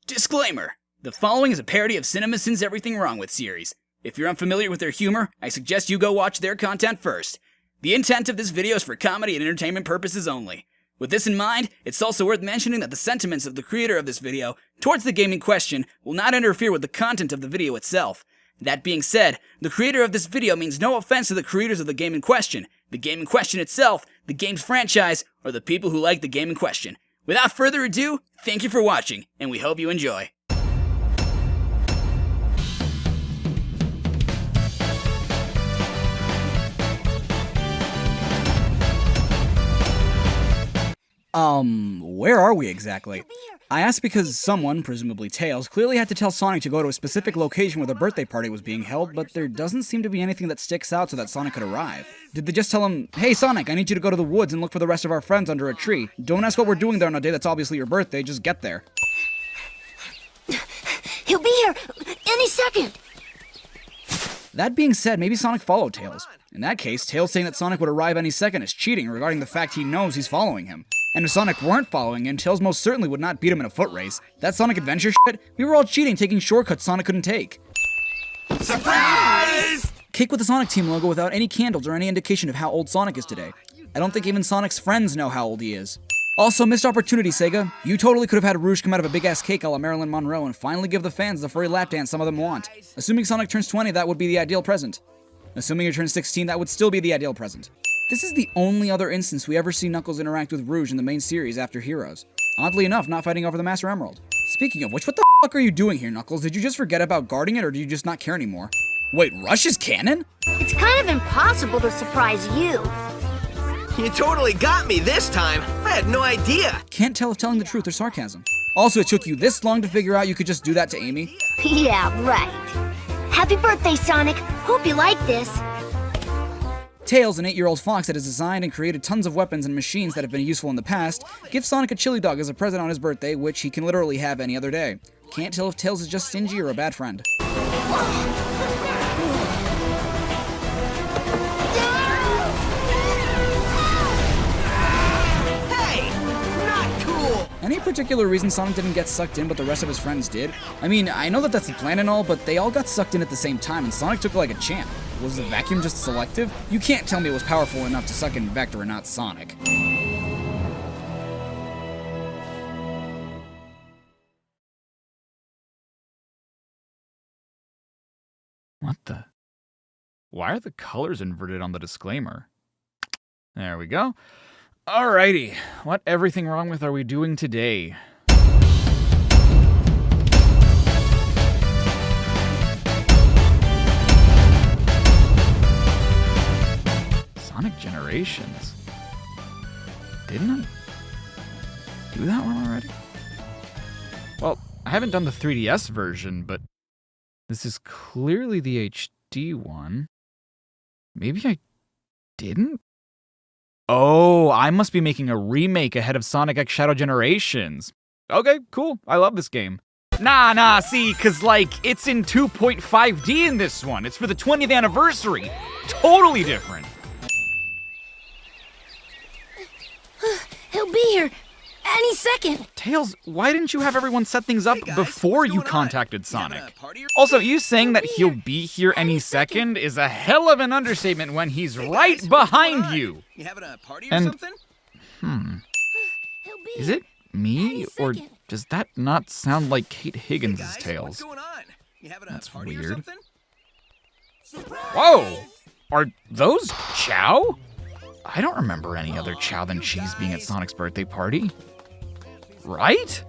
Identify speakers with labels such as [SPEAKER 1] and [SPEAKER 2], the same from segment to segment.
[SPEAKER 1] Disclaimer. The following is a parody of CINEMASINS' Everything Wrong With series. If you're unfamiliar with their humor, I suggest you go watch their content first. The intent of this video is for comedy and entertainment purposes only. With this in mind, it's also worth mentioning that the sentiments of the creator of this video towards the game in question will not interfere with the content of the video itself. That being said, the creator of this video means no offense to the creators of the game in question, the game in question itself, the game's franchise, or the people who like the game in question. Without further ado, thank you for watching, and we hope you enjoy.
[SPEAKER 2] Where are we exactly? I asked because someone, presumably Tails, clearly had to tell Sonic to go to a specific location where the birthday party was being held, but there doesn't seem to be anything that sticks out so that Sonic could arrive. Did they just tell him, "Hey Sonic, I need you to go to the woods and look for the rest of our friends under a tree. Don't ask what we're doing there on a day that's obviously your birthday, just get there."
[SPEAKER 3] He'll be here any second.
[SPEAKER 2] That being said, maybe Sonic followed Tails. In that case, Tails saying that Sonic would arrive any second is cheating regarding the fact he knows he's following him. And if Sonic weren't following him, Tails most certainly would not beat him in a foot race. That Sonic Adventure shit, we were all cheating, taking shortcuts Sonic couldn't take.
[SPEAKER 4] Surprise!
[SPEAKER 2] Cake with the Sonic Team logo without any candles or any indication of how old Sonic is today. I don't think even Sonic's friends know how old he is. Also, missed opportunity, Sega. You totally could have had Rouge come out of a big-ass cake a la Marilyn Monroe and finally give the fans the furry lap dance some of them want. Assuming Sonic turns 20, that would be the ideal present. Assuming he turns 16, that would still be the ideal present. This is the only other instance we ever see Knuckles interact with Rouge in the main series after Heroes. Oddly enough, not fighting over the Master Emerald. Speaking of which, what the fuck are you doing here, Knuckles? Did you just forget about guarding it, or do you just not care anymore? Wait, Rush is canon?
[SPEAKER 3] It's kind of impossible to surprise you.
[SPEAKER 4] You totally got me this time. I had no idea.
[SPEAKER 2] Can't tell if telling the truth or sarcasm. Also, it took you this long to figure out you could just do that to Amy?
[SPEAKER 3] Yeah, right. Happy birthday, Sonic. Hope you like this.
[SPEAKER 2] Tails, an 8-year-old fox that has designed and created tons of weapons and machines that have been useful in the past, gives Sonic a chili dog as a present on his birthday, which he can literally have any other day. Can't tell if Tails is just stingy or a bad friend. Any particular reason Sonic didn't get sucked in but the rest of his friends did? I mean, I know that that's the plan and all, but they all got sucked in at the same time and Sonic took it like a champ. Was the vacuum just selective? You can't tell me it was powerful enough to suck in Vector and not Sonic.
[SPEAKER 5] What the? Why are the colors inverted on the disclaimer? There we go. Alrighty, what everything wrong with are we doing today? Sonic Generations. Didn't I do that one already? Well, I haven't done the 3DS version, but this is clearly the HD one. Maybe I didn't? Oh, I must be making a remake ahead of Sonic X Shadow Generations. Okay, cool. I love this game. Nah, see, cause it's in 2.5D in this one. It's for the 20th anniversary. Totally different.
[SPEAKER 3] He'll be here any second.
[SPEAKER 5] Tails, why didn't you have everyone set things up before you contacted Sonic? Also, you saying that he'll be here any second is a hell of an understatement when he's right behind you.
[SPEAKER 4] You having a party or something?
[SPEAKER 5] Is it me, or does that not sound like Kate Higgins' Tails?
[SPEAKER 4] What's going on? You having a
[SPEAKER 5] That's
[SPEAKER 4] party
[SPEAKER 5] weird.
[SPEAKER 4] or something?
[SPEAKER 5] Whoa! Are those Chow? I don't remember any other Chow than Cheese being at Sonic's birthday party. Right?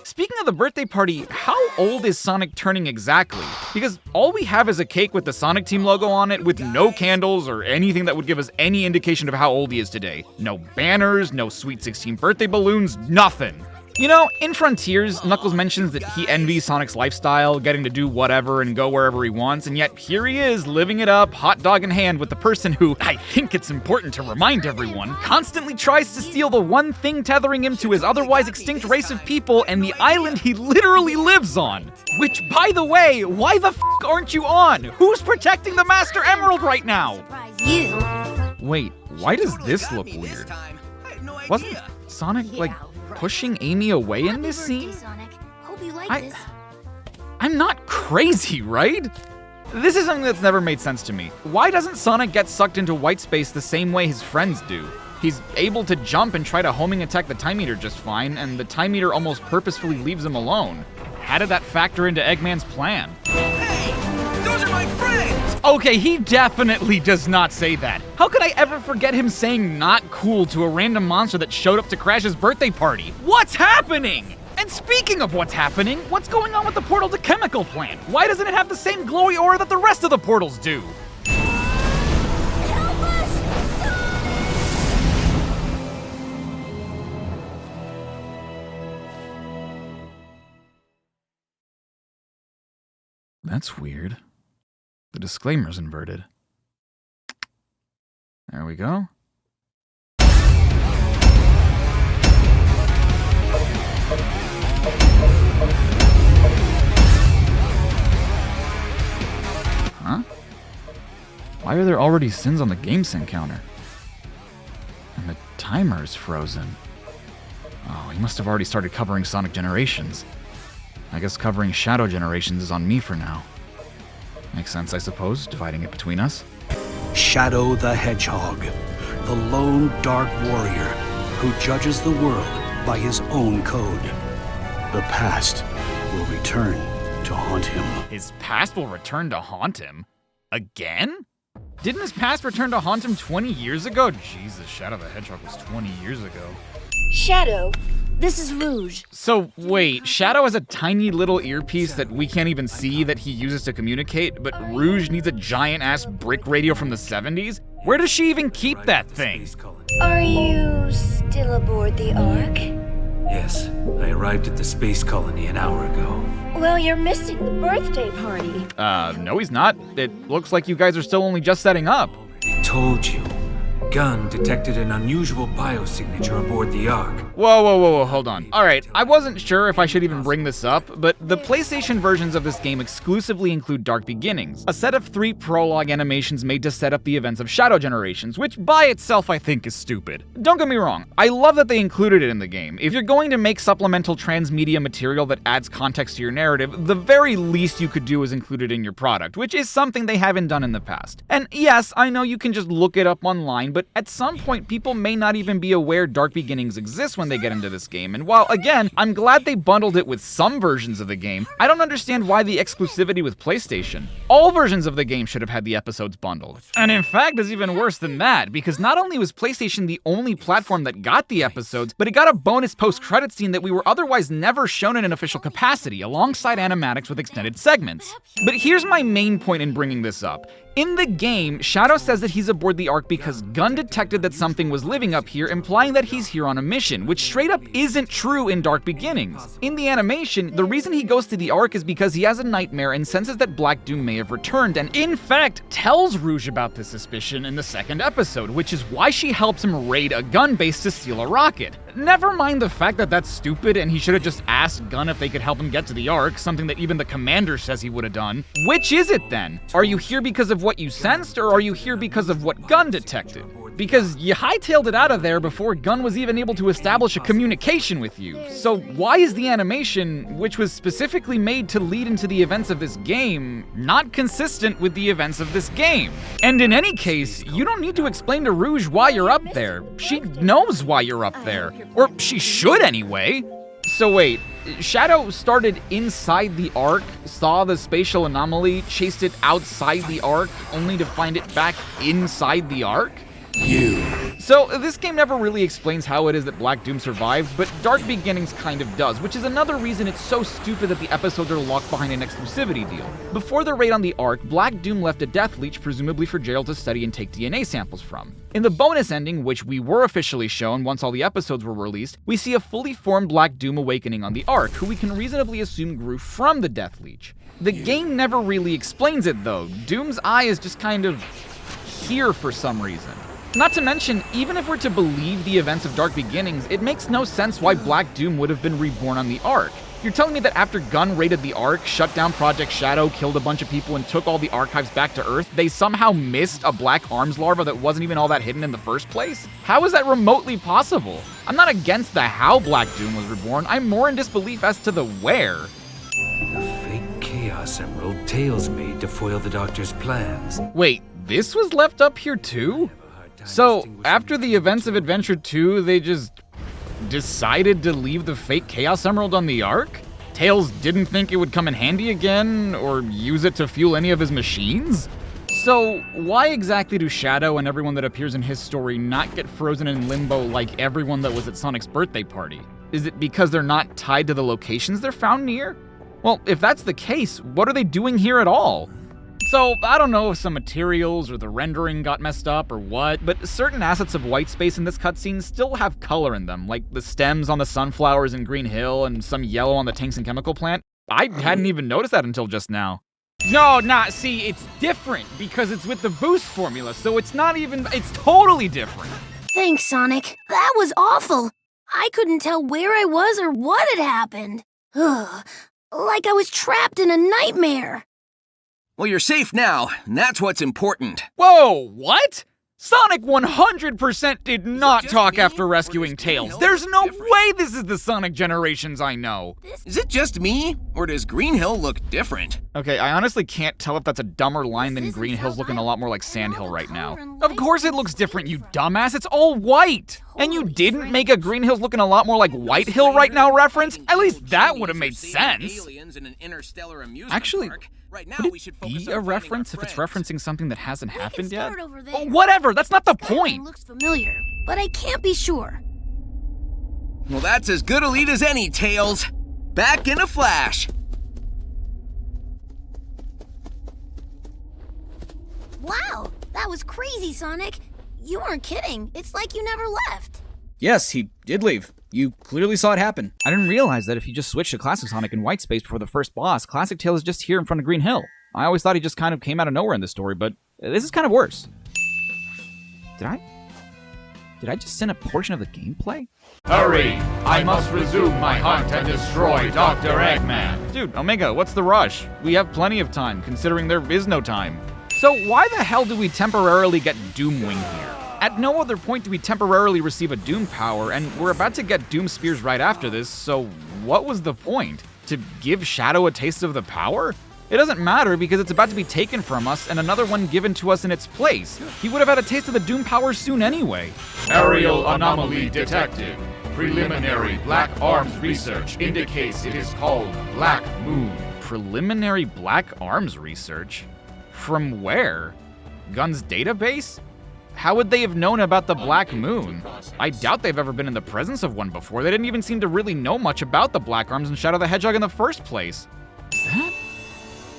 [SPEAKER 5] Speaking of the birthday party, how old is Sonic turning exactly? Because all we have is a cake with the Sonic Team logo on it with no candles or anything that would give us any indication of how old he is today. No banners, no Sweet 16 birthday balloons, nothing. You know, in Frontiers, Knuckles mentions that he envies Sonic's lifestyle, getting to do whatever and go wherever he wants, and yet here he is, living it up, hot dog in hand, with the person who, I think it's important to remind everyone, constantly tries to steal the one thing tethering him to his otherwise extinct race of people and the island he literally lives on. Which, by the way, why the f*** aren't you on? Who's protecting the Master Emerald right now?
[SPEAKER 3] Surprise you.
[SPEAKER 5] Wait, why does this look weird? Wasn't Sonic, pushing Amy away in this scene?
[SPEAKER 3] Hope you like this.
[SPEAKER 5] I'm not crazy, right? This is something that's never made sense to me. Why doesn't Sonic get sucked into white space the same way his friends do? He's able to jump and try to homing attack the Time Eater just fine, and the Time Eater almost purposefully leaves him alone. How did that factor into Eggman's plan?
[SPEAKER 4] Hey, those are my friends!
[SPEAKER 5] Okay, he definitely does not say that. How could I ever forget him saying not cool to a random monster that showed up to Crash's birthday party? What's happening? And speaking of what's happening, what's going on with the portal to Chemical Plant? Why doesn't it have the same glowy aura that the rest of the portals do?
[SPEAKER 3] Help us!
[SPEAKER 5] That's weird. The disclaimer's inverted. There we go. Huh? Why are there already sins on the game sin counter? And the timer is frozen. Oh, he must have already started covering Sonic Generations. I guess covering Shadow Generations is on me for now. Makes sense, I suppose, dividing it between us.
[SPEAKER 6] Shadow the Hedgehog, the lone dark warrior who judges the world by his own code. The past will return to haunt him.
[SPEAKER 5] His past will return to haunt him? Again? Didn't his past return to haunt him 20 years ago? Jesus, Shadow the Hedgehog was 20 years ago.
[SPEAKER 3] Shadow, this is Rouge.
[SPEAKER 5] So, wait, Shadow has a tiny little earpiece that we can't even see that he uses to communicate, but Rouge needs a giant-ass brick radio from the 70s? Where does she even keep that thing?
[SPEAKER 7] Are you still aboard the Ark?
[SPEAKER 8] Yes, I arrived at the space colony an hour ago.
[SPEAKER 7] Well, you're missing the birthday party.
[SPEAKER 5] No he's not. It looks like you guys are still only just setting up.
[SPEAKER 8] I told you. Gun detected an unusual biosignature aboard the Ark.
[SPEAKER 5] Whoa, hold on. Alright, I wasn't sure if I should even bring this up, but the PlayStation versions of this game exclusively include Dark Beginnings, a set of 3 prologue animations made to set up the events of Shadow Generations, which by itself I think is stupid. Don't get me wrong, I love that they included it in the game. If you're going to make supplemental transmedia material that adds context to your narrative, the very least you could do is include it in your product, which is something they haven't done in the past. And yes, I know you can just look it up online, but at some point people may not even be aware Dark Beginnings exists when they get into this game, and while again, I'm glad they bundled it with some versions of the game, I don't understand why the exclusivity with PlayStation. All versions of the game should have had the episodes bundled. And in fact, it's even worse than that, because not only was PlayStation the only platform that got the episodes, but it got a bonus post-credit scene that we were otherwise never shown in an official capacity, alongside animatics with extended segments. But here's my main point in bringing this up. In the game, Shadow says that he's aboard the Ark because Gun detected that something was living up here, implying that he's here on a mission, which straight up isn't true in Dark Beginnings. In the animation, the reason he goes to the Ark is because he has a nightmare and senses that Black Doom may have returned, and in fact, tells Rouge about this suspicion in the 2nd episode, which is why she helps him raid a gun base to steal a rocket. Never mind the fact that that's stupid and he should have just asked Gun if they could help him get to the Ark, something that even the commander says he would have done. Which is it then? Are you here because of what you sensed, or are you here because of what Gun detected? Because you hightailed it out of there before Gun was even able to establish a communication with you. So why is the animation, which was specifically made to lead into the events of this game, not consistent with the events of this game? And in any case, you don't need to explain to Rouge why you're up there. She knows why you're up there. Or she should anyway. So wait, Shadow started inside the Ark, saw the spatial anomaly, chased it outside the Ark, only to find it back inside the Ark? So this game never really explains how it is that Black Doom survived, but Dark Beginnings kind of does, which is another reason it's so stupid that the episodes are locked behind an exclusivity deal. Before the raid on the Ark, Black Doom left a Death Leech, presumably for Gerald to study and take DNA samples from. In the bonus ending, which we were officially shown once all the episodes were released, we see a fully formed Black Doom awakening on the Ark, who we can reasonably assume grew from the Death Leech. The game never really explains it though. Doom's eye is just kind of here for some reason. Not to mention, even if we're to believe the events of Dark Beginnings, it makes no sense why Black Doom would have been reborn on the Ark. You're telling me that after Gun raided the Ark, shut down Project Shadow, killed a bunch of people, and took all the archives back to Earth, they somehow missed a black arms larva that wasn't even all that hidden in the first place? How is that remotely possible? I'm not against the how Black Doom was reborn, I'm more in disbelief as to the where.
[SPEAKER 8] The fake Chaos Emerald Tails made to foil the Doctor's plans.
[SPEAKER 5] Wait, this was left up here too? So, after the events of Adventure 2, they just decided to leave the fake Chaos Emerald on the Ark? Tails didn't think it would come in handy again, or use it to fuel any of his machines? So, why exactly do Shadow and everyone that appears in his story not get frozen in limbo like everyone that was at Sonic's birthday party? Is it because they're not tied to the locations they're found near? Well, if that's the case, what are they doing here at all? So, I don't know if some materials or the rendering got messed up or what, but certain assets of white space in this cutscene still have color in them, like the stems on the sunflowers in Green Hill and some yellow on the tanks and chemical plant. I hadn't even noticed that until just now. No, see, it's different because it's with the boost formula, so it's totally different.
[SPEAKER 3] Thanks, Sonic. That was awful. I couldn't tell where I was or what had happened. Ugh, like I was trapped in a nightmare.
[SPEAKER 4] Well, you're safe now, and that's what's important.
[SPEAKER 5] Whoa, what? Sonic 100% did not talk after rescuing Tails. There's no way this is the Sonic generations I know.
[SPEAKER 4] Is it just me, or does Green Hill look different?
[SPEAKER 5] Okay, I honestly can't tell if that's a dumber line than Green Hill's looking a lot more like Sand Hill right now. Of course it looks different, you dumbass. It's all white. And you didn't make a Green Hill's looking a lot more like White Hill right now reference? At least that would have made sense. Actually, would it be a reference if it's referencing something that hasn't happened yet? Oh, whatever, that's not the point.
[SPEAKER 3] Looks familiar, but I can't be sure.
[SPEAKER 4] Well, that's as good a lead as any, Tails. Back in a flash.
[SPEAKER 3] Wow, that was crazy, Sonic. You weren't kidding. It's like you never left.
[SPEAKER 2] Yes, he did leave. You clearly saw it happen. I didn't realize that if you just switched to Classic Sonic in white space before the first boss, Classic Tails is just here in front of Green Hill. I always thought he just kind of came out of nowhere in this story, but this is kind of worse. Did I just send a portion of the gameplay?
[SPEAKER 9] Hurry! I must resume my hunt and destroy Dr. Eggman.
[SPEAKER 5] Dude, Omega, what's the rush? We have plenty of time, considering there is no time. So why the hell do we temporarily get Doomwing here? At no other point do we temporarily receive a Doom power, and we're about to get Doom Spears right after this, so what was the point? To give Shadow a taste of the power? It doesn't matter because it's about to be taken from us and another one given to us in its place. He would have had a taste of the Doom power soon anyway.
[SPEAKER 9] Aerial anomaly detected. Preliminary Black Arms research indicates it is called Black Moon.
[SPEAKER 5] Preliminary Black Arms research? From where? Gun's database? How would they have known about the Black Moon? I doubt they've ever been in the presence of one before. They didn't even seem to really know much about the Black Arms and Shadow the Hedgehog in the first place. Is that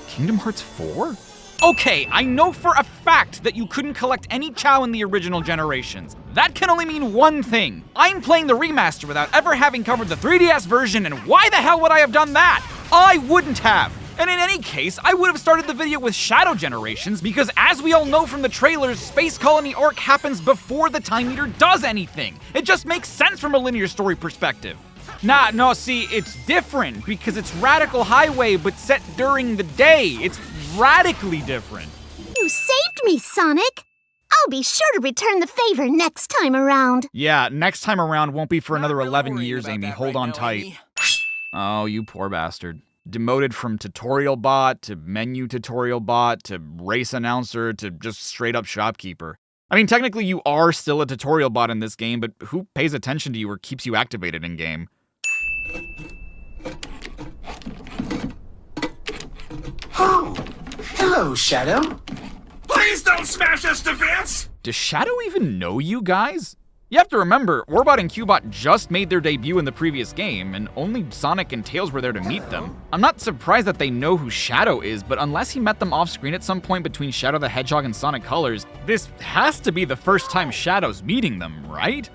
[SPEAKER 5] Kingdom Hearts 4? Okay, I know for a fact that you couldn't collect any Chao in the original generations. That can only mean one thing. I'm playing the remaster without ever having covered the 3DS version, and why the hell would I have done that? I wouldn't have. And in any case, I would have started the video with Shadow Generations because as we all know from the trailers, Space Colony Arc happens before the Time Meter does anything. It just makes sense from a linear story perspective. See, it's different because it's Radical Highway but set during the day. It's radically different.
[SPEAKER 3] You saved me, Sonic. I'll be sure to return the favor next time around.
[SPEAKER 5] Yeah, next time around won't be for another 11 years, Amy. Hold on tight. Oh, you poor bastard. Demoted from tutorial bot to menu tutorial bot to race announcer to just straight up shopkeeper. I mean, technically you are still a tutorial bot in this game, but who pays attention to you or keeps you activated in game?
[SPEAKER 10] Oh, hello, Shadow.
[SPEAKER 9] Please don't smash us to bits!
[SPEAKER 5] Does Shadow even know you guys? You have to remember, Orbot and Cubot just made their debut in the previous game, and only Sonic and Tails were there to meet them. I'm not surprised that they know who Shadow is, but unless he met them off-screen at some point between Shadow the Hedgehog and Sonic Colors, this has to be the first time Shadow's meeting them, right?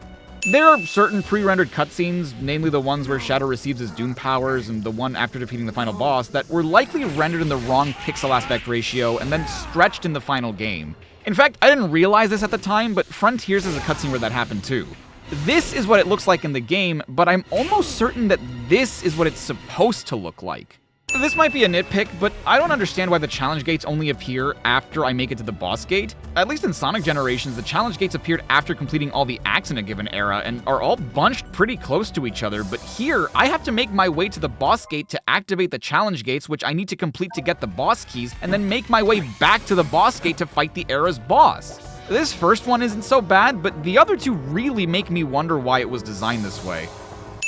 [SPEAKER 5] There are certain pre-rendered cutscenes, namely the ones where Shadow receives his Doom powers and the one after defeating the final boss, that were likely rendered in the wrong pixel aspect ratio and then stretched in the final game. In fact, I didn't realize this at the time, but Frontiers is a cutscene where that happened too. This is what it looks like in the game, but I'm almost certain that this is what it's supposed to look like. This might be a nitpick, but I don't understand why the challenge gates only appear after I make it to the boss gate. At least in Sonic Generations, the challenge gates appeared after completing all the acts in a given era and are all bunched pretty close to each other, but here, I have to make my way to the boss gate to activate the challenge gates, which I need to complete to get the boss keys, and then make my way back to the boss gate to fight the era's boss. This first one isn't so bad, but the other two really make me wonder why it was designed this way.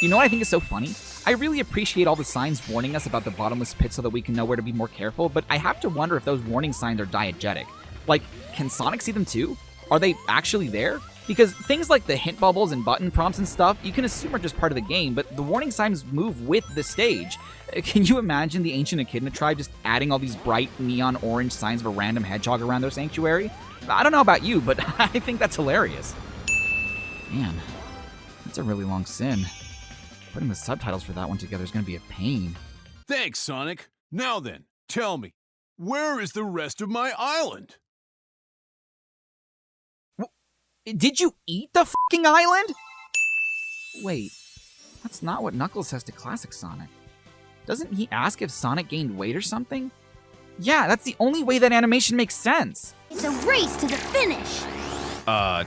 [SPEAKER 2] You know what I think is so funny? I really appreciate all the signs warning us about the bottomless pit so that we can know where to be more careful, but I have to wonder if those warning signs are diegetic. Like, can Sonic see them too? Are they actually there? Because things like the hint bubbles and button prompts and stuff, you can assume are just part of the game, but the warning signs move with the stage. Can you imagine the ancient Echidna tribe just adding all these bright neon orange signs of a random hedgehog around their sanctuary? I don't know about you, but I think that's hilarious. Man, that's a really long sin. Putting the subtitles for that one together is going to be a pain.
[SPEAKER 11] Thanks, Sonic. Now then, tell me, where is the rest of my island?
[SPEAKER 2] Did you eat the fucking island? Wait, that's not what Knuckles says to Classic Sonic. Doesn't he ask if Sonic gained weight or something? Yeah, that's the only way that animation makes sense.
[SPEAKER 3] It's a race to the finish.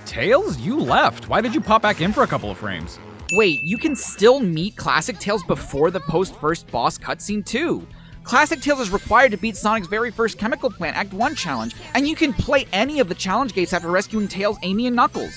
[SPEAKER 5] Tails? You left. Why did you pop back in for a couple of frames?
[SPEAKER 2] Wait, you can still meet Classic Tails before the post-first boss cutscene too. Classic Tails is required to beat Sonic's very first Chemical Plant Act 1 challenge, and you can play any of the challenge gates after rescuing Tails, Amy, and Knuckles.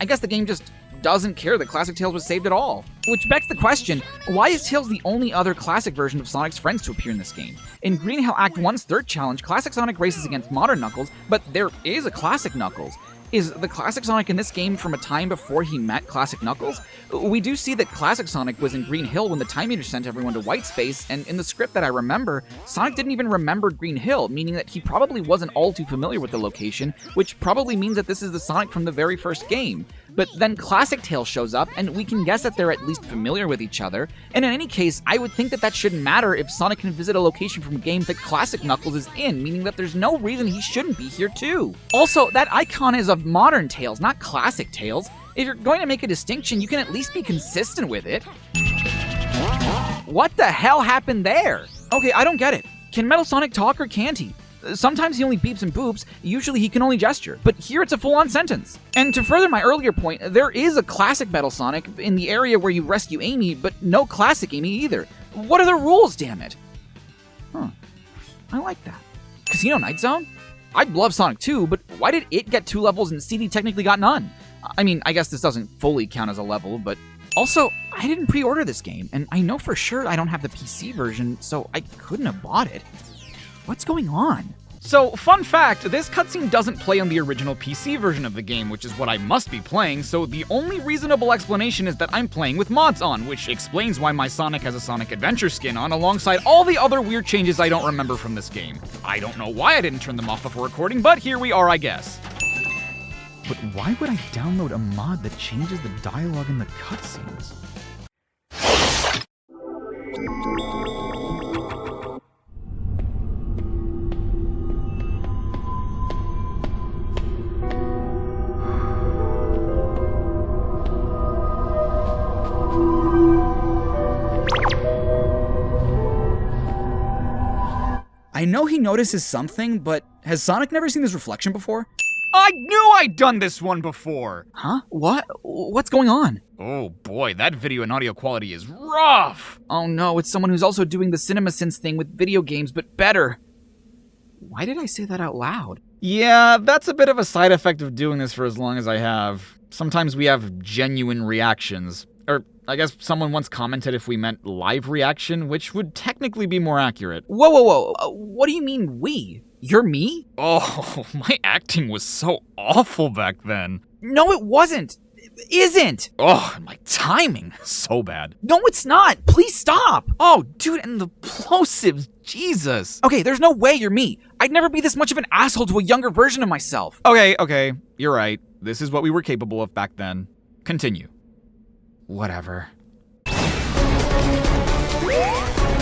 [SPEAKER 2] I guess the game just doesn't care that Classic Tails was saved at all. Which begs the question, why is Tails the only other classic version of Sonic's friends to appear in this game? In Green Hill Act 1's third challenge, Classic Sonic races against modern Knuckles, but there is a classic Knuckles. Is the classic Sonic in this game from a time before he met classic Knuckles? We do see that classic Sonic was in Green Hill when the Time Eater sent everyone to White Space, and in the script that I remember, Sonic didn't even remember Green Hill, meaning that he probably wasn't all too familiar with the location, which probably means that this is the Sonic from the very first game. But then Classic Tails shows up, and we can guess that they're at least familiar with each other, and in any case, I would think that that shouldn't matter if Sonic can visit a location from a game that Classic Knuckles is in, meaning that there's no reason he shouldn't be here too. Also, that icon is of modern Tails, not Classic Tails. If you're going to make a distinction, you can at least be consistent with it. What the hell happened there? Okay, I don't get it. Can Metal Sonic talk or can't he? Sometimes he only beeps and boops, usually he can only gesture, but here it's a full-on sentence. And to further my earlier point, there is a classic Metal Sonic in the area where you rescue Amy, but no classic Amy either. What are the rules, damn it? I like that. Casino Night Zone? I'd love Sonic 2, but why did it get 2 levels and CD technically got none? I mean, I guess this doesn't fully count as a level, but also, I didn't pre-order this game, and I know for sure I don't have the PC version, so I couldn't have bought it. What's going on?
[SPEAKER 5] So, fun fact, this cutscene doesn't play on the original PC version of the game, which is what I must be playing, so the only reasonable explanation is that I'm playing with mods on, which explains why my Sonic has a Sonic Adventure skin on alongside all the other weird changes I don't remember from this game. I don't know why I didn't turn them off before recording, but here we are, I guess. But why would I download a mod that changes the dialogue in the cutscenes?
[SPEAKER 2] I know he notices something, but has Sonic never seen his reflection before?
[SPEAKER 5] I knew I'd done this one before!
[SPEAKER 2] Huh? What? What's going on?
[SPEAKER 5] Oh boy, that video and audio quality is rough!
[SPEAKER 2] Oh no, it's someone who's also doing the CINEMASINS thing with video games, but better. Why did I say that out loud?
[SPEAKER 5] Yeah, that's a bit of a side effect of doing this for as long as I have. Sometimes we have genuine reactions. Or, I guess someone once commented if we meant live reaction, which would technically be more accurate.
[SPEAKER 2] Whoa. What do you mean we? You're me?
[SPEAKER 5] Oh, my acting was so awful back then.
[SPEAKER 2] No, it wasn't. It isn't.
[SPEAKER 5] Oh, my timing. So bad.
[SPEAKER 2] No, it's not. Please stop.
[SPEAKER 5] Oh, dude, and the plosives. Jesus.
[SPEAKER 2] Okay, there's no way you're me. I'd never be this much of an asshole to a younger version of myself.
[SPEAKER 5] Okay. You're right. This is what we were capable of back then. Continue.
[SPEAKER 2] Whatever.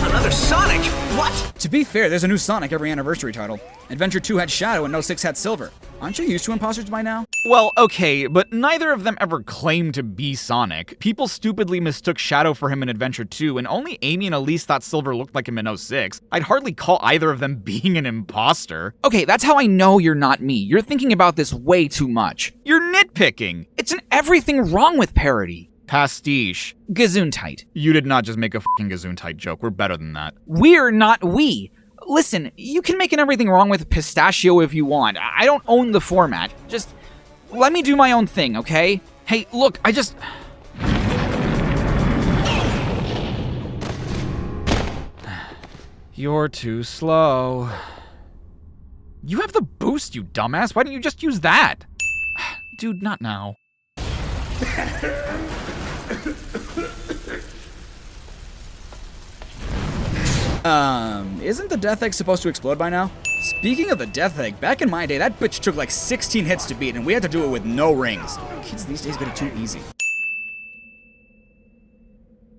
[SPEAKER 4] Another Sonic? What?
[SPEAKER 2] To be fair, there's a new Sonic every anniversary title. Adventure 2 had Shadow and 06 had Silver. Aren't you used to imposters by now?
[SPEAKER 5] Well, okay, but neither of them ever claimed to be Sonic. People stupidly mistook Shadow for him in Adventure 2, and only Amy and Elise thought Silver looked like him in 06. I'd hardly call either of them being an imposter.
[SPEAKER 2] Okay, that's how I know you're not me. You're thinking about this way too much.
[SPEAKER 5] You're nitpicking.
[SPEAKER 2] It's an everything wrong with parody.
[SPEAKER 5] Pastiche.
[SPEAKER 2] Gesundheit.
[SPEAKER 5] You did not just make a fucking Gesundheit joke. We're better than that.
[SPEAKER 2] We're not we. Listen, you can make an everything wrong with pistachio if you want. I don't own the format. Just let me do my own thing, okay? Hey, look, I just...
[SPEAKER 5] You're too slow. You have the boost, you dumbass. Why don't you just use that? Dude, not now.
[SPEAKER 2] Isn't the Death Egg supposed to explode by now? Speaking of the Death Egg, back in my day, that bitch took like 16 hits to beat, and we had to do it with no rings. Kids these days get it too easy.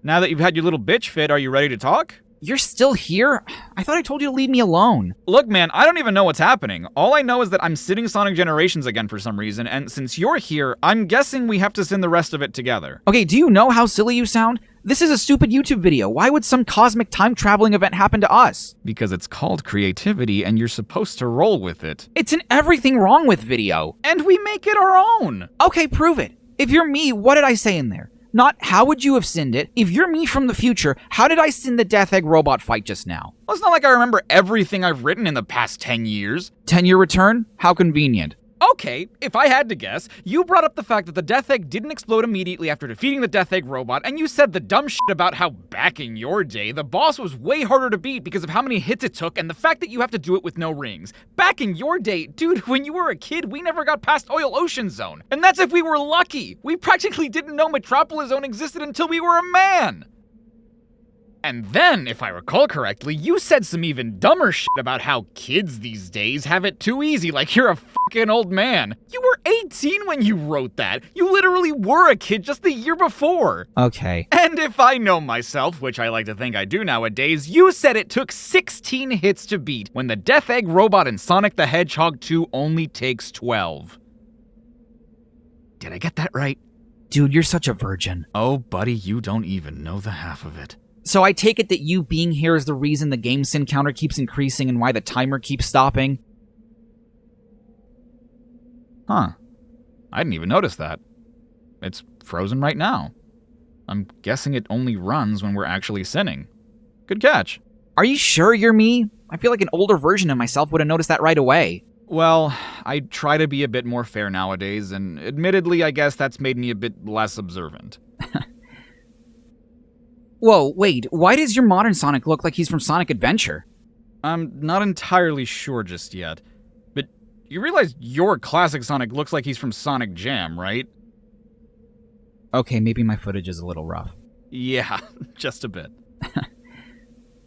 [SPEAKER 5] Now that you've had your little bitch fit, are you ready to talk?
[SPEAKER 2] You're still here? I thought I told you to leave me alone.
[SPEAKER 5] Look, man, I don't even know what's happening. All I know is that I'm sitting Sonic Generations again for some reason, and since you're here, I'm guessing we have to send the rest of it together.
[SPEAKER 2] Okay, do you know how silly you sound? This is a stupid YouTube video. Why would some cosmic time-traveling event happen to us?
[SPEAKER 5] Because it's called creativity, and you're supposed to roll with it.
[SPEAKER 2] It's an everything wrong with video.
[SPEAKER 5] And we make it our own.
[SPEAKER 2] Okay, prove it. If you're me, what did I say in there? Not how would you have sinned it. If you're me from the future, how did I sin the Death Egg robot fight just now?
[SPEAKER 5] Well, it's not like I remember everything I've written in the past 10 years.
[SPEAKER 2] 10-year return? How convenient.
[SPEAKER 5] Okay, if I had to guess, you brought up the fact that the Death Egg didn't explode immediately after defeating the Death Egg robot, and you said the dumb shit about how back in your day, the boss was way harder to beat because of how many hits it took and the fact that you have to do it with no rings. Back in your day, dude, when you were a kid, we never got past Oil Ocean Zone. And that's if we were lucky. We practically didn't know Metropolis Zone existed until we were a man. And then, if I recall correctly, you said some even dumber shit about how kids these days have it too easy, like you're a fucking old man. You were 18 when you wrote that. You literally were a kid just the year before.
[SPEAKER 2] Okay.
[SPEAKER 5] And if I know myself, which I like to think I do nowadays, you said it took 16 hits to beat, when the Death Egg robot in Sonic the Hedgehog 2 only takes 12. Did I get that right?
[SPEAKER 2] Dude, you're such a virgin.
[SPEAKER 5] Oh, buddy, you don't even know the half of it.
[SPEAKER 2] So I take it that you being here is the reason the game sin counter keeps increasing and why the timer keeps stopping?
[SPEAKER 5] Huh. I didn't even notice that. It's frozen right now. I'm guessing it only runs when we're actually sinning. Good catch.
[SPEAKER 2] Are you sure you're me? I feel like an older version of myself would have noticed that right away.
[SPEAKER 5] Well, I try to be a bit more fair nowadays, and admittedly, I guess that's made me a bit less observant.
[SPEAKER 2] Whoa, wait, why does your modern Sonic look like he's from Sonic Adventure?
[SPEAKER 5] I'm not entirely sure just yet, but you realize your classic Sonic looks like he's from Sonic Jam, right?
[SPEAKER 2] Okay, maybe my footage is a little rough.
[SPEAKER 5] Yeah, just a bit.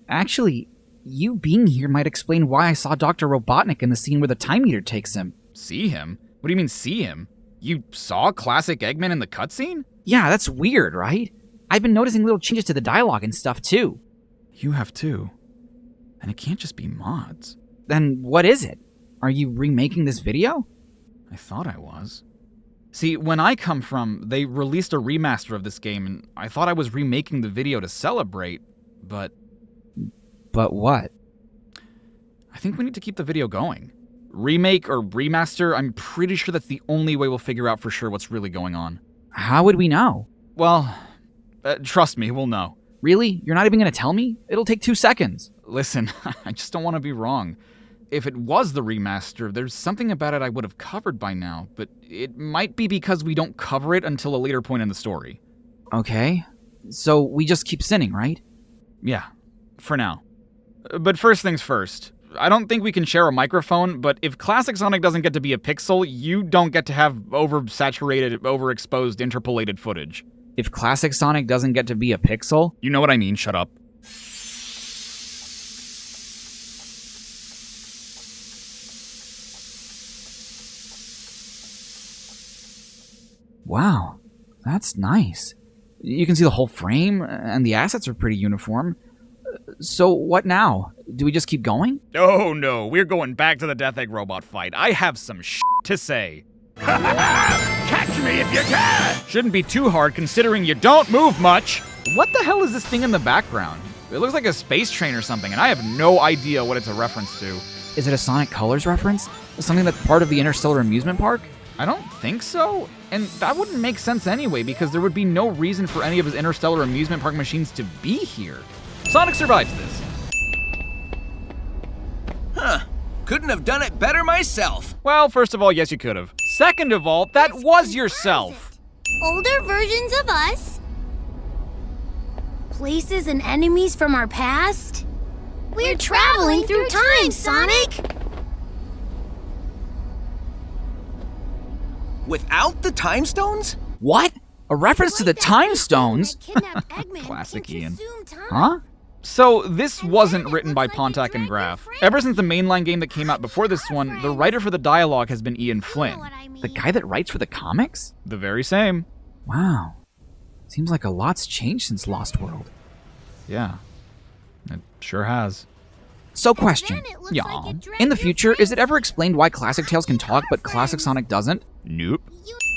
[SPEAKER 2] Actually, you being here might explain why I saw Dr. Robotnik in the scene where the time meter takes him.
[SPEAKER 5] See him? What do you mean see him? You saw classic Eggman in the cutscene?
[SPEAKER 2] Yeah, that's weird, right? I've been noticing little changes to the dialogue and stuff, too.
[SPEAKER 5] You have too. And it can't just be mods.
[SPEAKER 2] Then what is it? Are you remaking this video?
[SPEAKER 5] I thought I was. See, when I come from, they released a remaster of this game, and I thought I was remaking the video to celebrate, but...
[SPEAKER 2] But what?
[SPEAKER 5] I think we need to keep the video going. Remake or remaster, I'm pretty sure that's the only way we'll figure out for sure what's really going on.
[SPEAKER 2] How would we know?
[SPEAKER 5] Well... trust me, we'll know.
[SPEAKER 2] Really? You're not even gonna tell me? It'll take 2 seconds.
[SPEAKER 5] Listen, I just don't want to be wrong. If it was the remaster, there's something about it I would have covered by now, but it might be because we don't cover it until a later point in the story.
[SPEAKER 2] Okay. So we just keep sinning, right?
[SPEAKER 5] Yeah, for now. But first things first. I don't think we can share a microphone, but if Classic Sonic doesn't get to be a pixel, you don't get to have oversaturated, overexposed, interpolated footage.
[SPEAKER 2] If Classic Sonic doesn't get to be a pixel?
[SPEAKER 5] You know what I mean, shut up.
[SPEAKER 2] Wow, that's nice. You can see the whole frame, and the assets are pretty uniform. So what now? do we just keep going?
[SPEAKER 5] Oh no, we're going back to the Death Egg robot fight. I have some to say.
[SPEAKER 9] Catch me if you can!
[SPEAKER 5] Shouldn't be too hard considering you don't move much. What the hell is this thing in the background? It looks like a space train or something, and I have no idea what it's a reference to.
[SPEAKER 2] Is it a Sonic Colors reference? Something that's part of the Interstellar Amusement Park?
[SPEAKER 5] I don't think so, and that wouldn't make sense anyway because there would be no reason for any of his Interstellar Amusement Park machines to be here. Sonic survives this.
[SPEAKER 4] Huh. Couldn't have done it better myself.
[SPEAKER 5] Well, first of all, yes you could have. Second of all, that was yourself.
[SPEAKER 3] Older versions of us. Places and enemies from our past. We're traveling through time, Sonic!
[SPEAKER 4] Without the time stones?
[SPEAKER 2] What? A reference to the Time Stones?
[SPEAKER 5] Classic Ian. Huh? So this wasn't written by Pontac and Graff. Ever since the mainline game that came out before this one, the writer for the dialogue has been Ian Flynn.
[SPEAKER 2] The guy that writes for the comics?
[SPEAKER 5] The very same.
[SPEAKER 2] Wow. Seems like a lot's changed since Lost World.
[SPEAKER 5] Yeah, it sure has.
[SPEAKER 2] So question.
[SPEAKER 5] Yeah.
[SPEAKER 2] In the future, is it ever explained why Classic Tails can talk but Classic Sonic doesn't?
[SPEAKER 5] Nope.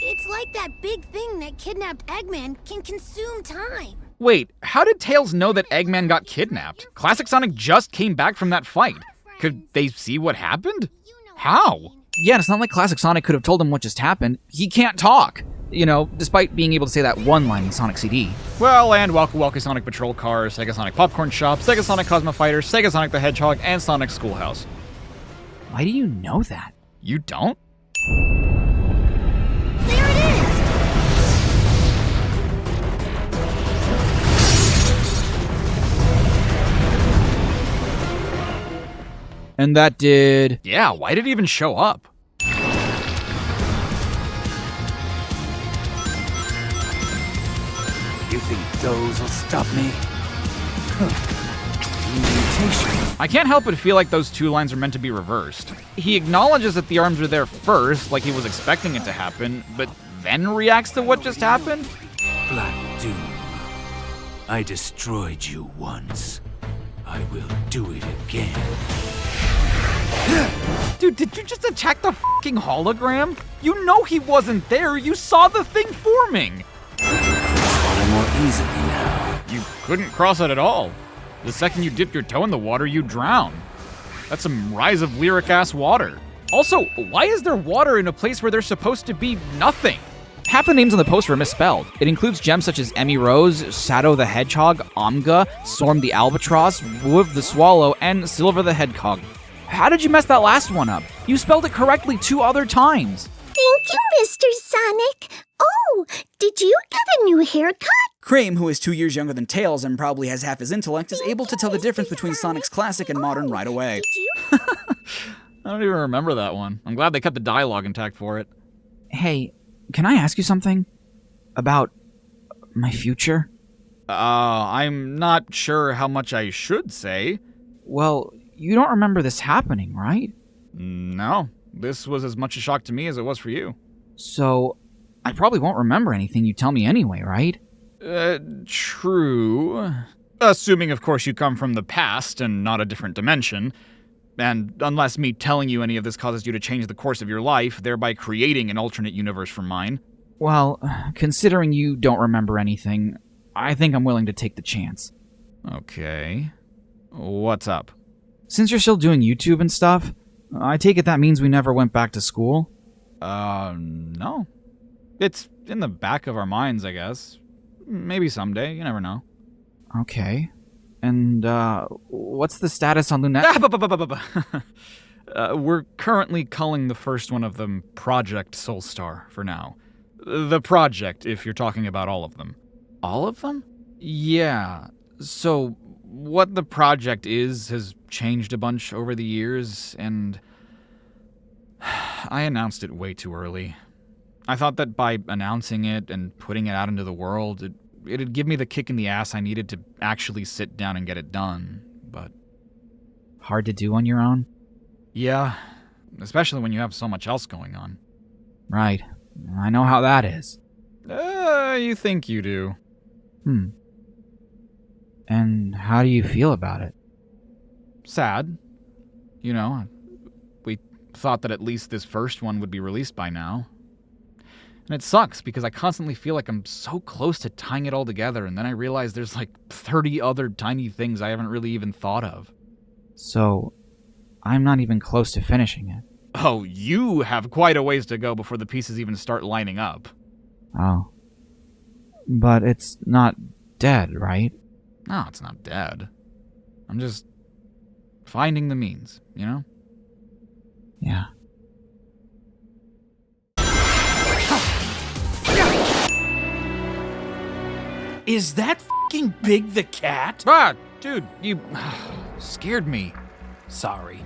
[SPEAKER 3] It's like that big thing that kidnapped Eggman can consume time.
[SPEAKER 5] Wait, how did Tails know that Eggman got kidnapped? Classic Sonic just came back from that fight. Could they see what happened? How?
[SPEAKER 2] Yeah, it's not like Classic Sonic could have told him what just happened. He can't talk. You know, despite being able to say that one line in Sonic CD.
[SPEAKER 5] Well, and Waku Waku Sonic Patrol Car, Sega Sonic Popcorn Shop, Sega Sonic Cosmo Fighter, Sega Sonic the Hedgehog, and Sonic Schoolhouse.
[SPEAKER 2] Why do you know that?
[SPEAKER 5] You don't?
[SPEAKER 3] There it is!
[SPEAKER 2] And that did...
[SPEAKER 5] Yeah, why did it even show up?
[SPEAKER 10] You think those will stop me? Mutation.
[SPEAKER 5] I can't help but feel like those two lines are meant to be reversed. He acknowledges that the arms were there first, like he was expecting it to happen, but then reacts to what just happened?
[SPEAKER 8] Black Doom. I destroyed you once. I will do it again.
[SPEAKER 5] Dude, did you just attack the fucking hologram? You know he wasn't there. You saw the thing forming.
[SPEAKER 10] Water more easily now.
[SPEAKER 5] You couldn't cross it at all. The second you dip your toe in the water, you drown. That's some Rise of Lyric-ass water. Also, why is there water in a place where there's supposed to be nothing?
[SPEAKER 2] Half the names on the poster are misspelled. It includes gems such as Emmy Rose, Shadow the Hedgehog, Omga, Storm the Albatross, Woof the Swallow, and Silver the Hedgehog. How did you mess that last one up? You spelled it correctly 2 other times.
[SPEAKER 3] Thank you, Mr. Sonic. Oh, did you get a new haircut?
[SPEAKER 2] Cream, who is 2 years younger than Tails and probably has half his intellect, is able to tell the difference between Sonic's classic and modern right away.
[SPEAKER 5] I don't even remember that one. I'm glad they kept the dialogue intact for it.
[SPEAKER 2] Hey, can I ask you something? About my future?
[SPEAKER 5] I'm not sure how much I should say.
[SPEAKER 2] Well, you don't remember this happening, right?
[SPEAKER 5] No. This was as much a shock to me as it was for you.
[SPEAKER 2] So, I probably won't remember anything you tell me anyway, right?
[SPEAKER 5] True. Assuming, of course, you come from the past and not a different dimension. And unless me telling you any of this causes you to change the course of your life, thereby creating an alternate universe from mine.
[SPEAKER 2] Well, considering you don't remember anything, I think I'm willing to take the chance.
[SPEAKER 5] Okay. What's up?
[SPEAKER 2] Since you're still doing YouTube and stuff, I take it that means we never went back to school?
[SPEAKER 5] No. It's in the back of our minds, I guess. Maybe someday, you never know.
[SPEAKER 2] Okay. And, what's the status on Lunette?
[SPEAKER 5] We're currently calling the first one of them Project Soulstar for now. The project, if you're talking about all of them.
[SPEAKER 2] All of them?
[SPEAKER 5] Yeah. So, what the project is has changed a bunch over the years, and I announced it way too early. I thought that by announcing it and putting it out into the world, it'd give me the kick in the ass I needed to actually sit down and get it done, but...
[SPEAKER 2] Hard to do on your own?
[SPEAKER 5] Yeah, especially when you have so much else going on.
[SPEAKER 2] Right. I know how that is.
[SPEAKER 5] You think you do.
[SPEAKER 2] And how do you feel about it?
[SPEAKER 5] sad. You know, we thought that at least this first one would be released by now. And it sucks because I constantly feel like I'm so close to tying it all together, and then I realize there's like 30 other tiny things I haven't really even thought of.
[SPEAKER 2] So, I'm not even close to finishing it.
[SPEAKER 5] Oh, you have quite a ways to go before the pieces even start lining up.
[SPEAKER 2] Oh. But it's not dead, right?
[SPEAKER 5] No, it's not dead. I'm just finding the means, you know?
[SPEAKER 2] Yeah.
[SPEAKER 8] Is that fucking Big the cat?
[SPEAKER 5] Ah, dude, you scared me.
[SPEAKER 8] Sorry.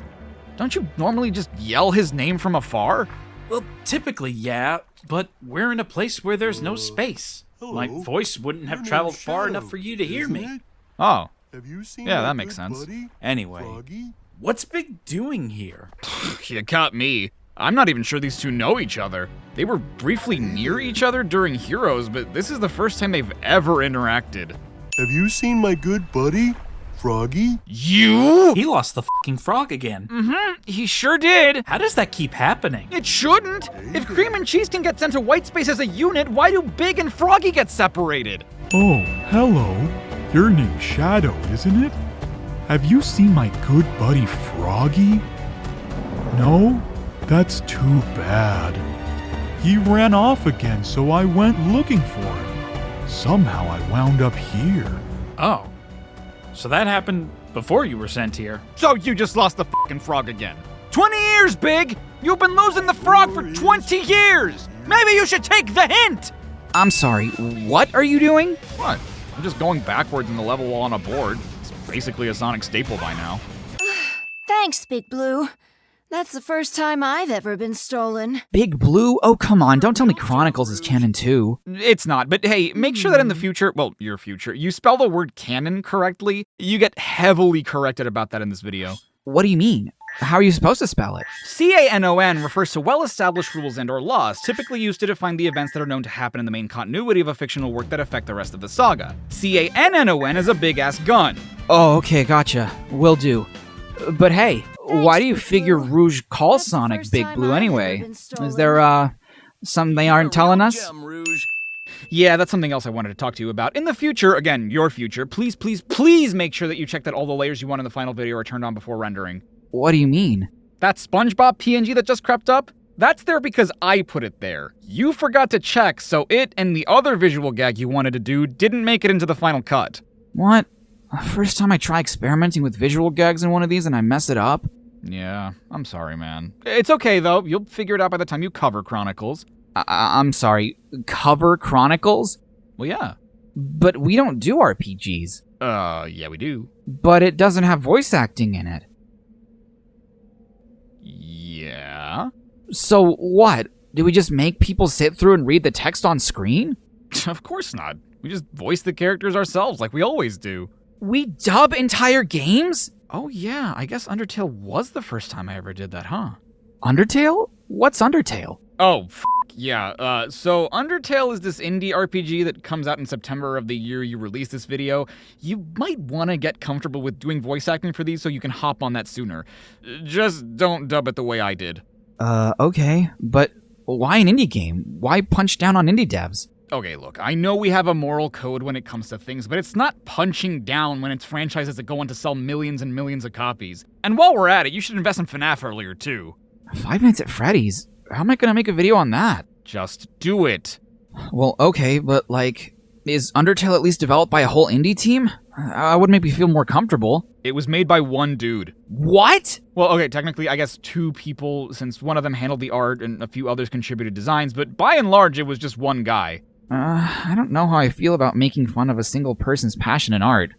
[SPEAKER 5] Don't you normally just yell his name from afar?
[SPEAKER 8] Well, typically, yeah, but we're in a place where there's no space. My voice wouldn't have traveled far enough for you to hear me.
[SPEAKER 5] Oh.
[SPEAKER 11] Have you seen
[SPEAKER 5] yeah, that makes sense.
[SPEAKER 8] Anyway, what's Big doing here?
[SPEAKER 5] You got me. I'm not even sure these two know each other. They were briefly near each other during Heroes, but this is the first time they've ever interacted.
[SPEAKER 11] Have you seen my good buddy, Froggy?
[SPEAKER 5] You?
[SPEAKER 8] He lost the fucking frog again.
[SPEAKER 5] Mm-hmm, he sure did.
[SPEAKER 8] How does that keep happening?
[SPEAKER 5] It shouldn't. If Cream and Cheese can get sent to White Space as a unit, why do Big and Froggy get separated?
[SPEAKER 12] Oh, hello. Your name's Shadow, isn't it? Have you seen my good buddy Froggy? No? That's too bad. He ran off again, so I went looking for him. Somehow I wound up here.
[SPEAKER 8] Oh. So that happened before you were sent here.
[SPEAKER 5] So you just lost the fucking frog again. 20 years, Big! You've been losing the frog for 20 years! Maybe you should take the hint!
[SPEAKER 2] I'm sorry, what are you doing?
[SPEAKER 5] What? I'm just going backwards in the level while on a board. It's basically a Sonic staple by now.
[SPEAKER 7] Thanks, Big Blue. That's the first time I've ever been stolen.
[SPEAKER 2] Big Blue? Oh, come on, don't tell me Chronicles is canon too.
[SPEAKER 5] It's not, but hey, make sure that in the future, well, your future, you spell the word canon correctly. You get heavily corrected about that in this video.
[SPEAKER 2] What do you mean? How are you supposed to spell it?
[SPEAKER 5] CANON refers to well-established rules and/or laws, typically used to define the events that are known to happen in the main continuity of a fictional work that affect the rest of the saga. CANNON is a big-ass gun.
[SPEAKER 2] Oh, okay, gotcha. Will do. But hey, why do you figure Rouge calls Sonic Big Blue anyway? Is there, something they aren't telling us?
[SPEAKER 5] Yeah, that's something else I wanted to talk to you about. In the future, again, your future, please, please, please make sure that you check that all the layers you want in the final video are turned on before rendering.
[SPEAKER 2] What do you mean?
[SPEAKER 5] That SpongeBob PNG that just crept up? That's there because I put it there. You forgot to check, so it and the other visual gag you wanted to do didn't make it into the final cut.
[SPEAKER 2] What? First time I try experimenting with visual gags in one of these and I mess it up?
[SPEAKER 5] Yeah, I'm sorry, man. It's okay, though. You'll figure it out by the time you cover Chronicles.
[SPEAKER 2] I'm sorry, cover Chronicles?
[SPEAKER 5] Well, yeah.
[SPEAKER 2] But we don't do RPGs.
[SPEAKER 5] Yeah, we do.
[SPEAKER 2] But it doesn't have voice acting in it.
[SPEAKER 5] Yeah?
[SPEAKER 2] So what? Do we just make people sit through and read the text on screen?
[SPEAKER 5] Of course not. We just voice the characters ourselves like we always do.
[SPEAKER 2] We dub entire games?
[SPEAKER 5] Oh yeah, I guess Undertale was the first time I ever did that, huh?
[SPEAKER 2] Undertale? What's Undertale?
[SPEAKER 5] Oh, yeah. So Undertale is this indie RPG that comes out in September of the year you release this video. You might want to get comfortable with doing voice acting for these so you can hop on that sooner. Just don't dub it the way I did.
[SPEAKER 2] Okay. But why an indie game? Why punch down on indie devs?
[SPEAKER 5] Okay, look, I know we have a moral code when it comes to things, but it's not punching down when it's franchises that go on to sell millions and millions of copies. And while we're at it, you should invest in FNAF earlier, too.
[SPEAKER 2] 5 Nights at Freddy's? How am I gonna make a video on that?
[SPEAKER 5] Just do it.
[SPEAKER 2] Well, okay, but like, is Undertale at least developed by a whole indie team? I would make me feel more comfortable.
[SPEAKER 5] It was made by one dude.
[SPEAKER 2] What?
[SPEAKER 5] Well, okay, technically, I guess 2 people, since one of them handled the art and a few others contributed designs, but by and large, it was just one guy.
[SPEAKER 2] I don't know how I feel about making fun of a single person's passion in art.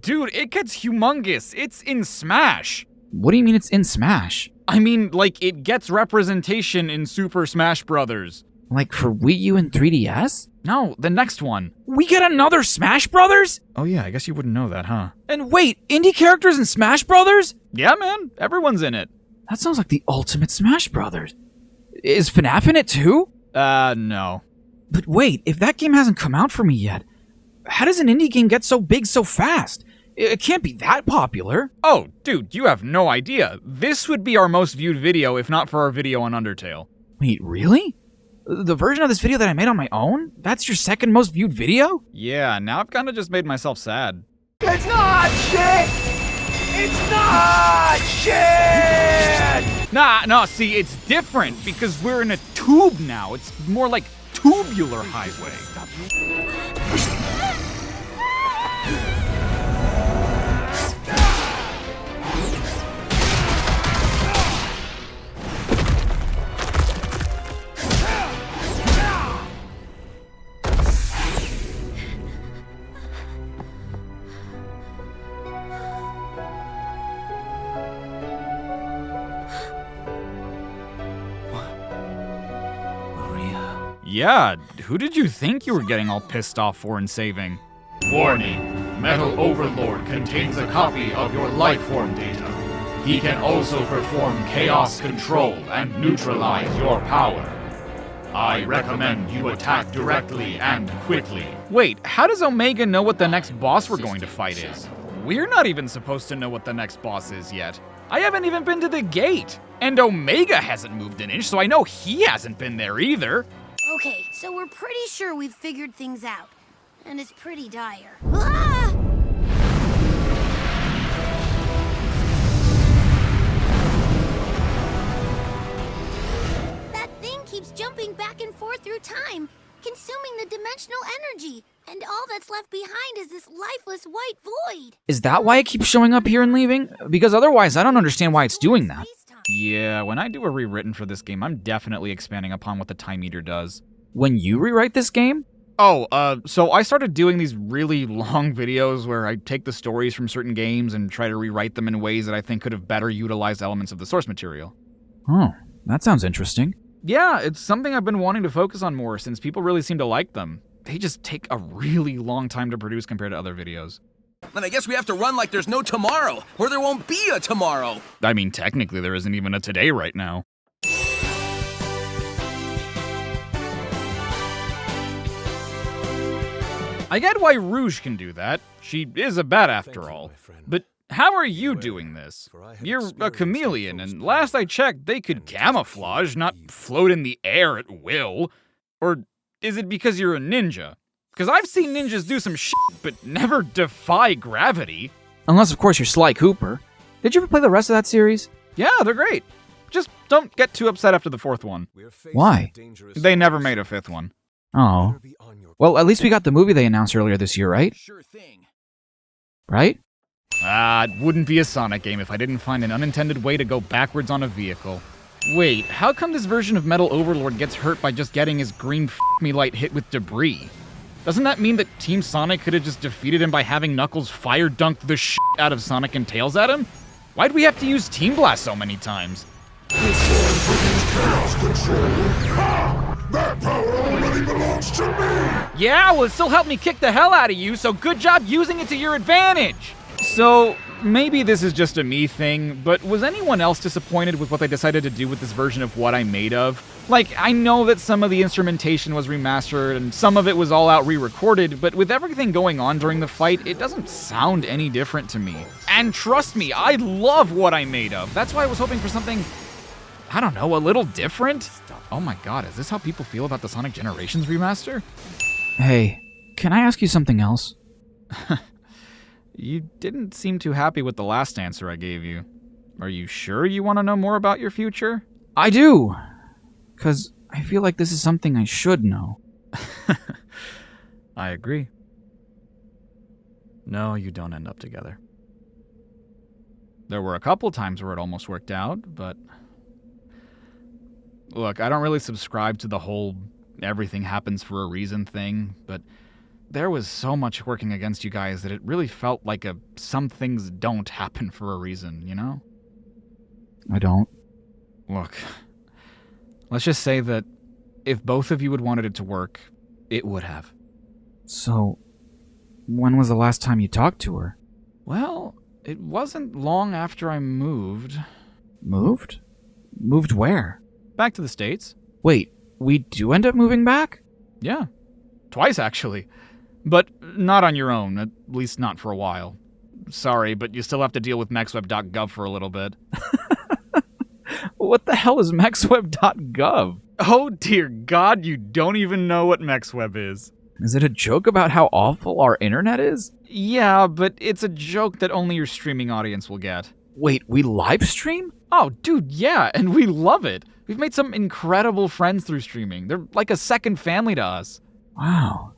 [SPEAKER 5] Dude, it gets humongous. It's in Smash.
[SPEAKER 2] What do you mean it's in Smash?
[SPEAKER 5] I mean, like, it gets representation in Super Smash Brothers.
[SPEAKER 2] Like for Wii U and 3DS?
[SPEAKER 5] No, the next one.
[SPEAKER 2] We get another Smash Brothers?
[SPEAKER 5] Oh yeah, I guess you wouldn't know that, huh?
[SPEAKER 2] And wait, indie characters in Smash Brothers?
[SPEAKER 5] Yeah, man. Everyone's in it.
[SPEAKER 2] That sounds like the ultimate Smash Brothers. Is FNAF in it too?
[SPEAKER 5] No.
[SPEAKER 2] But wait, if that game hasn't come out for me yet, how does an indie game get so big so fast? It can't be that popular.
[SPEAKER 5] Oh, dude, you have no idea. This would be our most viewed video if not for our video on Undertale.
[SPEAKER 2] Wait, really? The version of this video that I made on my own? That's your second most viewed video?
[SPEAKER 5] Yeah, now I've kind of just made myself sad.
[SPEAKER 4] It's not shit! It's not shit!
[SPEAKER 5] Nah, see, it's different because we're in a tube now. It's more like tubular highway. Yeah, who did you think you were getting all pissed off for and saving?
[SPEAKER 9] Warning, Metal Overlord contains a copy of your lifeform data. He can also perform chaos control and neutralize your power. I recommend you attack directly and quickly.
[SPEAKER 5] Wait, how does Omega know what the next boss we're going to fight is? We're not even supposed to know what the next boss is yet. I haven't even been to the gate. And Omega hasn't moved an inch, so I know he hasn't been there either.
[SPEAKER 3] Okay, so we're pretty sure we've figured things out. And it's pretty dire. Ah! That thing keeps jumping back and forth through time, consuming the dimensional energy. And all that's left behind is this lifeless white void.
[SPEAKER 2] Is that why it keeps showing up here and leaving? Because otherwise, I don't understand why it's doing that.
[SPEAKER 5] Yeah, when I do a rewritten for this game, I'm definitely expanding upon what the Time Eater does.
[SPEAKER 2] When you rewrite this game?
[SPEAKER 5] Oh, so I started doing these really long videos where I take the stories from certain games and try to rewrite them in ways that I think could have better utilized elements of the source material.
[SPEAKER 2] Oh, that sounds interesting.
[SPEAKER 5] Yeah, it's something I've been wanting to focus on more since people really seem to like them. They just take a really long time to produce compared to other videos.
[SPEAKER 4] Then I guess we have to run like there's no tomorrow, or there won't be a tomorrow.
[SPEAKER 5] I mean, technically there isn't even a today right now. I get why Rouge can do that. She is a bat after all. But how are you doing this? You're a chameleon, and last I checked, they could camouflage, not float in the air at will. Or is it because you're a ninja? Because I've seen ninjas do some shit, but never defy gravity.
[SPEAKER 2] Unless, of course, you're Sly Cooper. Did you ever play the rest of that series?
[SPEAKER 5] Yeah, they're great. Just don't get too upset after the fourth one.
[SPEAKER 2] Why?
[SPEAKER 5] They never made a fifth one.
[SPEAKER 2] Oh. Well, at least we got the movie they announced earlier this year, right?
[SPEAKER 4] Sure thing.
[SPEAKER 2] Right?
[SPEAKER 5] It wouldn't be a Sonic game if I didn't find an unintended way to go backwards on a vehicle. Wait, how come this version of Metal Overlord gets hurt by just getting his green f***me light hit with debris? Doesn't that mean that Team Sonic could have just defeated him by having Knuckles fire dunk the shit out of Sonic and Tails at him? Why'd we have to use Team Blast so many times?
[SPEAKER 9] Chaos control. Ha! That power already belongs to me!
[SPEAKER 5] Yeah, well, it still helped me kick the hell out of you, so good job using it to your advantage! So, maybe this is just a me thing, but was anyone else disappointed with what they decided to do with this version of What I'm Made Of? Like, I know that some of the instrumentation was remastered and some of it was all out re-recorded, but with everything going on during the fight, it doesn't sound any different to me. And trust me, I love What I'm Made Of. That's why I was hoping for something, I don't know, a little different? Oh my god, is this how people feel about the Sonic Generations remaster?
[SPEAKER 2] Hey, can I ask you something else?
[SPEAKER 5] You didn't seem too happy with the last answer I gave you. Are you sure you want to know more about your future?
[SPEAKER 2] I do! 'Cause I feel like this is something I should know.
[SPEAKER 5] I agree. No, you don't end up together. There were a couple times where it almost worked out, but... Look, I don't really subscribe to the whole everything happens for a reason thing, but there was so much working against you guys that it really felt like some things don't happen for a reason, you know?
[SPEAKER 2] I don't.
[SPEAKER 5] Look, let's just say that if both of you had wanted it to work, it would have.
[SPEAKER 2] So, when was the last time you talked to her?
[SPEAKER 5] Well, it wasn't long after I moved.
[SPEAKER 2] Moved? Moved where?
[SPEAKER 5] Back to the States.
[SPEAKER 2] Wait, we do end up moving back?
[SPEAKER 5] Yeah. Twice, actually. But not on your own, at least not for a while. sorry, but you still have to deal with mexweb.gov for a little bit. What the hell is mexweb.gov? Oh dear God, you don't even know what mexweb is. Is it a joke about how awful our internet is? Yeah, but it's a joke that only your streaming audience will get. Wait, we live stream? Oh, dude, yeah, and we love it. We've made some incredible friends through streaming. They're like a second family to us. Wow.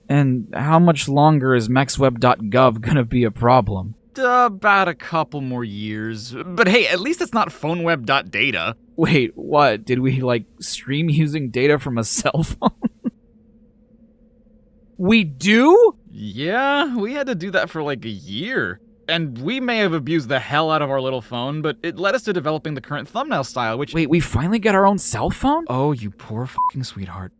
[SPEAKER 5] And how much longer is mexweb.gov gonna be a problem? About a couple more years. But hey, at least it's not phoneweb.data. Wait, what? Did we, stream using data from a cell phone? We do? Yeah, we had to do that for a year. And we may have abused the hell out of our little phone, but it led us to developing the current thumbnail style, which— Wait, we finally got our own cell phone? Oh, you poor fucking sweetheart.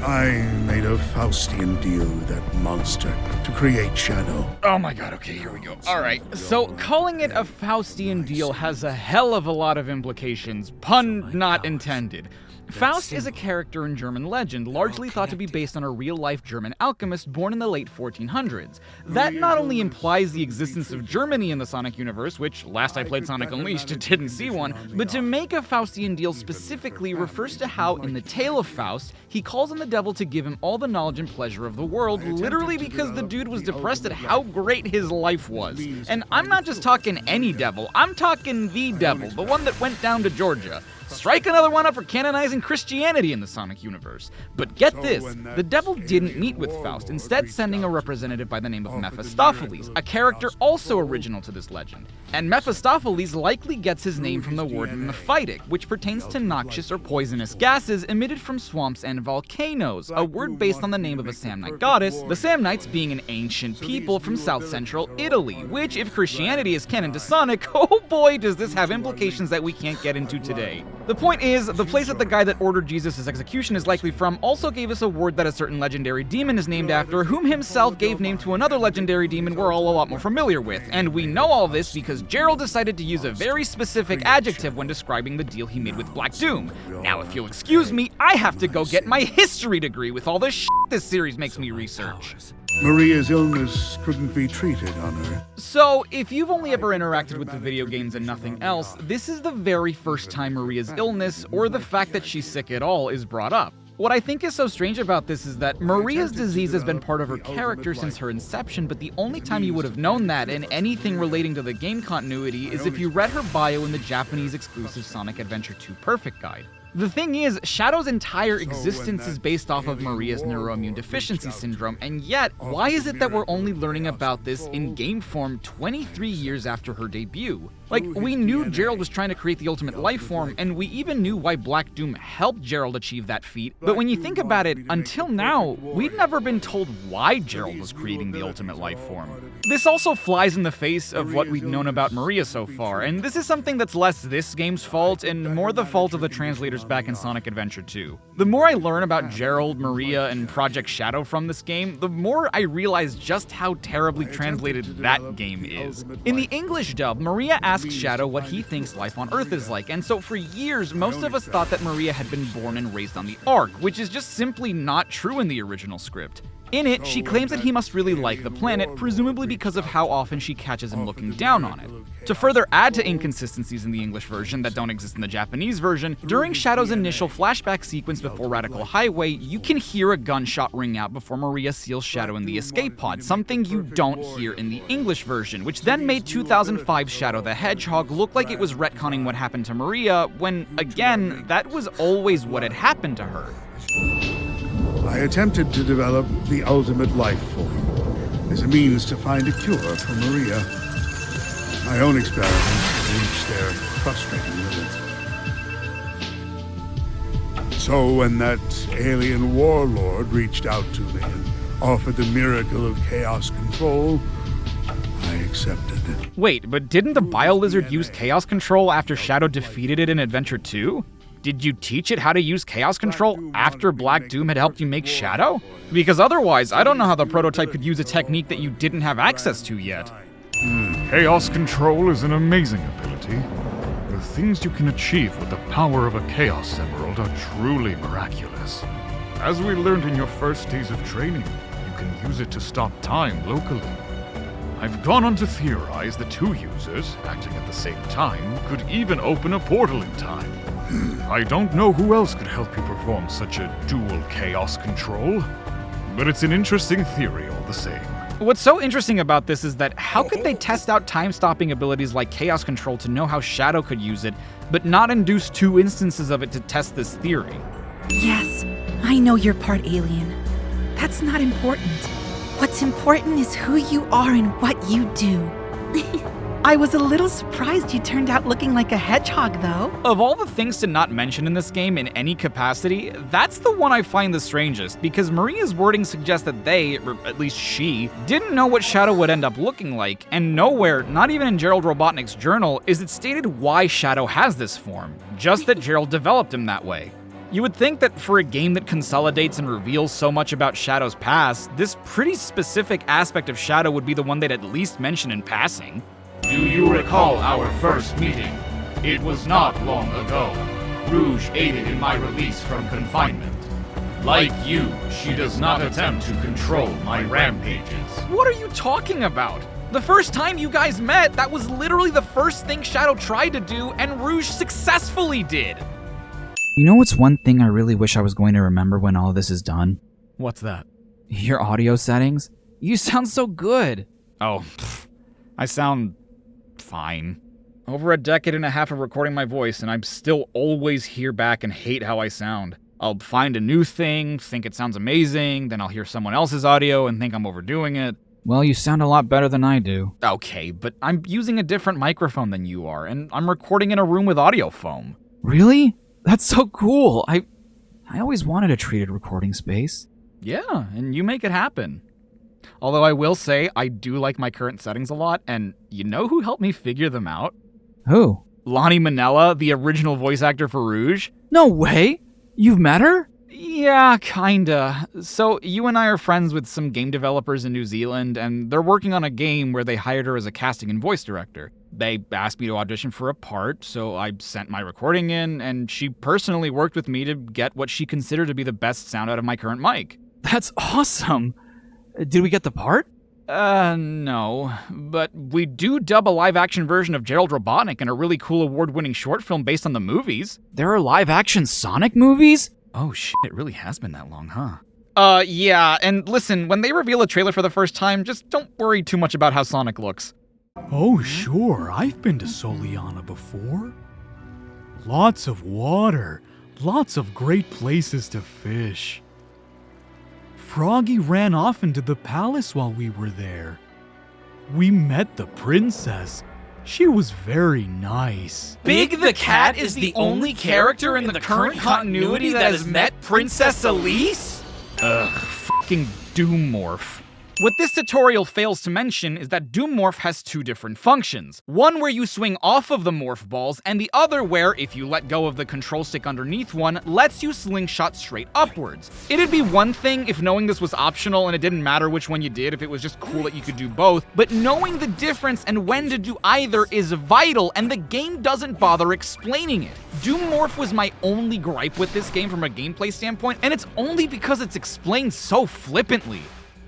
[SPEAKER 6] I made a Faustian deal with that monster to create Shadow.
[SPEAKER 5] Oh my god, okay, here we go. Alright, so calling it a Faustian deal has a hell of a lot of implications, pun not intended. Faust is a character in German legend, largely thought to be based on a real-life German alchemist born in the late 1400s. That not only implies the existence of Germany in the Sonic universe, which, last I played Sonic Unleashed, didn't see one, but to make a Faustian deal specifically refers to how, in the Tale of Faust, he calls on the devil to give him all the knowledge and pleasure of the world, literally because the dude was depressed at how great his life was. And I'm not just talking any devil, I'm talking the devil, the one that went down to Georgia. Strike another one up for canonizing Christianity in the Sonic universe. But get this, the devil didn't meet with Faust, instead sending a representative by the name of Mephistopheles, a character also original to this legend. And Mephistopheles likely gets his name from the word mephitic, which pertains to noxious or poisonous gases emitted from swamps and volcanoes, a word based on the name of a Samnite goddess, the Samnites being an ancient people from south-central Italy, which, if Christianity is canon to Sonic, oh boy does this have implications that we can't get into today. The point is, the place that the guy that ordered Jesus' execution is likely from also gave us a word that a certain legendary demon is named after, whom himself gave name to another legendary demon we're all a lot more familiar with. And we know all this because Gerald decided to use a very specific adjective when describing the deal he made with Black Doom. Now, if you'll excuse me, I have to go get my history degree with all the shit this series makes me research.
[SPEAKER 6] Maria's illness couldn't be treated on her.
[SPEAKER 5] So, if you've only ever interacted with the video games and nothing else, this is the very first time Maria's illness, or the fact that she's sick at all, is brought up. What I think is so strange about this is that Maria's disease has been part of her character since her inception, but the only time you would have known that in anything relating to the game continuity is if you read her bio in the Japanese exclusive Sonic Adventure 2 Perfect Guide. The thing is, Shadow's entire existence is based off of Maria's neuroimmune deficiency syndrome, and yet, why is it that we're only learning about this in game form 23 years after her debut? We knew Gerald was trying to create the ultimate life form, and we even knew why Black Doom helped Gerald achieve that feat, but when you think about it, until now, we'd never been told why Gerald was creating the ultimate life form. This also flies in the face of what we've known about Maria so far, and this is something that's less this game's fault and more the fault of the translators back in Sonic Adventure 2. The more I learn about Gerald, Maria, and Project Shadow from this game, the more I realize just how terribly translated that game is. In the English dub, Maria asks Shadow what he thinks life on Earth is like, and so for years, most of us thought that Maria had been born and raised on the Ark, which is just simply not true in the original script. In it, she claims that he must really like the planet, presumably because of how often she catches him looking down on it. To further add to inconsistencies in the English version that don't exist in the Japanese version, during Shadow's initial flashback sequence before Radical Highway, you can hear a gunshot ring out before Maria seals Shadow in the escape pod, something you don't hear in the English version, which then made 2005's Shadow the Hedgehog look like it was retconning what happened to Maria, when, again, that was always what had happened to her.
[SPEAKER 6] I attempted to develop the ultimate life form as a means to find a cure for Maria. My own experiments reached their frustrating limits. So when that alien warlord reached out to me and offered the miracle of chaos control, I accepted it.
[SPEAKER 5] Wait, but didn't the Bio-Lizard use chaos control after Shadow defeated it in Adventure 2? Did you teach it how to use Chaos Control after Black Doom had helped you make Shadow? Because otherwise, I don't know how the prototype could use a technique that you didn't have access to yet.
[SPEAKER 12] Chaos Control is an amazing ability. The things you can achieve with the power of a Chaos Emerald are truly miraculous. As we learned in your first days of training, you can use it to stop time locally.
[SPEAKER 9] I've gone on to theorize that two users, acting at the same time, could even open a portal in time. I don't know who else could help you perform such a dual chaos control, but it's an interesting theory all the same.
[SPEAKER 5] What's so interesting about this is that how could they test out time-stopping abilities like Chaos Control to know how Shadow could use it, but not induce two instances of it to test this theory?
[SPEAKER 13] Yes, I know you're part alien. That's not important. What's important is who you are and what you do. I was a little surprised you turned out looking like a hedgehog, though.
[SPEAKER 5] Of all the things to not mention in this game in any capacity, that's the one I find the strangest, because Maria's wording suggests that they, or at least she, didn't know what Shadow would end up looking like, and nowhere, not even in Gerald Robotnik's journal, is it stated why Shadow has this form, just that Gerald developed him that way. You would think that for a game that consolidates and reveals so much about Shadow's past, this pretty specific aspect of Shadow would be the one they'd at least mention in passing.
[SPEAKER 9] Do you recall our first meeting? It was not long ago. Rouge aided in my release from confinement. Like you, she does not attempt to control my rampages.
[SPEAKER 5] What are you talking about? The first time you guys met, that was literally the first thing Shadow tried to do, and Rouge successfully did.
[SPEAKER 2] You know what's one thing I really wish I was going to remember when all this is done?
[SPEAKER 5] What's that?
[SPEAKER 2] Your audio settings. You sound so good.
[SPEAKER 5] Oh, I sound fine. Over a decade and a half of recording my voice, and I'm still always hear back and hate how I sound. I'll find a new thing, think it sounds amazing, then I'll hear someone else's audio and think I'm overdoing it.
[SPEAKER 2] Well, you sound a lot better than I do.
[SPEAKER 5] Okay, but I'm using a different microphone than you are, and I'm recording in a room with audio foam.
[SPEAKER 2] Really? That's so cool. I always wanted a treated recording space.
[SPEAKER 5] Yeah, and you make it happen. Although I will say, I do like my current settings a lot, and you know who helped me figure them out?
[SPEAKER 2] Who?
[SPEAKER 5] Lonnie Manella, the original voice actor for Rouge.
[SPEAKER 2] No way! You've met her?
[SPEAKER 5] Yeah, kinda. So, you and I are friends with some game developers in New Zealand, and they're working on a game where they hired her as a casting and voice director. They asked me to audition for a part, so I sent my recording in, and she personally worked with me to get what she considered to be the best sound out of my current mic.
[SPEAKER 2] That's awesome! Did we get the part?
[SPEAKER 5] No. But we do dub a live-action version of Gerald Robotnik in a really cool award-winning short film based on the movies.
[SPEAKER 2] There are live-action Sonic movies?
[SPEAKER 5] Oh shit, it really has been that long, huh? Yeah, and listen, when they reveal a trailer for the first time, just don't worry too much about how Sonic looks.
[SPEAKER 12] Oh, sure, I've been to Soliana before. Lots of water, lots of great places to fish. Froggy ran off into the palace while we were there. We met the princess. She was very nice.
[SPEAKER 5] Big the Cat is the only character in the current continuity that has met Princess Elise? Ugh, fucking Doom Morph. What this tutorial fails to mention is that Doom Morph has two different functions. One where you swing off of the morph balls, and the other where, if you let go of the control stick underneath one, lets you slingshot straight upwards. It'd be one thing if knowing this was optional and it didn't matter which one you did, if it was just cool that you could do both, but knowing the difference and when to do either is vital, and the game doesn't bother explaining it. Doom Morph was my only gripe with this game from a gameplay standpoint, and it's only because it's explained so flippantly.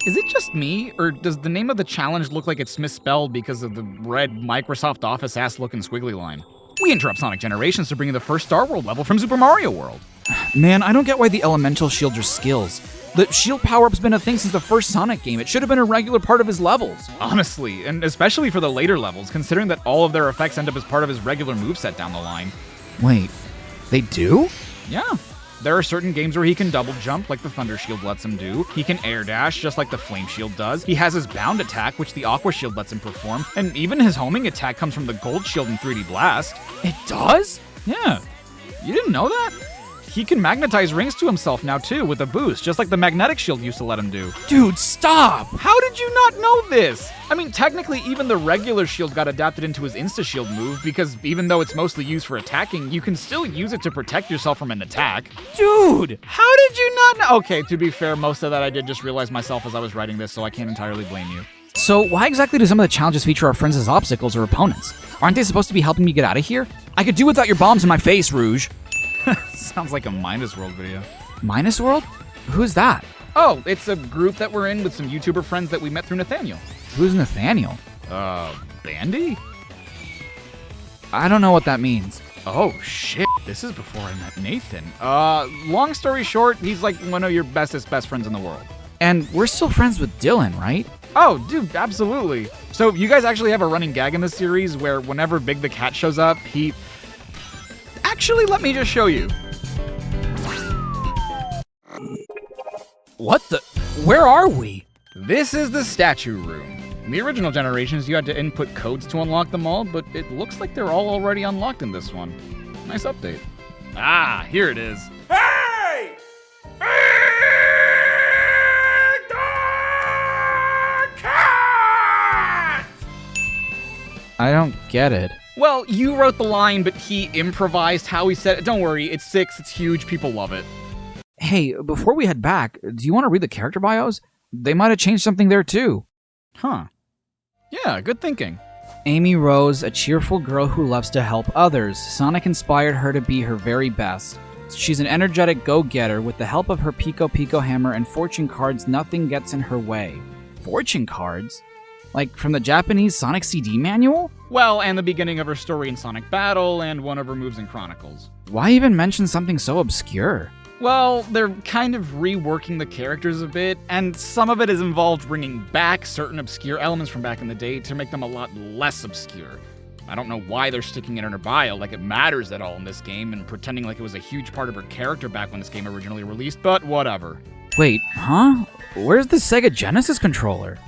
[SPEAKER 5] Is it just me, or does the name of the challenge look like it's misspelled because of the red Microsoft Office ass looking squiggly line? We interrupt Sonic Generations to bring you the first Star World level from Super Mario World.
[SPEAKER 2] Man, I don't get why the elemental shields are skills. The shield power-up's been a thing since the first Sonic game. It should have been a regular part of his levels.
[SPEAKER 5] Honestly, and especially for the later levels, considering that all of their effects end up as part of his regular moveset down the line.
[SPEAKER 2] Wait, they do?
[SPEAKER 5] Yeah. There are certain games where he can double jump, like the Thunder Shield lets him do. He can air dash, just like the Flame Shield does. He has his bound attack, which the Aqua Shield lets him perform. And even his homing attack comes from the Gold Shield in 3D Blast.
[SPEAKER 2] It does?
[SPEAKER 5] Yeah. You didn't know that? He can magnetize rings to himself now too, with a boost, just like the Magnetic Shield used to let him do.
[SPEAKER 2] Dude, stop!
[SPEAKER 5] How did you not know this? I mean, technically, even the regular shield got adapted into his Insta-Shield move, because even though it's mostly used for attacking, you can still use it to protect yourself from an attack.
[SPEAKER 2] Dude!
[SPEAKER 5] How did you not know? Okay, to be fair, most of that I did just realize myself as I was writing this, so I can't entirely blame you.
[SPEAKER 2] So why exactly do some of the challenges feature our friends as obstacles or opponents? Aren't they supposed to be helping me get out of here? I could do without your bombs in my face, Rouge.
[SPEAKER 5] Sounds like a Minus World video.
[SPEAKER 2] Minus World? Who's that?
[SPEAKER 5] Oh, it's a group that we're in with some YouTuber friends that we met through Nathaniel.
[SPEAKER 2] Who's Nathaniel?
[SPEAKER 5] Bandy?
[SPEAKER 2] I don't know what that means.
[SPEAKER 5] Oh, shit. This is before I met Nathan. Long story short, he's like one of your bestest best friends in the world.
[SPEAKER 2] And we're still friends with Dylan, right?
[SPEAKER 5] Oh, dude, absolutely. So you guys actually have a running gag in this series where whenever Big the Cat shows up, he... Actually, let me just show you.
[SPEAKER 2] What the? Where are we?
[SPEAKER 5] This is the statue room. In the original generations, you had to input codes to unlock them all, but it looks like they're all already unlocked in this one. Nice update. Ah, here it is.
[SPEAKER 9] Hey!
[SPEAKER 2] I don't get it.
[SPEAKER 5] Well, you wrote the line, but he improvised how he said it. Don't worry, it's 6, it's huge, people love it.
[SPEAKER 2] Hey, before we head back, do you want to read the character bios? They might have changed something there too.
[SPEAKER 5] Huh. Yeah, good thinking.
[SPEAKER 2] Amy Rose, a cheerful girl who loves to help others. Sonic inspired her to be her very best. She's an energetic go-getter. With the help of her Pico Pico hammer and fortune cards, nothing gets in her way. Fortune cards? Like from the Japanese Sonic CD manual?
[SPEAKER 5] Well, and the beginning of her story in Sonic Battle, and one of her moves in Chronicles.
[SPEAKER 2] Why even mention something so obscure?
[SPEAKER 5] Well, they're kind of reworking the characters a bit, and some of it is involved bringing back certain obscure elements from back in the day to make them a lot less obscure. I don't know why they're sticking it in her bio like it matters at all in this game and pretending like it was a huge part of her character back when this game originally released, but whatever.
[SPEAKER 2] Wait, huh? Where's the Sega Genesis controller?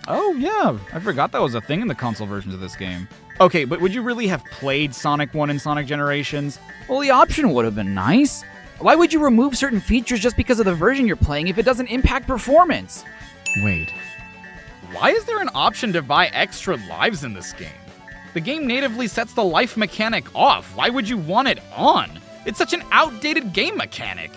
[SPEAKER 5] Oh, yeah, I forgot that was a thing in the console versions of this game. Okay, but would you really have played Sonic 1 and Sonic Generations?
[SPEAKER 2] Well, the option would have been nice. Why would you remove certain features just because of the version you're playing if it doesn't impact performance?
[SPEAKER 5] Wait. Why is there an option to buy extra lives in this game? The game natively sets the life mechanic off. Why would you want it on? It's such an outdated game mechanic.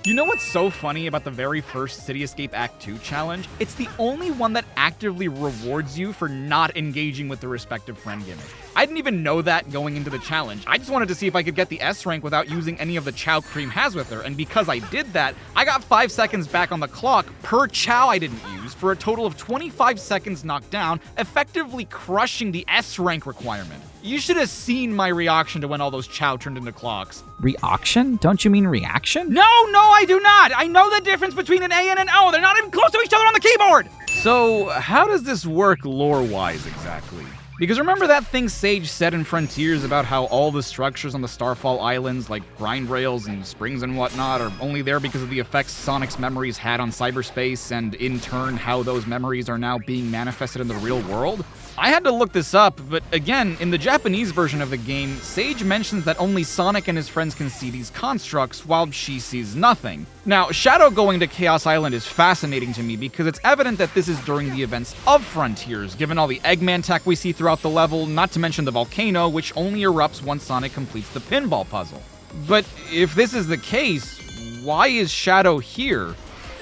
[SPEAKER 5] You know what's so funny about the very first City Escape Act 2 challenge? It's the only one that actively rewards you for not engaging with the respective friend gimmick. I didn't even know that going into the challenge. I just wanted to see if I could get the S rank without using any of the Chow Cream has with her, and because I did that, I got 5 seconds back on the clock per Chow I didn't use, for a total of 25 seconds knocked down, effectively crushing the S rank requirement. You should have seen my reaction to when all those Chow turned into clocks.
[SPEAKER 2] Reaction? Don't you mean reaction?
[SPEAKER 5] No, I do not! I know the difference between an A and an O. They're not even close to each other on the keyboard! So, how does this work lore-wise exactly? Because remember that thing Sage said in Frontiers about how all the structures on the Starfall Islands, like grind rails and springs and whatnot, are only there because of the effects Sonic's memories had on cyberspace, and in turn how those memories are now being manifested in the real world? I had to look this up, but again, in the Japanese version of the game, Sage mentions that only Sonic and his friends can see these constructs, while she sees nothing. Now, Shadow going to Chaos Island is fascinating to me because it's evident that this is during the events of Frontiers, given all the Eggman tech we see throughout the level, not to mention the volcano, which only erupts once Sonic completes the pinball puzzle. But if this is the case, why is Shadow here?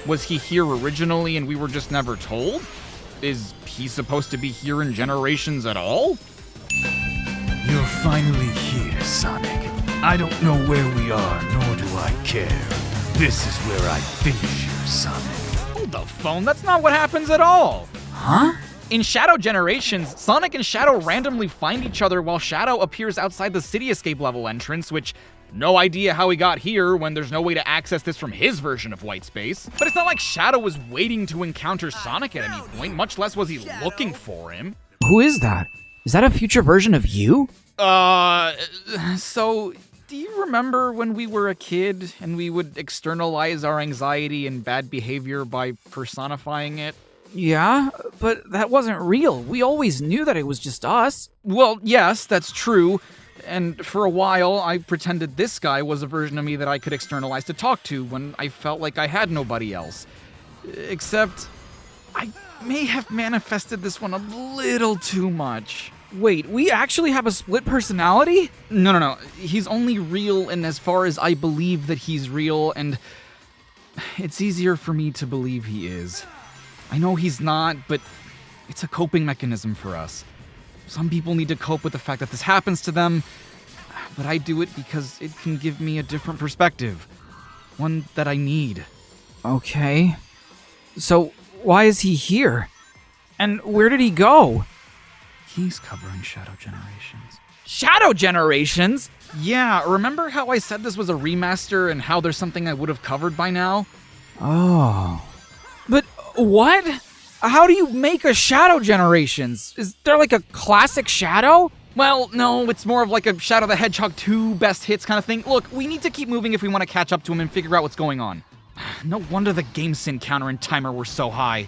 [SPEAKER 5] Was he here originally and we were just never told? Is he supposed to be here in Generations at all?
[SPEAKER 6] You're finally here, Sonic. I don't know where we are, nor do I care. This is where I finish you, Sonic.
[SPEAKER 5] Hold the phone, that's not what happens at all.
[SPEAKER 2] Huh?
[SPEAKER 5] In Shadow Generations, Sonic and Shadow randomly find each other while Shadow appears outside the City Escape level entrance, which, no idea how he got here when there's no way to access this from his version of White Space. But it's not like Shadow was waiting to encounter Sonic at any point, much less was he looking for him.
[SPEAKER 2] Who is that? Is that a future version of you?
[SPEAKER 5] So, do you remember when we were a kid and we would externalize our anxiety and bad behavior by personifying it?
[SPEAKER 2] Yeah, but that wasn't real. We always knew that it was just us.
[SPEAKER 5] Well, yes, that's true. And for a while, I pretended this guy was a version of me that I could externalize to talk to when I felt like I had nobody else. Except, I may have manifested this one a little too much.
[SPEAKER 2] Wait, we actually have a split personality?
[SPEAKER 5] No. He's only real in as far as I believe that he's real, and it's easier for me to believe he is. I know he's not, but it's a coping mechanism for us. Some people need to cope with the fact that this happens to them, but I do it because it can give me a different perspective. One that I need.
[SPEAKER 2] Okay. So, why is he here?
[SPEAKER 5] And where did he go? He's covering Shadow Generations. Shadow Generations? Yeah, remember how I said this was a remaster and how there's something I would have covered by now? Oh. But what? How do you make a Shadow Generations? Is there like a classic Shadow? Well, no, it's more of like a Shadow the Hedgehog 2 best hits kind of thing. Look, we need to keep moving if we want to catch up to him and figure out what's going on. No wonder the game sin counter and timer were so high.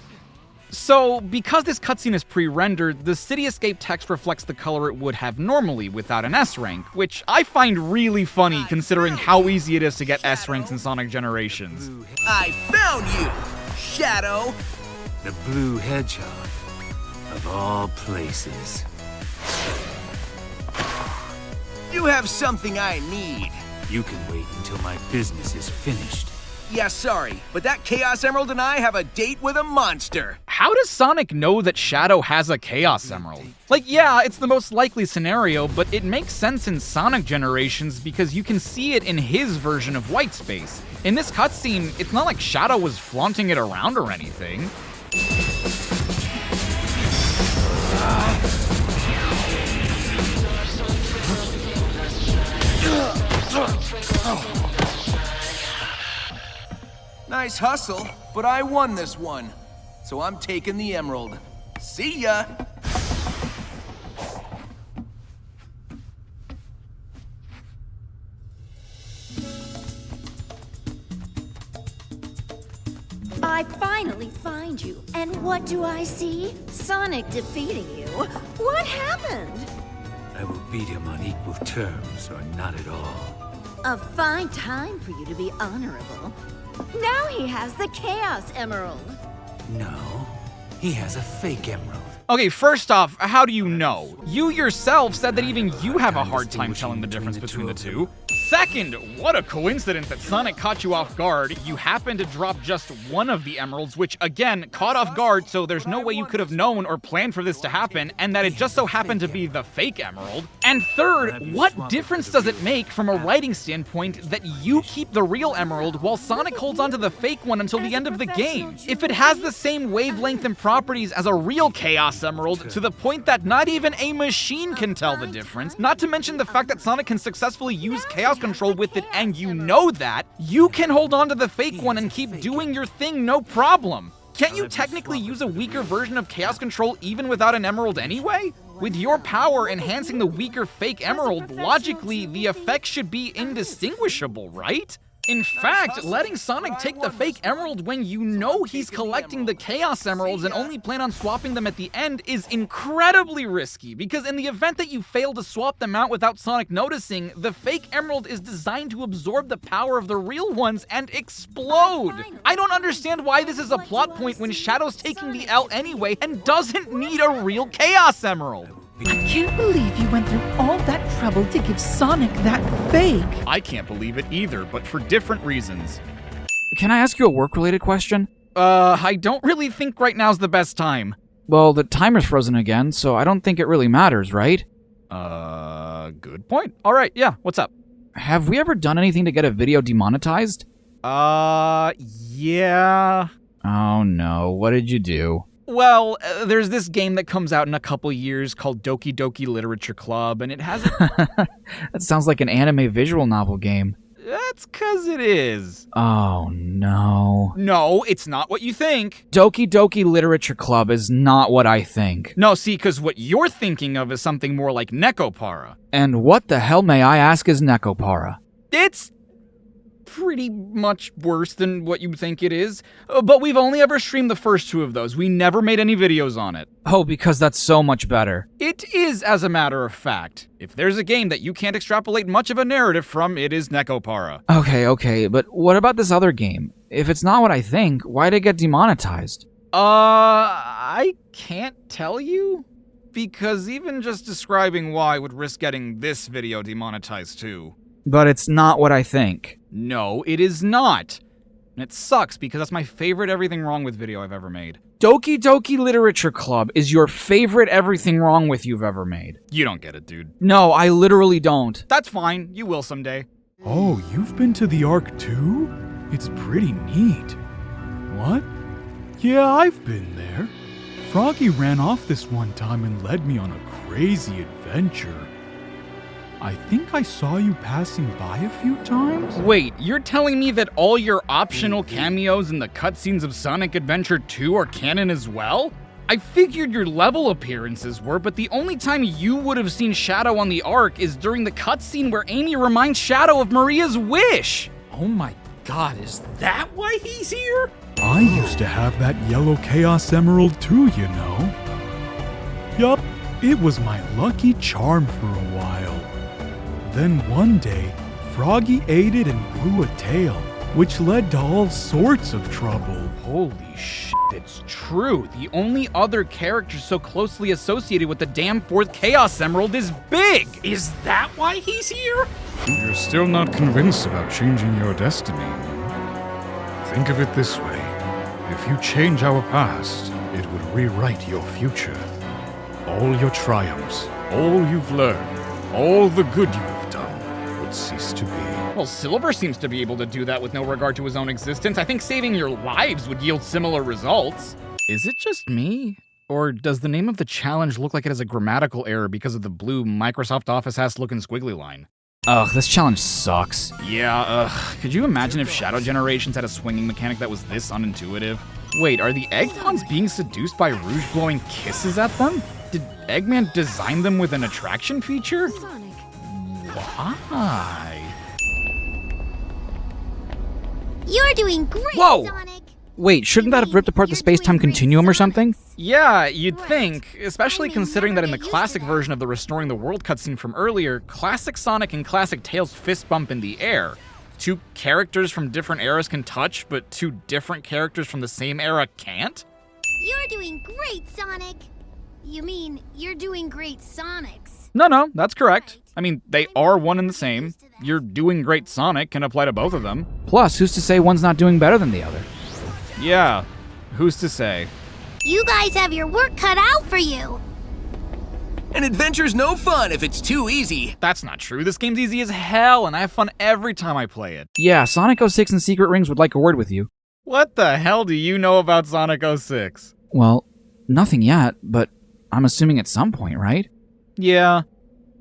[SPEAKER 5] So, because this cutscene is pre-rendered, the City Escape text reflects the color it would have normally without an S rank, which I find really funny considering how easy it is to get S ranks in Sonic Generations.
[SPEAKER 4] I found you, Shadow!
[SPEAKER 10] The blue hedgehog, of all places.
[SPEAKER 4] You have something I need.
[SPEAKER 10] You can wait until my business is finished.
[SPEAKER 4] Yeah, sorry, but that Chaos Emerald and I have a date with a monster.
[SPEAKER 5] How does Sonic know that Shadow has a Chaos Emerald? Like, yeah, it's the most likely scenario, but it makes sense in Sonic Generations because you can see it in his version of White Space. In this cutscene, it's not like Shadow was flaunting it around or anything.
[SPEAKER 4] Nice hustle, but I won this one. So I'm taking the emerald. See ya!
[SPEAKER 7] I finally find you, and what do I see? Sonic defeating you. What happened?
[SPEAKER 10] I will beat him on equal terms, or not at all.
[SPEAKER 7] A fine time for you to be honorable. Now he has the Chaos Emerald.
[SPEAKER 10] No, he has a fake emerald.
[SPEAKER 5] Okay, first off, how do you know? You yourself said that even you have a hard time telling the difference between the two. Second, what a coincidence that Sonic caught you off guard. You happened to drop just one of the emeralds, which again, caught off guard, so there's no way you could have known or planned for this to happen, and that it just so happened to be the fake emerald. And third, what difference does it make from a writing standpoint that you keep the real emerald while Sonic holds onto the fake one until the end of the game? If it has the same wavelength and properties as a real Chaos Emerald, to the point that not even a machine can tell the difference, not to mention the fact that Sonic can successfully use Chaos Control with it, and you know that, you can hold on to the fake one and keep doing your thing no problem. Can't you technically use a weaker version of Chaos Control even without an emerald anyway? With your power enhancing the weaker fake emerald, logically, the effect should be indistinguishable, right? In fact, letting Sonic take the fake emerald when you know he's collecting the Chaos Emeralds and only plan on swapping them at the end is incredibly risky, because in the event that you fail to swap them out without Sonic noticing, the fake emerald is designed to absorb the power of the real ones and explode. I don't understand why this is a plot point when Shadow's taking the L anyway and doesn't need a real Chaos Emerald.
[SPEAKER 13] I can't believe you went through all that trouble to give Sonic that fake.
[SPEAKER 5] I can't believe it either, but for different reasons. Can I ask you a work-related question? I don't really think right now's the best time. Well, the timer's frozen again, so I don't think it really matters, right? Good point. All right, yeah, what's up? Have we ever done anything to get a video demonetized? Yeah. Oh no, what did you do? Well, there's this game that comes out in a couple years called Doki Doki Literature Club, and it has That sounds like an anime visual novel game. That's 'cause it is. Oh, no. No, it's not what you think. Doki Doki Literature Club is not what I think. No, see, 'cause what you're thinking of is something more like Nekopara. And what the hell, may I ask, is Nekopara? It's pretty much worse than what you think it is, but we've only ever streamed the first two of those. We never made any videos on it. Oh, because that's so much better. It is, as a matter of fact. If there's a game that you can't extrapolate much of a narrative from, it is Nekopara. Okay, but what about this other game? If it's not what I think, why'd it get demonetized? I can't tell you, because even just describing why would risk getting this video demonetized too. But it's not what I think. No, it is not. And it sucks because that's my favorite Everything Wrong With video I've ever made. Doki Doki Literature Club is your favorite Everything Wrong With you've ever made. You don't get it, dude. No, I literally don't. That's fine. You will someday.
[SPEAKER 12] Oh, you've been to the Ark too? It's pretty neat. What? Yeah, I've been there. Froggy ran off this one time and led me on a crazy adventure. I think I saw you passing by a few times?
[SPEAKER 5] Wait, you're telling me that all your optional cameos in the cutscenes of Sonic Adventure 2 are canon as well? I figured your level appearances were, but the only time you would have seen Shadow on the Ark is during the cutscene where Amy reminds Shadow of Maria's wish!
[SPEAKER 8] Oh my god, is that why he's here?
[SPEAKER 12] I used to have that yellow Chaos Emerald too, you know. Yup, it was my lucky charm for a while. Then one day, Froggy ate it and grew a tail, which led to all sorts of trouble.
[SPEAKER 5] Holy shit, it's true. The only other character so closely associated with the damn fourth Chaos Emerald is Big!
[SPEAKER 8] Is that why he's here?
[SPEAKER 12] You're still not convinced about changing your destiny. Think of it this way. If you change our past, it would rewrite your future. All your triumphs, all you've learned, all the good you have done would cease to be.
[SPEAKER 5] Well, Silver seems to be able to do that with no regard to his own existence. I think saving your lives would yield similar results. Is it just me? Or does the name of the challenge look like it has a grammatical error because of the blue Microsoft Office-ass looking squiggly line?
[SPEAKER 2] Ugh, this challenge sucks.
[SPEAKER 5] Yeah, could you imagine if Shadow Generations had a swinging mechanic that was this unintuitive? Wait, are the Eggtons being seduced by Rouge blowing kisses at them? Did Eggman design them with an attraction feature? Why?
[SPEAKER 3] You're doing great,
[SPEAKER 2] Whoa!
[SPEAKER 3] Sonic!
[SPEAKER 2] Wait, shouldn't that have ripped apart the space-time continuum or something?
[SPEAKER 5] Yeah, you'd think, especially considering that in the classic version of the Restoring the World cutscene from earlier, classic Sonic and classic Tails fist bump in the air. Two characters from different eras can touch, but two different characters from the same era can't?
[SPEAKER 3] You're doing great, Sonic! You mean, you're doing great, Sonics.
[SPEAKER 5] No, that's correct. I mean, they are one and the same. You're doing great Sonic can apply to both of them.
[SPEAKER 2] Plus, who's to say one's not doing better than the other?
[SPEAKER 5] Yeah, who's to say?
[SPEAKER 3] You guys have your work cut out for you!
[SPEAKER 4] An adventure's no fun if it's too easy.
[SPEAKER 5] That's not true. This game's easy as hell, and I have fun every time I play it.
[SPEAKER 2] Yeah, Sonic 06 and Secret Rings would like a word with you.
[SPEAKER 5] What the hell do you know about Sonic 06?
[SPEAKER 2] Well, nothing yet, but I'm assuming at some point, right?
[SPEAKER 5] Yeah.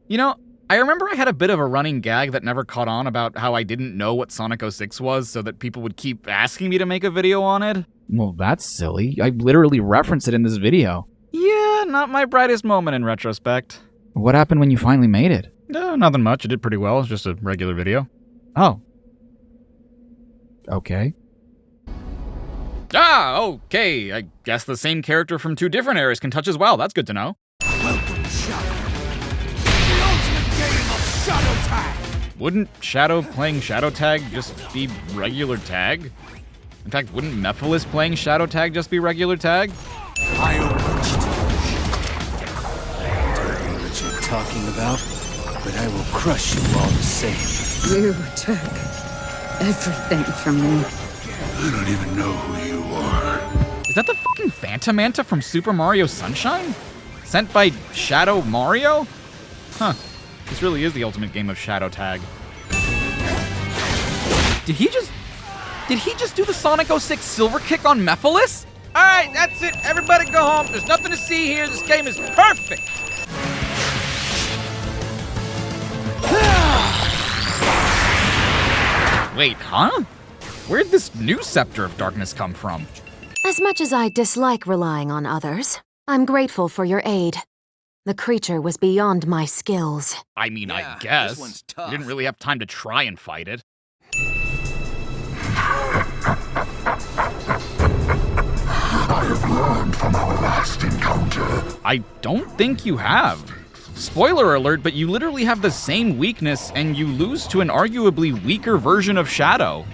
[SPEAKER 5] You know, I remember I had a bit of a running gag that never caught on about how I didn't know what Sonic 06 was so that people would keep asking me to make a video on it.
[SPEAKER 2] Well, that's silly. I literally referenced it in this video.
[SPEAKER 5] Yeah, not my brightest moment in retrospect.
[SPEAKER 2] What happened when you finally made it?
[SPEAKER 5] No, nothing much. It did pretty well. It's just a regular video.
[SPEAKER 2] Oh. Okay.
[SPEAKER 5] Okay. I guess the same character from two different eras can touch as well. That's good to know.
[SPEAKER 11] Welcome, Shadow. The ultimate game of Shadow Tag.
[SPEAKER 5] Wouldn't Shadow playing Shadow Tag just be regular tag? In fact, wouldn't Mephiles playing Shadow Tag just be regular tag?
[SPEAKER 11] I approached.
[SPEAKER 10] I don't know what you're talking about, but I will crush you all the same.
[SPEAKER 14] You took everything from me.
[SPEAKER 11] I don't even know who you are.
[SPEAKER 5] Is that the fucking Phantom Manta from Super Mario Sunshine? Sent by Shadow Mario? Huh. This really is the ultimate game of Shadow Tag. Did he just do the Sonic 06 Silver Kick on Mephiles? Alright, that's it. Everybody go home. There's nothing to see here. This game is perfect. Wait, huh? Where'd this new Scepter of Darkness come from?
[SPEAKER 15] As much as I dislike relying on others, I'm grateful for your aid. The creature was beyond my skills.
[SPEAKER 5] I mean, I guess. You didn't really have time to try and fight it.
[SPEAKER 16] I have learned from our last encounter.
[SPEAKER 5] I don't think you have. Spoiler alert, but you literally have the same weakness and you lose to an arguably weaker version of Shadow.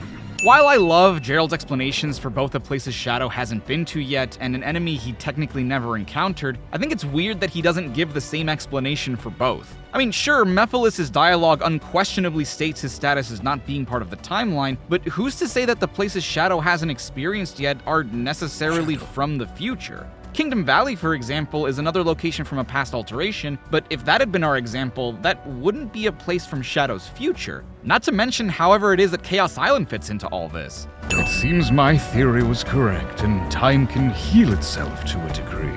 [SPEAKER 5] While I love Gerald's explanations for both the places Shadow hasn't been to yet and an enemy he technically never encountered, I think it's weird that he doesn't give the same explanation for both. I mean, sure, Mephiles' dialogue unquestionably states his status as not being part of the timeline, but who's to say that the places Shadow hasn't experienced yet are necessarily from the future? Kingdom Valley, for example, is another location from a past alteration, but if that had been our example, that wouldn't be a place from Shadow's future. Not to mention however it is that Chaos Island fits into all this.
[SPEAKER 9] It seems my theory was correct, and time can heal itself to a degree.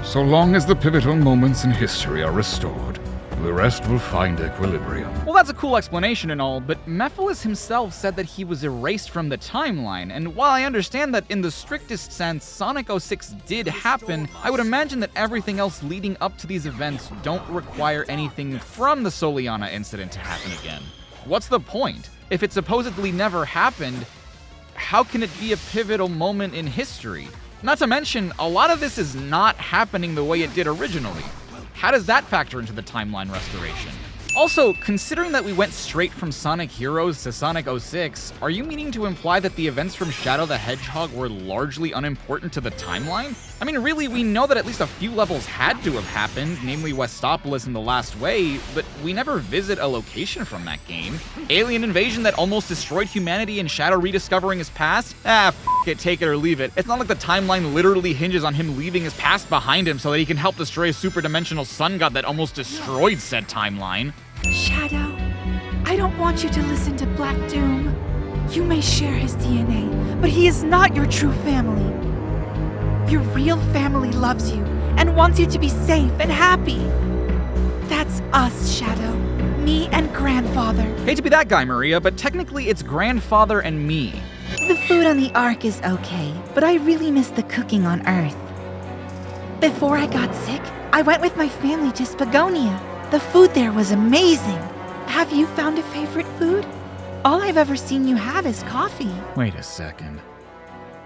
[SPEAKER 9] So long as the pivotal moments in history are restored, the rest will find equilibrium.
[SPEAKER 5] Well, that's a cool explanation and all, but Mephiles himself said that he was erased from the timeline, and while I understand that in the strictest sense, Sonic 06 did happen, I would imagine that everything else leading up to these events don't require anything from the Soliana incident to happen again. What's the point? If it supposedly never happened, how can it be a pivotal moment in history? Not to mention, a lot of this is not happening the way it did originally. How does that factor into the timeline restoration? Also, considering that we went straight from Sonic Heroes to Sonic 06, are you meaning to imply that the events from Shadow the Hedgehog were largely unimportant to the timeline? I mean, really, we know that at least a few levels had to have happened, namely Westopolis and The Last Way, but we never visit a location from that game. Alien invasion that almost destroyed humanity and Shadow rediscovering his past? F it, take it or leave it. It's not like the timeline literally hinges on him leaving his past behind him so that he can help destroy a super-dimensional sun god that almost destroyed said timeline.
[SPEAKER 13] Shadow, I don't want you to listen to Black Doom. You may share his DNA, but he is not your true family. Your real family loves you and wants you to be safe and happy. That's us, Shadow. Me and Grandfather.
[SPEAKER 5] Hate to be that guy, Maria, but technically it's Grandfather and me.
[SPEAKER 13] The food on the Ark is okay, but I really miss the cooking on Earth. Before I got sick, I went with my family to Spagonia. The food there was amazing. Have you found a favorite food? All I've ever seen you have is coffee.
[SPEAKER 5] Wait a second.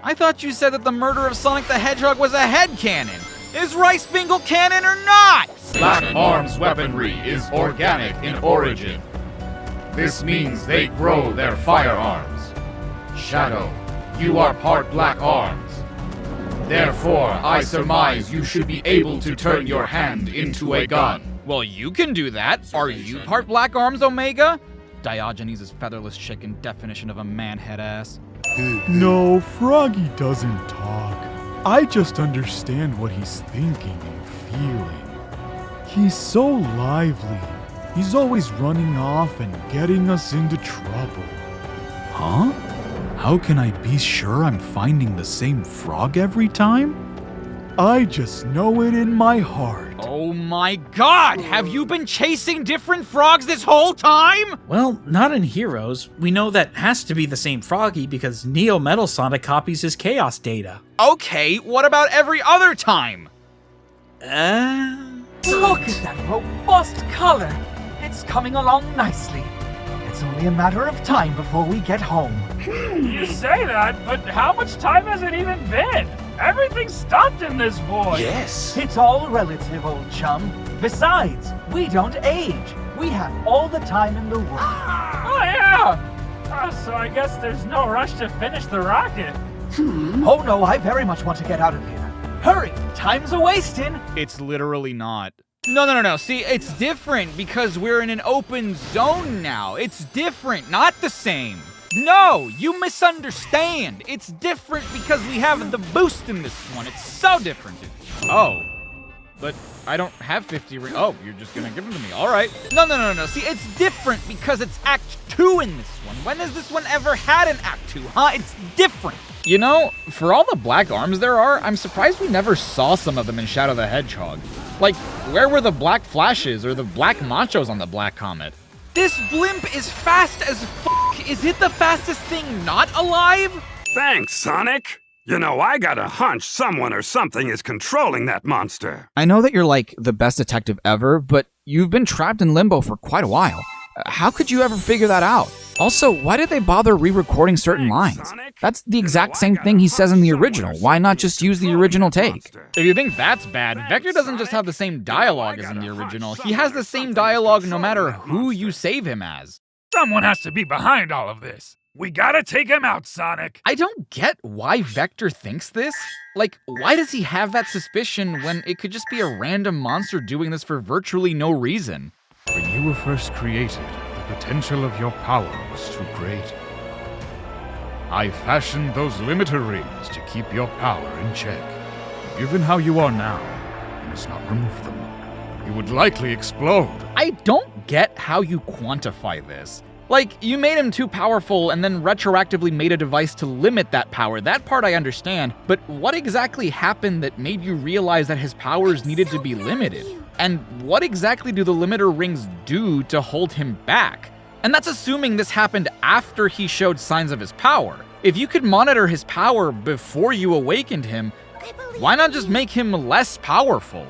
[SPEAKER 5] I thought you said that the murder of Sonic the Hedgehog was a headcanon. Is Rice Bingle canon or not?
[SPEAKER 9] Black Arms weaponry is organic in origin. This means they grow their firearms. Shadow, you are part Black Arms. Therefore, I surmise you should be able to turn your hand into a gun.
[SPEAKER 5] Well, you can do that. Are you part Black Arms, Omega? Diogenes' featherless chicken definition of a man-head ass.
[SPEAKER 12] No, Froggy doesn't talk. I just understand what he's thinking and feeling. He's so lively. He's always running off and getting us into trouble. Huh? How can I be sure I'm finding the same frog every time? I just know it in my heart.
[SPEAKER 5] Oh my god! Have you been chasing different frogs this whole time?
[SPEAKER 8] Well, not in Heroes. We know that has to be the same Froggy because Neo Metal Sonic copies his Chaos data.
[SPEAKER 5] Okay, what about every other time?
[SPEAKER 17] Look at that robust color. It's coming along nicely. It's only a matter of time before we get home.
[SPEAKER 18] You say that, but how much time has it even been? Everything's stopped in this void.
[SPEAKER 17] Yes. It's all relative, old chum. Besides, we don't age. We have all the time in the world.
[SPEAKER 18] Oh, yeah. So I guess there's no rush to finish the rocket.
[SPEAKER 17] Oh no, I very much want to get out of here. Hurry, time's a-wasting.
[SPEAKER 5] It's literally not. No. See, it's different because we're in an open zone now. It's different, not the same. No, you misunderstand. It's different because we have the boost in this one. It's so different. Oh, but I don't have 50 rings. Oh, you're just gonna give them to me. All right. No. See, it's different because it's Act 2 in this one. When has this one ever had an Act 2, huh? It's different. You know, for all the Black Arms there are, I'm surprised we never saw some of them in Shadow the Hedgehog. Like, where were the Black Flashes or the Black Machos on the Black Comet? This blimp is fast as f***. Is it the fastest thing not alive?
[SPEAKER 19] Thanks, Sonic. You know, I got a hunch someone or something is controlling that monster.
[SPEAKER 2] I know that you're like the best detective ever, but you've been trapped in limbo for quite a while. How could you ever figure that out? Also, why did they bother re-recording certain lines? That's the exact same thing he says in the original. Why not just use the original take?
[SPEAKER 5] If you think that's bad, Vector doesn't just have the same dialogue as in the original. He has the same dialogue no matter who you save him as.
[SPEAKER 18] Someone has to be behind all of this. We gotta take him out, Sonic.
[SPEAKER 5] I don't get why Vector thinks this. Like, why does he have that suspicion when it could just be a random monster doing this for virtually no reason?
[SPEAKER 9] When you were first created, the potential of your power was too great. I fashioned those limiter rings to keep your power in check. Given how you are now, you must not remove them. You would likely explode.
[SPEAKER 5] I don't get how you quantify this. Like, you made him too powerful and then retroactively made a device to limit that power. That part I understand, but what exactly happened that made you realize that his powers needed to be limited? And what exactly do the limiter rings do to hold him back? And that's assuming this happened after he showed signs of his power. If you could monitor his power before you awakened him, why not just make him less powerful?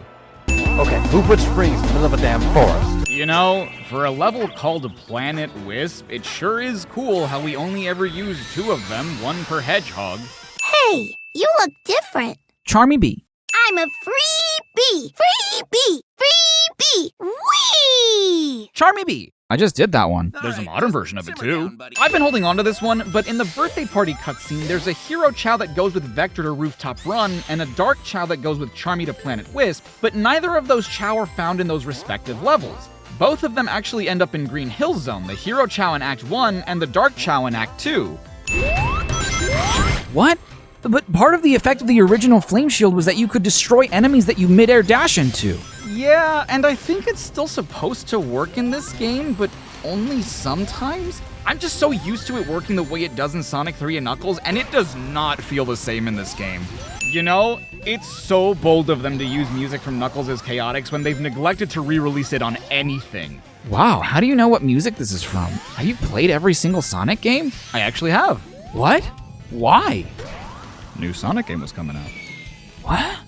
[SPEAKER 20] Okay, who put springs in the middle of a damn forest?
[SPEAKER 5] You know, for a level called Planet Wisp, it sure is cool how we only ever use 2 of them, 1 per hedgehog.
[SPEAKER 3] Hey, you look different.
[SPEAKER 2] Charmy Bee.
[SPEAKER 3] I'm a free bee. Free bee. Free bee. Whee!
[SPEAKER 2] Charmy Bee. I just did that one.
[SPEAKER 5] There's a modern version of it too. I've been holding on to this one, but in the birthday party cutscene, there's a hero chow that goes with Vector to Rooftop Run, and a dark chow that goes with Charmy to Planet Wisp, but neither of those chow are found in those respective levels. Both of them actually end up in Green Hill Zone, the hero chow in Act 1 and the dark chow in Act 2.
[SPEAKER 2] What? But part of the effect of the original Flame Shield was that you could destroy enemies that you mid-air dash into.
[SPEAKER 5] Yeah, and I think it's still supposed to work in this game, but only sometimes? I'm just so used to it working the way it does in Sonic 3 and Knuckles, and it does not feel the same in this game. You know, it's so bold of them to use music from Knuckles' Chaotix when they've neglected to re-release it on anything.
[SPEAKER 2] Wow, how do you know what music this is from? Have you played every single Sonic game?
[SPEAKER 5] I actually have.
[SPEAKER 2] What? Why?
[SPEAKER 5] New Sonic game was coming out.
[SPEAKER 2] What?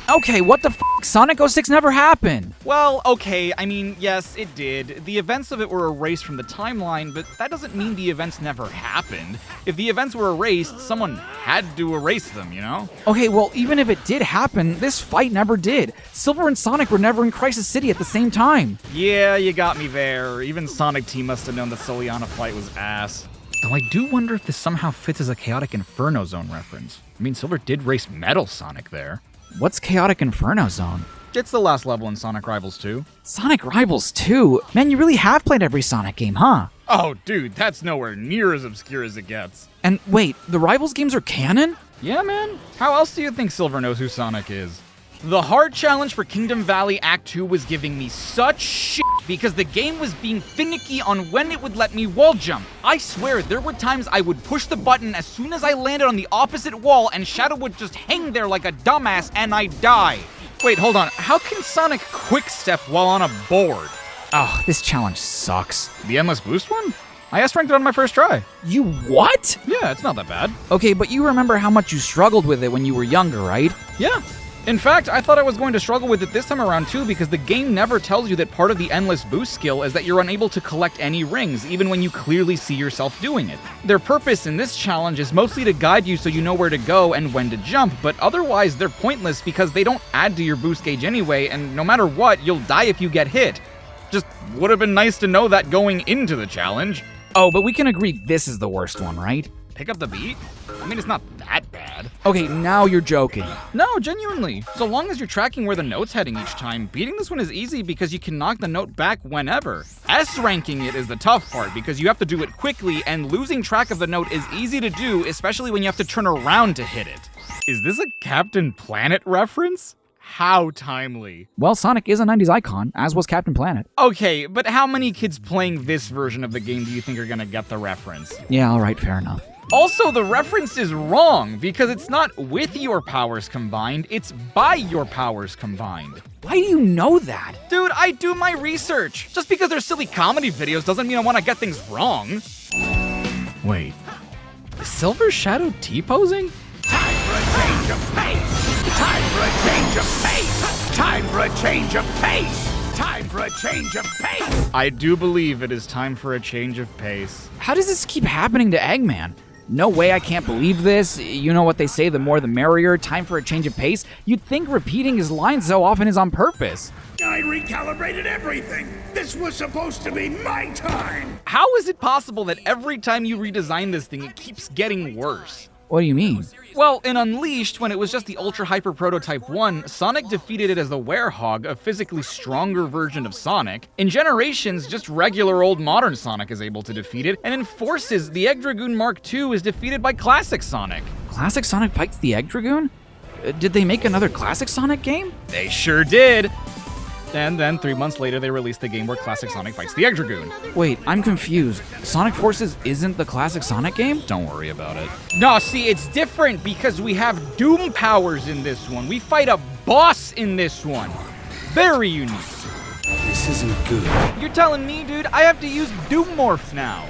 [SPEAKER 2] Okay, what the f***? Sonic 06 never happened!
[SPEAKER 5] Well, okay, I mean, yes, it did. The events of it were erased from the timeline, but that doesn't mean the events never happened. If the events were erased, someone had to erase them, you know?
[SPEAKER 2] Okay, well, even if it did happen, this fight never did. Silver and Sonic were never in Crisis City at the same time.
[SPEAKER 5] Yeah, you got me there. Even Sonic Team must have known the Soliana fight was ass. Though I do wonder if this somehow fits as a Chaotic Inferno Zone reference. I mean, Silver did race Metal Sonic there.
[SPEAKER 2] What's Chaotic Inferno Zone?
[SPEAKER 5] It's the last level in Sonic Rivals 2.
[SPEAKER 2] Sonic Rivals 2? Man, you really have played every Sonic game, huh?
[SPEAKER 5] Oh, dude, that's nowhere near as obscure as it gets.
[SPEAKER 2] And wait, the Rivals games are canon?
[SPEAKER 5] Yeah, man. How else do you think Silver knows who Sonic is? The hard challenge for Kingdom Valley Act 2 was giving me such shit because the game was being finicky on when it would let me wall jump. I swear, there were times I would push the button as soon as I landed on the opposite wall and Shadow would just hang there like a dumbass and I'd die. Wait, hold on. How can Sonic quick-step while on a board?
[SPEAKER 2] Oh, this challenge sucks.
[SPEAKER 5] The Endless Boost one? I S-ranked it on my first try.
[SPEAKER 2] You what?
[SPEAKER 5] Yeah, it's not that bad.
[SPEAKER 2] Okay, but you remember how much you struggled with it when you were younger, right?
[SPEAKER 5] Yeah. In fact, I thought I was going to struggle with it this time around too because the game never tells you that part of the Endless Boost skill is that you're unable to collect any rings, even when you clearly see yourself doing it. Their purpose in this challenge is mostly to guide you so you know where to go and when to jump, but otherwise they're pointless because they don't add to your boost gauge anyway, and no matter what, you'll die if you get hit. Just would have been nice to know that going into the challenge.
[SPEAKER 2] Oh, but we can agree this is the worst one, right?
[SPEAKER 5] Pick up the beat? I mean, it's not that bad.
[SPEAKER 2] Okay, now you're joking.
[SPEAKER 5] No, genuinely. So long as you're tracking where the note's heading each time, beating this one is easy because you can knock the note back whenever. S-ranking it is the tough part because you have to do it quickly, and losing track of the note is easy to do, especially when you have to turn around to hit it. Is this a Captain Planet reference? How timely.
[SPEAKER 2] Well, Sonic is a 90s icon, as was Captain Planet.
[SPEAKER 5] Okay, but how many kids playing this version of the game do you think are gonna get the reference?
[SPEAKER 2] Yeah, alright, fair enough.
[SPEAKER 5] Also, the reference is wrong, because it's not with your powers combined, it's by your powers combined.
[SPEAKER 2] Why do you know that?
[SPEAKER 5] Dude, I do my research. Just because they're silly comedy videos doesn't mean I want to get things wrong. Wait, is Silver Shadow T-posing?
[SPEAKER 16] Time for a change of pace! Time for a change of pace! Time for a change of pace! Time for a change of pace!
[SPEAKER 5] I do believe it is time for a change of pace.
[SPEAKER 2] How does this keep happening to Eggman? No way, I can't believe this. You know what they say, the more the merrier. Time for a change of pace. You'd think repeating his lines so often is on purpose.
[SPEAKER 16] I recalibrated everything. This was supposed to be my time.
[SPEAKER 5] How is it possible that every time you redesign this thing, it keeps getting worse?
[SPEAKER 2] What do you mean?
[SPEAKER 5] Well, in Unleashed, when it was just the Ultra Hyper Prototype 1, Sonic defeated it as the Werehog, a physically stronger version of Sonic. In Generations, just regular old modern Sonic is able to defeat it, and in Forces, the Egg Dragoon Mark II is defeated by Classic Sonic.
[SPEAKER 2] Classic Sonic fights the Egg Dragoon? Did they make another classic Sonic game?
[SPEAKER 5] They sure did. And then 3 months later, they released the game where classic Sonic fights the Egg Dragoon.
[SPEAKER 2] Wait, I'm confused. Sonic Forces isn't the classic Sonic game?
[SPEAKER 5] Don't worry about it. No, see, it's different because we have Doom powers in this one. We fight a boss in this one. Very unique.
[SPEAKER 10] This isn't good.
[SPEAKER 5] You're telling me, dude, I have to use Doom Morph now.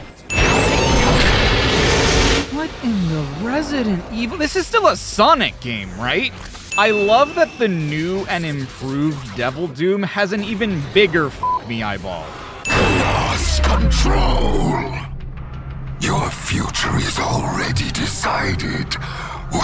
[SPEAKER 5] What in the Resident Evil? This is still a Sonic game, right? I love that the new and improved Devil Doom has an even bigger f***me eyeball.
[SPEAKER 16] Chaos control. Your future is already decided. We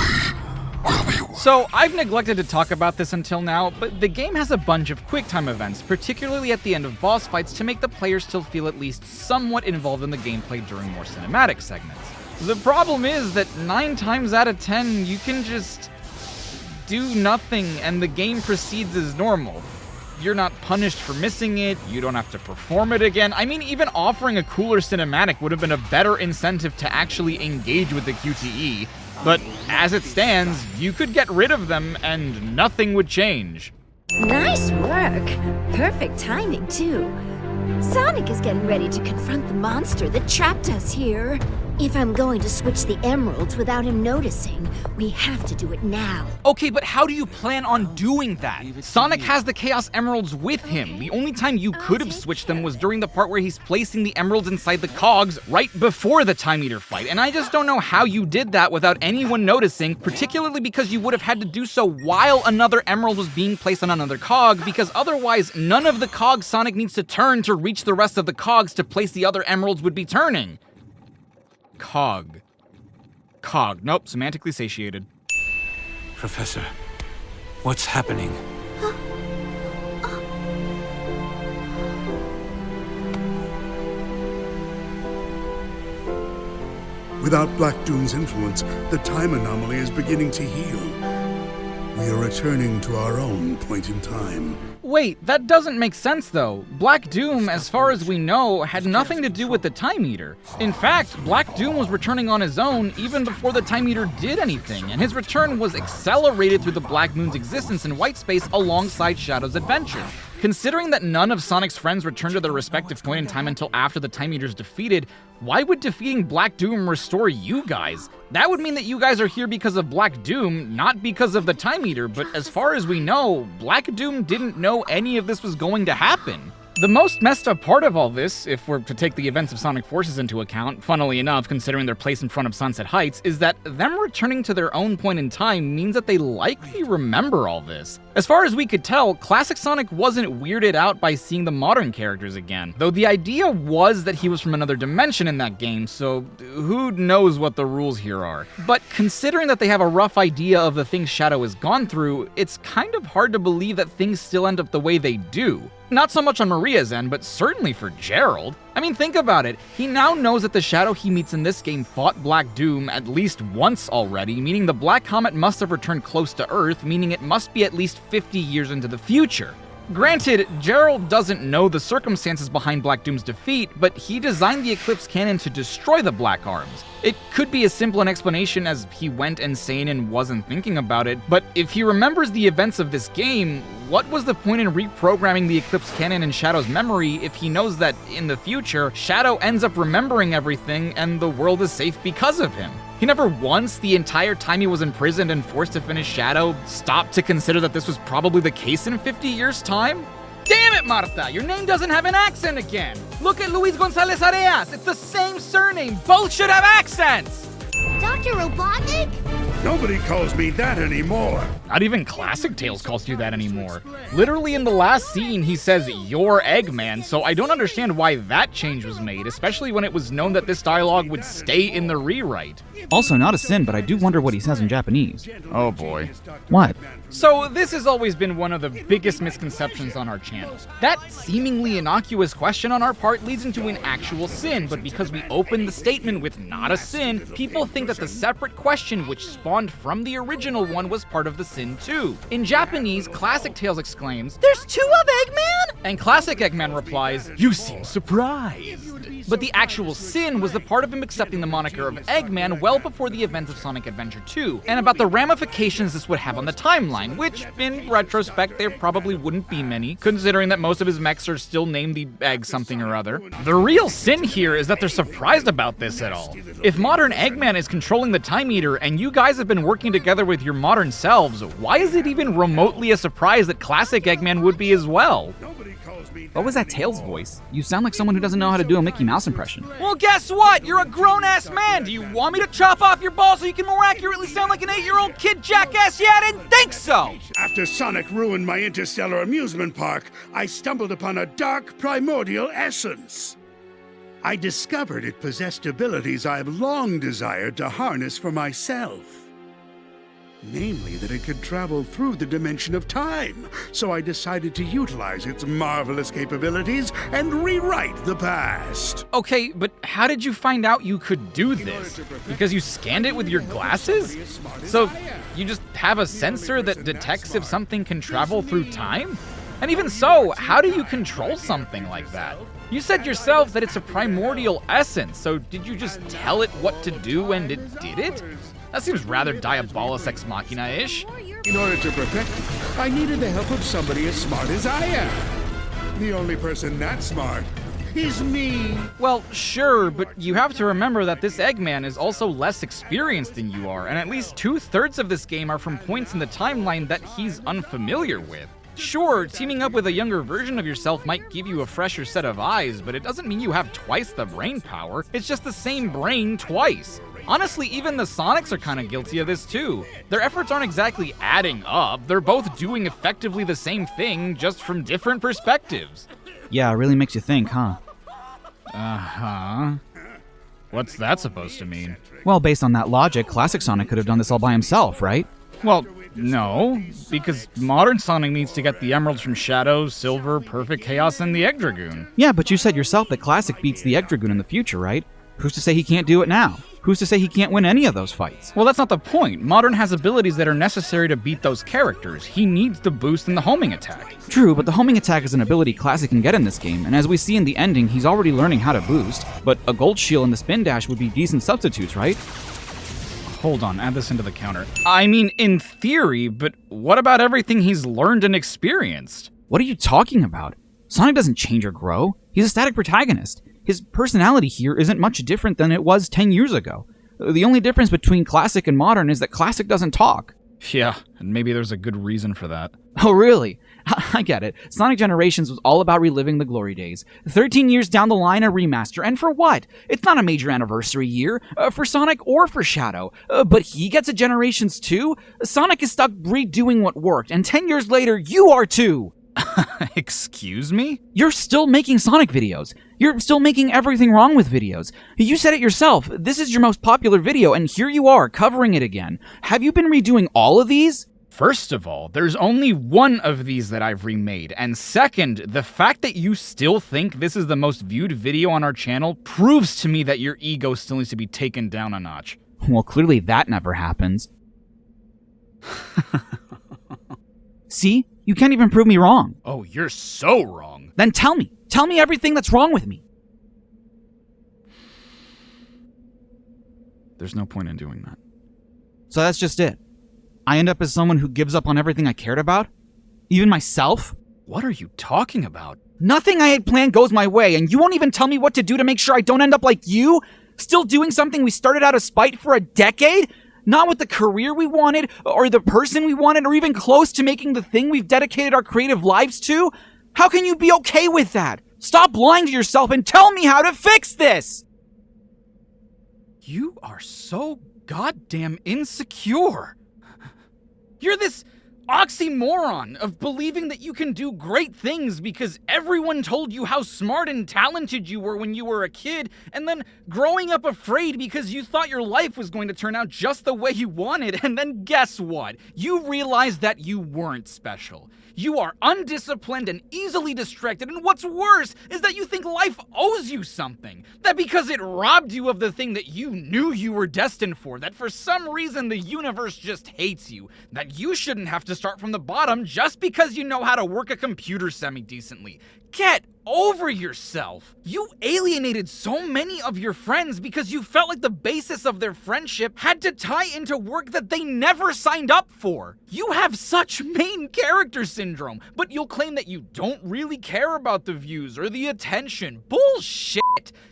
[SPEAKER 16] will be...
[SPEAKER 5] So, I've neglected to talk about this until now, but the game has a bunch of QuickTime events, particularly at the end of boss fights, to make the player still feel at least somewhat involved in the gameplay during more cinematic segments. The problem is that 9 times out of 10, you can just do nothing and the game proceeds as normal. You're not punished for missing it, you don't have to perform it again. I mean, even offering a cooler cinematic would have been a better incentive to actually engage with the QTE, but as it stands, you could get rid of them and nothing would change.
[SPEAKER 7] Nice work. Perfect timing, too. Sonic is getting ready to confront the monster that trapped us here. If I'm going to switch the emeralds without him noticing, we have to do it now.
[SPEAKER 5] Okay, but how do you plan on doing that? Sonic has the Chaos Emeralds with him. The only time you could have switched them was during the part where he's placing the emeralds inside the cogs right before the Time Eater fight, and I just don't know how you did that without anyone noticing, particularly because you would have had to do so while another emerald was being placed on another cog, because otherwise none of the cogs Sonic needs to turn to reach the rest of the cogs to place the other emeralds would be turning. Cog. Nope, semantically satiated.
[SPEAKER 10] Professor, what's happening?
[SPEAKER 21] Without Black Doom's influence, the time anomaly is beginning to heal. We are returning to our own point in time.
[SPEAKER 5] Wait, that doesn't make sense though. Black Doom, as far as we know, had nothing to do with the Time Eater. In fact, Black Doom was returning on his own even before the Time Eater did anything, and his return was accelerated through the Black Moon's existence in white space alongside Shadow's adventure. Considering that none of Sonic's friends returned to their respective point in time until after the Time Eater's defeated, why would defeating Black Doom restore you guys? That would mean that you guys are here because of Black Doom, not because of the Time Eater, but as far as we know, Black Doom didn't know any of this was going to happen. The most messed up part of all this, if we're to take the events of Sonic Forces into account, funnily enough considering their place in front of Sunset Heights, is that them returning to their own point in time means that they likely remember all this. As far as we could tell, classic Sonic wasn't weirded out by seeing the modern characters again, though the idea was that he was from another dimension in that game, so who knows what the rules here are. But considering that they have a rough idea of the things Shadow has gone through, it's kind of hard to believe that things still end up the way they do. Not so much on Maria's end, but certainly for Gerald. I mean, think about it. He now knows that the Shadow he meets in this game fought Black Doom at least once already, meaning the Black Comet must have returned close to Earth, meaning it must be at least 50 years into the future. Granted, Gerald doesn't know the circumstances behind Black Doom's defeat, but he designed the Eclipse Cannon to destroy the Black Arms. It could be as simple an explanation as he went insane and wasn't thinking about it, but if he remembers the events of this game, what was the point in reprogramming the Eclipse Cannon in Shadow's memory if he knows that, in the future, Shadow ends up remembering everything and the world is safe because of him? He never once, the entire time he was imprisoned and forced to finish Shadow, stopped to consider that this was probably the case in 50 years' time? Damn it, Marta! Your name doesn't have an accent again! Look at Luis Gonzalez Areas! It's the same surname! Both should have accents!
[SPEAKER 3] Dr. Robotnik?
[SPEAKER 21] Nobody calls me that anymore.
[SPEAKER 5] Not even Classic Tales calls you that anymore. Literally in the last scene, he says, "You're Eggman," so I don't understand why that change was made, especially when it was known that this dialogue would stay in the rewrite.
[SPEAKER 2] Also, not a sin, but I do wonder what he says in Japanese.
[SPEAKER 5] Oh boy.
[SPEAKER 2] What?
[SPEAKER 5] So this has always been one of the biggest misconceptions on our channel. That seemingly innocuous question on our part leads into an actual sin, but because we opened the statement with not a sin, people think that the separate question which spawned from the original one was part of the sin too. In Japanese, Classic Tales exclaims, "There's two of Eggman?" And classic Eggman replies, "You seem surprised." But the actual sin was the part of him accepting the moniker of Eggman well before the events of Sonic Adventure 2, and about the ramifications this would have on the timeline, which, in retrospect, there probably wouldn't be many, considering that most of his mechs are still named the Egg something or other. The real sin here is that they're surprised about this at all. If modern Eggman is controlling the Time Eater, and you guys have been working together with your modern selves, why is it even remotely a surprise that classic Eggman would be as well?
[SPEAKER 2] What was that Tails voice? You sound like someone who doesn't know how to do a Mickey Mouse impression.
[SPEAKER 5] Well, guess what? You're a grown-ass man. Do you want me to chop off your balls so you can more accurately sound like an 8-year-old kid, jackass? Yeah, I didn't think so!
[SPEAKER 21] After Sonic ruined my interstellar amusement park, I stumbled upon a dark, primordial essence. I discovered it possessed abilities I've long desired to harness for myself. Namely, that it could travel through the dimension of time, so I decided to utilize its marvelous capabilities and rewrite the past.
[SPEAKER 5] Okay, but how did you find out you could do this? Because you scanned it with your glasses? So you just have a sensor that detects if something can travel through time? And even so, how do you control something like that? You said yourself that it's a primordial essence, so did you just tell it what to do and it did it? That seems rather Diabolus Ex Machina-ish.
[SPEAKER 21] In order to protect it, I needed the help of somebody as smart as I am. The only person that smart is me.
[SPEAKER 5] Well, sure, but you have to remember that this Eggman is also less experienced than you are, and at least 2/3 of this game are from points in the timeline that he's unfamiliar with. Sure, teaming up with a younger version of yourself might give you a fresher set of eyes, but it doesn't mean you have twice the brain power. It's just the same brain twice. Honestly, even the Sonics are kind of guilty of this too. Their efforts aren't exactly adding up. They're both doing effectively the same thing, just from different perspectives.
[SPEAKER 2] Yeah, it really makes you think, huh?
[SPEAKER 5] Uh-huh. What's that supposed to mean?
[SPEAKER 2] Well, based on that logic, classic Sonic could have done this all by himself, right?
[SPEAKER 5] Well, no, because modern Sonic needs to get the emeralds from Shadow, Silver, Perfect Chaos, and the Egg Dragoon.
[SPEAKER 2] Yeah, but you said yourself that classic beats the Egg Dragoon in the future, right? Who's to say he can't do it now? Who's to say he can't win any of those fights?
[SPEAKER 5] Well, that's not the point. Modern has abilities that are necessary to beat those characters. He needs the boost in the homing attack.
[SPEAKER 2] True, but the homing attack is an ability Classic can get in this game, and as we see in the ending, he's already learning how to boost. But a gold shield and the spin dash would be decent substitutes, right?
[SPEAKER 5] Hold on, add this into the counter. I mean, in theory, but what about everything he's learned and experienced?
[SPEAKER 2] What are you talking about? Sonic doesn't change or grow. He's a static protagonist. His personality here isn't much different than it was 10 years ago. The only difference between Classic and Modern is that Classic doesn't talk.
[SPEAKER 5] Yeah, and maybe there's a good reason for that.
[SPEAKER 2] Oh, really? I get it. Sonic Generations was all about reliving the glory days. 13 years down the line, a remaster. And for what? It's not a major anniversary year, for Sonic or for Shadow. But he gets a Generations too? Sonic is stuck redoing what worked, and 10 years later, you are too!
[SPEAKER 5] Excuse me?
[SPEAKER 2] You're still making Sonic videos. You're still making everything wrong with videos. You said it yourself. This is your most popular video, and here you are, covering it again. Have you been redoing all of these?
[SPEAKER 5] First of all, there's only one of these that I've remade, and second, the fact that you still think this is the most viewed video on our channel proves to me that your ego still needs to be taken down a notch.
[SPEAKER 2] Well, clearly that never happens. See? You can't even prove me wrong.
[SPEAKER 5] Oh, you're so wrong.
[SPEAKER 2] Then tell me. Tell me everything that's wrong with me.
[SPEAKER 5] There's no point in doing that.
[SPEAKER 2] So that's just it. I end up as someone who gives up on everything I cared about? Even myself?
[SPEAKER 5] What are you talking about?
[SPEAKER 2] Nothing I had planned goes my way, and you won't even tell me what to do to make sure I don't end up like you? Still doing something we started out of spite for a decade? Not with the career we wanted, or the person we wanted, or even close to making the thing we've dedicated our creative lives to? How can you be okay with that? Stop lying to yourself and tell me how to fix this!
[SPEAKER 5] You are so goddamn insecure. You're this oxymoron of believing that you can do great things because everyone told you how smart and talented you were when you were a kid, and then growing up afraid because you thought your life was going to turn out just the way you wanted, and then guess what? You realized that you weren't special. You are undisciplined and easily distracted, and what's worse is that you think life owes you something. That because it robbed you of the thing that you knew you were destined for, that for some reason the universe just hates you. That you shouldn't have to start from the bottom just because you know how to work a computer semi-decently. Get over yourself. You alienated so many of your friends because you felt like the basis of their friendship had to tie into work that they never signed up for. You have such main character syndrome, but you'll claim that you don't really care about the views or the attention. Bullshit.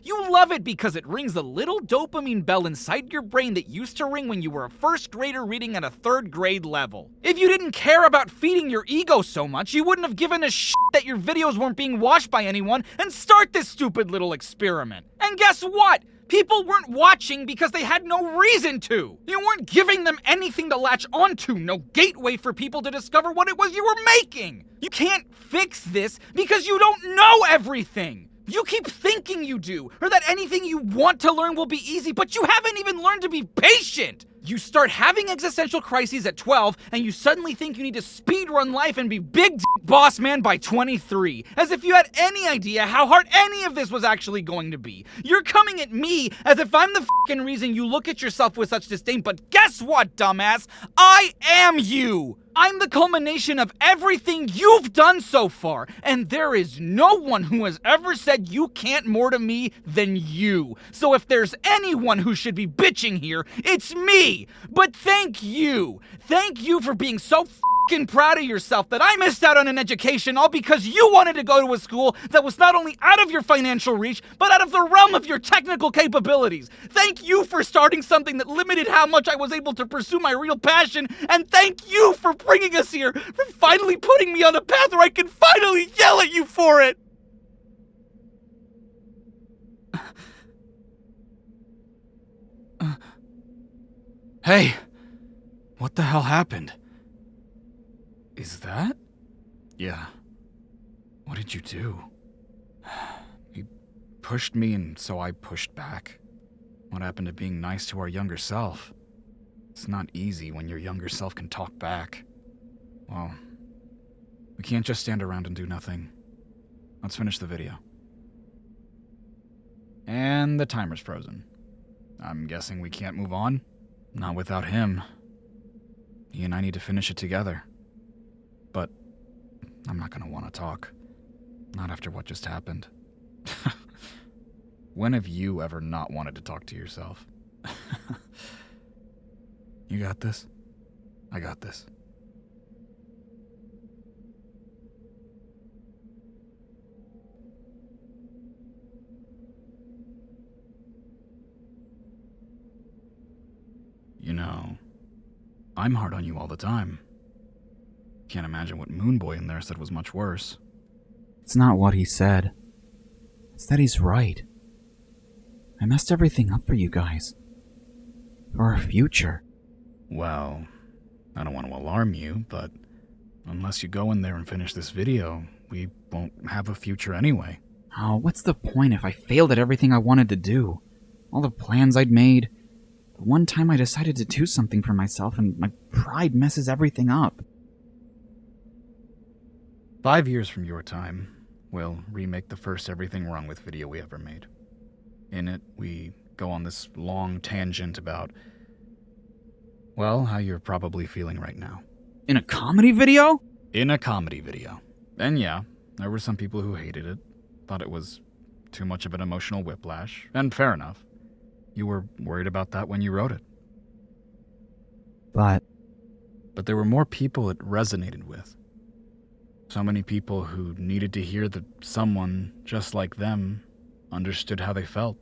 [SPEAKER 5] You love it because it rings the little dopamine bell inside your brain that used to ring when you were a first grader reading at a third grade level. If you didn't care about feeding your ego so much, you wouldn't have given a shit that your videos weren't being watched by anyone and start this stupid little experiment. And guess what? People weren't watching because they had no reason to. You weren't giving them anything to latch onto, no gateway for people to discover what it was you were making. You can't fix this because you don't know everything. You keep thinking you do, or that anything you want to learn will be easy, but you haven't even learned to be patient. You start having existential crises at 12, and you suddenly think you need to speedrun life and be big boss man by 23, as if you had any idea how hard any of this was actually going to be. You're coming at me as if I'm the fucking reason you look at yourself with such disdain, but guess what, dumbass? I am you! I'm the culmination of everything you've done so far, and there is no one who has ever said you can't more to me than you. So if there's anyone who should be bitching here, it's me! But thank you! Thank you for being so fucking proud of yourself that I missed out on an education all because you wanted to go to a school that was not only out of your financial reach, but out of the realm of your technical capabilities. Thank you for starting something that limited how much I was able to pursue my real passion, and thank you for bringing us here, for finally putting me on a path where I can finally yell at you for it! Hey, what the hell happened? Is that? Yeah. What did you do? He pushed me and so I pushed back. What happened to being nice to our younger self? It's not easy when your younger self can talk back. Well, we can't just stand around and do nothing. Let's finish the video. And the timer's frozen. I'm guessing we can't move on? Not without him. He and I need to finish it together. But I'm not gonna want to talk. Not after what just happened. When have you ever not wanted to talk to yourself? You got this? I got this. You know, I'm hard on you all the time. Can't imagine what Moonboy in there said was much worse.
[SPEAKER 2] It's not what he said. It's that he's right. I messed everything up for you guys. For our future.
[SPEAKER 5] Well, I don't want to alarm you, but unless you go in there and finish this video, we won't have a future anyway.
[SPEAKER 2] Oh, what's the point if I failed at everything I wanted to do? All the plans I'd made. The one time I decided to do something for myself and my pride messes everything up.
[SPEAKER 5] 5 years from your time, we'll remake the first Everything Wrong With video we ever made. In it, we go on this long tangent about, well, how you're probably feeling right now.
[SPEAKER 2] In a comedy video?
[SPEAKER 5] In a comedy video. And yeah, there were some people who hated it, thought it was too much of an emotional whiplash, and fair enough. You were worried about that when you wrote it.
[SPEAKER 2] But
[SPEAKER 5] there were more people it resonated with. So many people who needed to hear that someone just like them understood how they felt.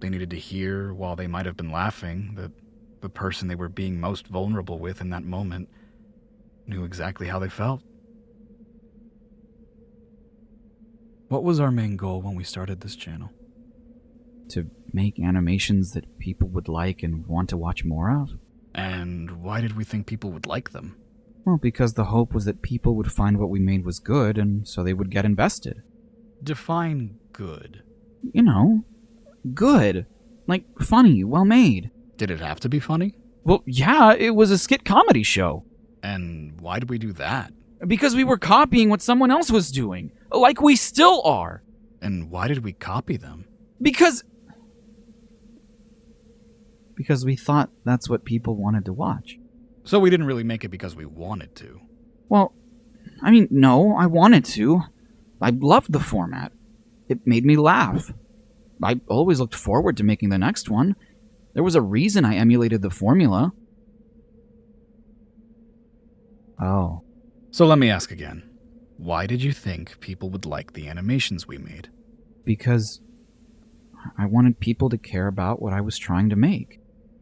[SPEAKER 5] They needed to hear, while they might have been laughing, that the person they were being most vulnerable with in that moment knew exactly how they felt. What was our main goal when we started this channel?
[SPEAKER 2] To make animations that people would like and want to watch more of?
[SPEAKER 5] And why did we think people would like them?
[SPEAKER 2] Well, because the hope was that people would find what we made was good, and so they would get invested.
[SPEAKER 5] Define good.
[SPEAKER 2] You know, good. Like, funny, well made.
[SPEAKER 5] Did it have to be funny?
[SPEAKER 2] Well, yeah, it was a skit comedy show.
[SPEAKER 5] And why did we do that? Because we were copying what someone else was doing. Like we still are.
[SPEAKER 6] And why did we copy them?
[SPEAKER 5] Because
[SPEAKER 2] we thought that's what people wanted to watch.
[SPEAKER 6] So we didn't really make it because we wanted to.
[SPEAKER 2] Well, I mean, no, I wanted to. I loved the format. It made me laugh. I always looked forward to making the next one. There was a reason I emulated the formula. Oh.
[SPEAKER 6] So let me ask again. Why did you think people would like the animations we made?
[SPEAKER 2] Because I wanted people to care about what I was trying to make.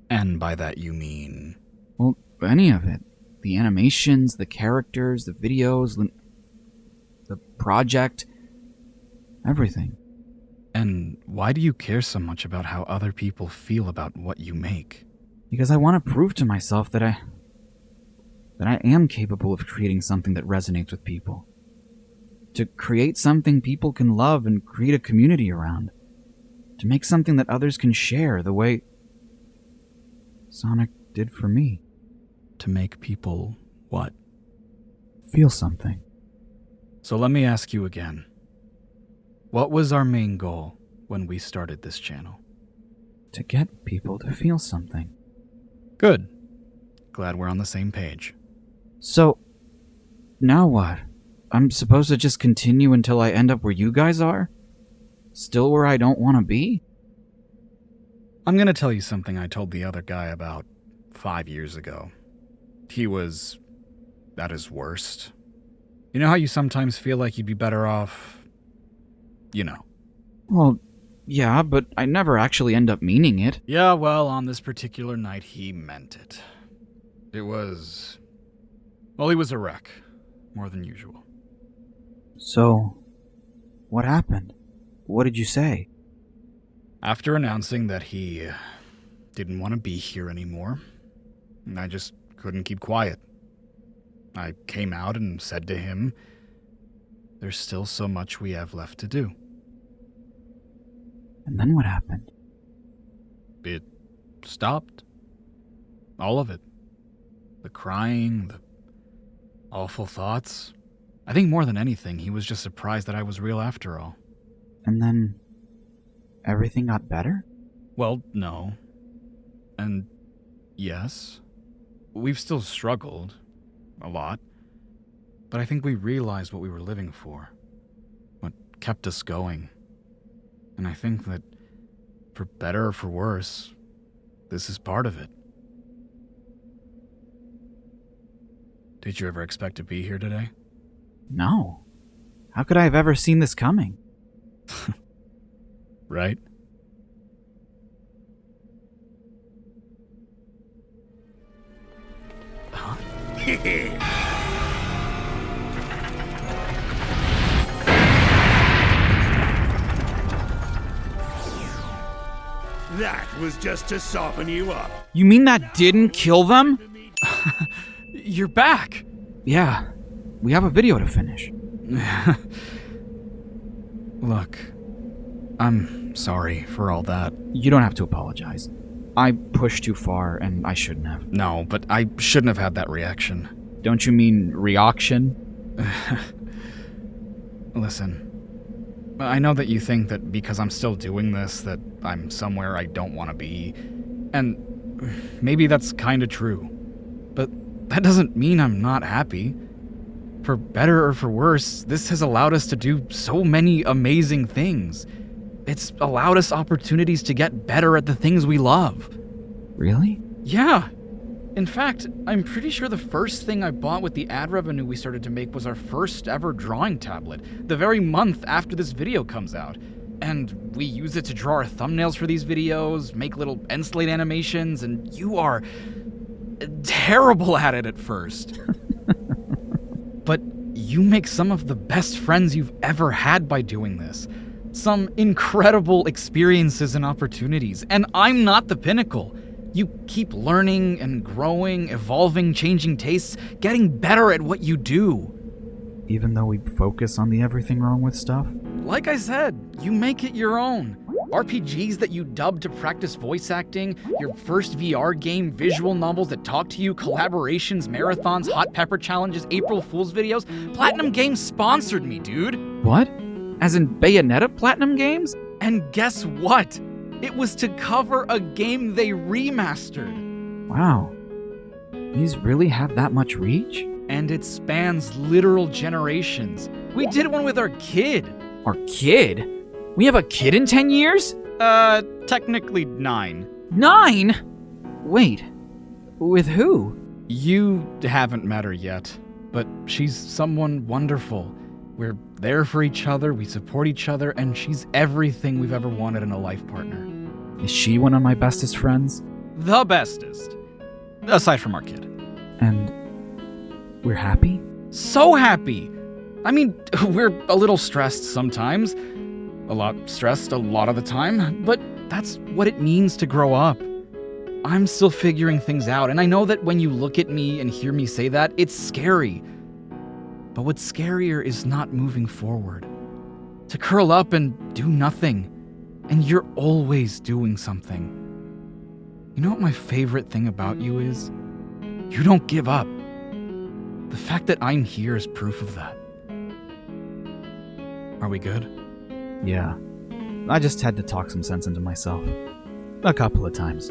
[SPEAKER 6] And by that you mean?
[SPEAKER 2] Well, any of it. The animations, the characters, the videos, the project, everything.
[SPEAKER 6] And why do you care so much about how other people feel about what you make?
[SPEAKER 2] Because I want to prove to myself that I am capable of creating something that resonates with people. To create something people can love and create a community around. To make something that others can share the way Sonic did for me.
[SPEAKER 6] To make people what?
[SPEAKER 2] Feel something.
[SPEAKER 6] So let me ask you again. What was our main goal when we started this channel?
[SPEAKER 2] To get people to feel something.
[SPEAKER 6] Good. Glad we're on the same page.
[SPEAKER 2] So, now what? I'm supposed to just continue until I end up where you guys are? Still where I don't want to be?
[SPEAKER 6] I'm gonna tell you something I told the other guy about 5 years ago. He was at his worst. You know how you sometimes feel like you'd be better off... You know.
[SPEAKER 2] Well, yeah, but I never actually end up meaning it.
[SPEAKER 6] Yeah, well, on this particular night, he meant it. It was... Well, he was a wreck. More than usual.
[SPEAKER 2] So, what happened? What did you say?
[SPEAKER 6] After announcing that he didn't want to be here anymore, I just couldn't keep quiet. I came out and said to him, there's still so much we have left to do.
[SPEAKER 2] And then what happened?
[SPEAKER 6] It stopped. All of it. The crying, the awful thoughts. I think more than anything, he was just surprised that I was real after all.
[SPEAKER 2] And then everything got better?
[SPEAKER 6] Well, no. And yes. We've still struggled. A lot. But I think we realized what we were living for. What kept us going. And I think that, for better or for worse, this is part of it. Did you ever expect to be here today?
[SPEAKER 2] No. How could I have ever seen this coming?
[SPEAKER 6] Right? Huh?
[SPEAKER 21] That was just to soften you up.
[SPEAKER 2] You mean that didn't kill them?
[SPEAKER 5] You're back.
[SPEAKER 2] Yeah. We have a video to finish.
[SPEAKER 6] Look, I'm sorry for all that.
[SPEAKER 2] You don't have to apologize. I pushed too far, and I shouldn't have.
[SPEAKER 6] No, but I shouldn't have had that reaction.
[SPEAKER 2] Don't you mean reaction?
[SPEAKER 6] Listen, I know that you think that because I'm still doing this, that I'm somewhere I don't want to be. And maybe that's kind of true. But that doesn't mean I'm not happy. For better or for worse, this has allowed us to do so many amazing things. It's allowed us opportunities to get better at the things we love.
[SPEAKER 2] Really?
[SPEAKER 5] Yeah. In fact, I'm pretty sure the first thing I bought with the ad revenue we started to make was our first ever drawing tablet, the very month after this video comes out. And we use it to draw our thumbnails for these videos, make little end slate animations, and you are terrible at it at first. But you make some of the best friends you've ever had by doing this. Some incredible experiences and opportunities, and I'm not the pinnacle. You keep learning and growing, evolving, changing tastes, getting better at what you do.
[SPEAKER 2] Even though we focus on the everything wrong with stuff?
[SPEAKER 5] Like I said, you make it your own. RPGs that you dubbed to practice voice acting, your first VR game, visual novels that talk to you, collaborations, marathons, hot pepper challenges, April Fool's videos. Platinum Games sponsored me, dude.
[SPEAKER 1] What? As in Bayonetta Platinum Games?
[SPEAKER 5] And guess what? It was to cover a game they remastered.
[SPEAKER 1] Wow. These really have that much reach?
[SPEAKER 5] And it spans literal generations. We did one with our kid.
[SPEAKER 1] Our kid? We have a kid in 10 years?
[SPEAKER 5] Technically 9.
[SPEAKER 1] 9? Wait, with who?
[SPEAKER 5] You haven't met her yet, but she's someone wonderful. We're there for each other, we support each other, and she's everything we've ever wanted in a life partner.
[SPEAKER 1] Is she one of my bestest friends?
[SPEAKER 5] The bestest. Aside from our kid.
[SPEAKER 1] And we're happy?
[SPEAKER 5] So happy! I mean, we're a little stressed sometimes. A lot stressed a lot of the time, but that's what it means to grow up. I'm still figuring things out, and I know that when you look at me and hear me say that, it's scary. But what's scarier is not moving forward. To curl up and do nothing, and you're always doing something. You know what my favorite thing about you is? You don't give up. The fact that I'm here is proof of that. Are we good?
[SPEAKER 1] Yeah. I just had to talk some sense into myself. A couple of times.